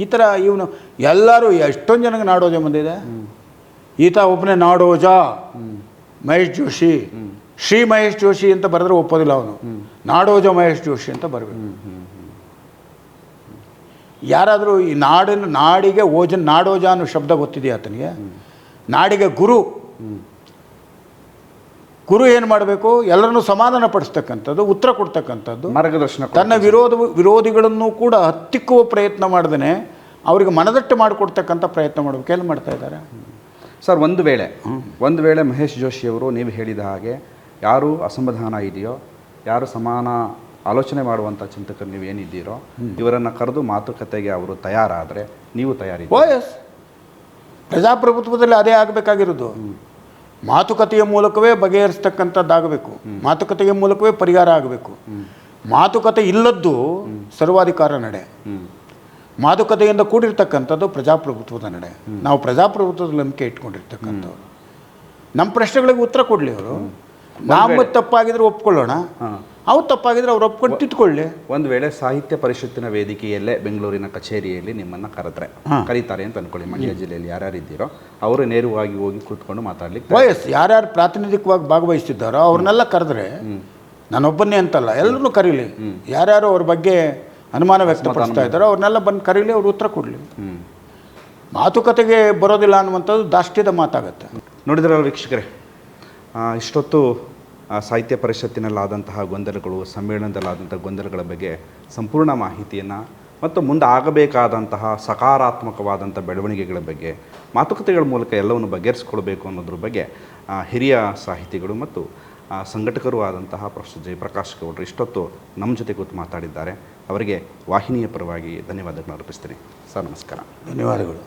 ಈ ಥರ ಇವನು ಎಲ್ಲರೂ ಎಷ್ಟೊಂದು ಜನಕ್ಕೆ ನಾಡೋಜ ಬಂದಿದೆ. ಈತ ಒಬ್ಬನೇ ನಾಡೋಜ, ಮಹೇಶ್ ಜೋಶಿ ಶ್ರೀ ಮಹೇಶ್ ಜೋಶಿ ಅಂತ ಬರೆದ್ರೆ ಒಪ್ಪೋದಿಲ್ಲ ಅವನು, ನಾಡೋಜ ಮಹೇಶ್ ಜೋಶಿ ಅಂತ ಬರಬೇಕು. ಯಾರಾದರೂ ಈ ನಾಡಿಗೆ ನಾಡೋಜ ಅನ್ನೋ ಶಬ್ದ ಗೊತ್ತಿದೆಯಾ ಆತನಿಗೆ? ನಾಡಿಗೆ ಗುರು ಏನು ಮಾಡಬೇಕು? ಎಲ್ಲರನ್ನೂ ಸಮಾಧಾನ ಪಡಿಸ್ತಕ್ಕಂಥದ್ದು, ಉತ್ತರ ಕೊಡ್ತಕ್ಕಂಥದ್ದು, ಮಾರ್ಗದರ್ಶನ, ತನ್ನ ವಿರೋಧಿಗಳನ್ನು ಕೂಡ ಹತ್ತಿಕ್ಕುವ ಪ್ರಯತ್ನ ಮಾಡ್ದೇ ಅವರಿಗೆ ಮನದಟ್ಟು ಮಾಡಿಕೊಡ್ತಕ್ಕಂಥ ಪ್ರಯತ್ನ ಮಾಡಬೇಕು. ಎಲ್ಲಿ ಮಾಡ್ತಾ ಇದ್ದಾರೆ ಸರ್? ಒಂದು ವೇಳೆ ಮಹೇಶ್ ಜೋಶಿಯವರು ನೀವು ಹೇಳಿದ ಹಾಗೆ ಯಾರು ಅಸಮಾಧಾನ ಇದೆಯೋ, ಯಾರು ಸಮಾನ ಆಲೋಚನೆ ಮಾಡುವಂಥ ಚಿಂತಕರು ನೀವು ಏನಿದ್ದೀರೋ, ಇವರನ್ನು ಕರೆದು ಮಾತುಕತೆಗೆ ಅವರು ತಯಾರಾದರೆ ನೀವು ತಯಾರಿದ್ದೀರಿ? ಪ್ರಜಾಪ್ರಭುತ್ವದಲ್ಲಿ ಅದೇ ಆಗಬೇಕಾಗಿರೋದು. ಮಾತುಕತೆಯ ಮೂಲಕವೇ ಬಗೆಹರಿಸ್ತಕ್ಕಂಥದ್ದಾಗಬೇಕು, ಮಾತುಕತೆಯ ಮೂಲಕವೇ ಪರಿಹಾರ ಆಗಬೇಕು. ಮಾತುಕತೆ ಇಲ್ಲದ್ದು ಸರ್ವಾಧಿಕಾರ ನಡೆ, ಮಾತುಕತೆಯಿಂದ ಕೂಡಿರ್ತಕ್ಕಂಥದ್ದು ಪ್ರಜಾಪ್ರಭುತ್ವದ ನಡೆ. ನಾವು ಪ್ರಜಾಪ್ರಭುತ್ವದ ನಂಬಿಕೆ ಇಟ್ಕೊಂಡಿರ್ತಕ್ಕಂಥವ್ರು. ನಮ್ಮ ಪ್ರಶ್ನೆಗಳಿಗೆ ಉತ್ತರ ಕೊಡಲಿ ಅವರು. ನಾವು ತಪ್ಪಾಗಿದ್ರೆ ಒಪ್ಕೊಳ್ಳೋಣ, ಅವ್ರು ತಪ್ಪಾಗಿದ್ರೆ ಅವ್ರು ಒಪ್ಕೊಂಡು ತಿದ್ಕೊಳ್ಳಿ. ಒಂದು ವೇಳೆ ಸಾಹಿತ್ಯ ಪರಿಷತ್ತಿನ ವೇದಿಕೆಯಲ್ಲೇ ಬೆಂಗಳೂರಿನ ಕಚೇರಿಯಲ್ಲಿ ನಿಮ್ಮನ್ನು ಕರೀತಾರೆ ಅಂತ ಅನ್ಕೊಳ್ಳಿ, ಮಂಡ್ಯ ಜಿಲ್ಲೆಯಲ್ಲಿ ಯಾರ್ಯಾರಿದ್ದೀರೋ ಅವರು ನೇರವಾಗಿ ಹೋಗಿ ಕೂತ್ಕೊಂಡು ಮಾತಾಡ್ಲಿಕ್ಕೆ ಯಾರ್ಯಾರು ಪ್ರಾತಿನಿಧಿಕವಾಗಿ ಭಾಗವಹಿಸ್ತಿದ್ದಾರೋ ಅವ್ರನ್ನೆಲ್ಲ ಕರೆದ್ರೆ, ನಾನೊಬ್ಬನ್ನೇ ಅಂತಲ್ಲ, ಎಲ್ಲರನ್ನೂ ಕರೀಲಿ. ಯಾರ್ಯಾರು ಅವ್ರ ಬಗ್ಗೆ ಅನುಮಾನ ವ್ಯಕ್ತಪಡಿಸ್ತಾ ಇದ್ದಾರೋ ಅವ್ರನ್ನೆಲ್ಲ ಬಂದು ಕರೀಲಿ, ಅವ್ರು ಉತ್ತರ ಕೊಡಲಿ. ಮಾತುಕತೆಗೆ ಬರೋದಿಲ್ಲ ಅನ್ನುವಂಥದ್ದು ದಾಷ್ಟ್ಯದ ಮಾತಾಗತ್ತೆ. ನೋಡಿದ್ರಲ್ಲ ವೀಕ್ಷಕರೇ, ಇಷ್ಟೊತ್ತು ಸಾಹಿತ್ಯ ಪರಿಷತ್ತಿನಲ್ಲಾದಂತಹ ಗೊಂದಲಗಳು, ಸಮ್ಮೇಳನದಲ್ಲಾದಂಥ ಗೊಂದಲಗಳ ಬಗ್ಗೆ ಸಂಪೂರ್ಣ ಮಾಹಿತಿಯನ್ನು ಮತ್ತು ಮುಂದೆ ಆಗಬೇಕಾದಂತಹ ಸಕಾರಾತ್ಮಕವಾದಂಥ ಬೆಳವಣಿಗೆಗಳ ಬಗ್ಗೆ ಮಾತುಕತೆಗಳ ಮೂಲಕ ಎಲ್ಲವನ್ನು ಬಗೆಹರಿಸ್ಕೊಳ್ಬೇಕು ಅನ್ನೋದ್ರ ಬಗ್ಗೆ ಹಿರಿಯ ಸಾಹಿತಿಗಳು ಮತ್ತು ಸಂಘಟಕರು ಆದಂತಹ ಪ್ರೊಫೆಸರ್ ಜಯಪ್ರಕಾಶ್ ಗೌಡ್ರು ಇಷ್ಟೊತ್ತು ನಮ್ಮ ಜೊತೆ ಕೂತು ಮಾತಾಡಿದ್ದಾರೆ. ಅವರಿಗೆ ವಾಹಿನಿಯ ಪರವಾಗಿ ಧನ್ಯವಾದಗಳನ್ನು ಅರ್ಪಿಸ್ತೀನಿ ಸರ್. ನಮಸ್ಕಾರ. ಧನ್ಯವಾದಗಳು.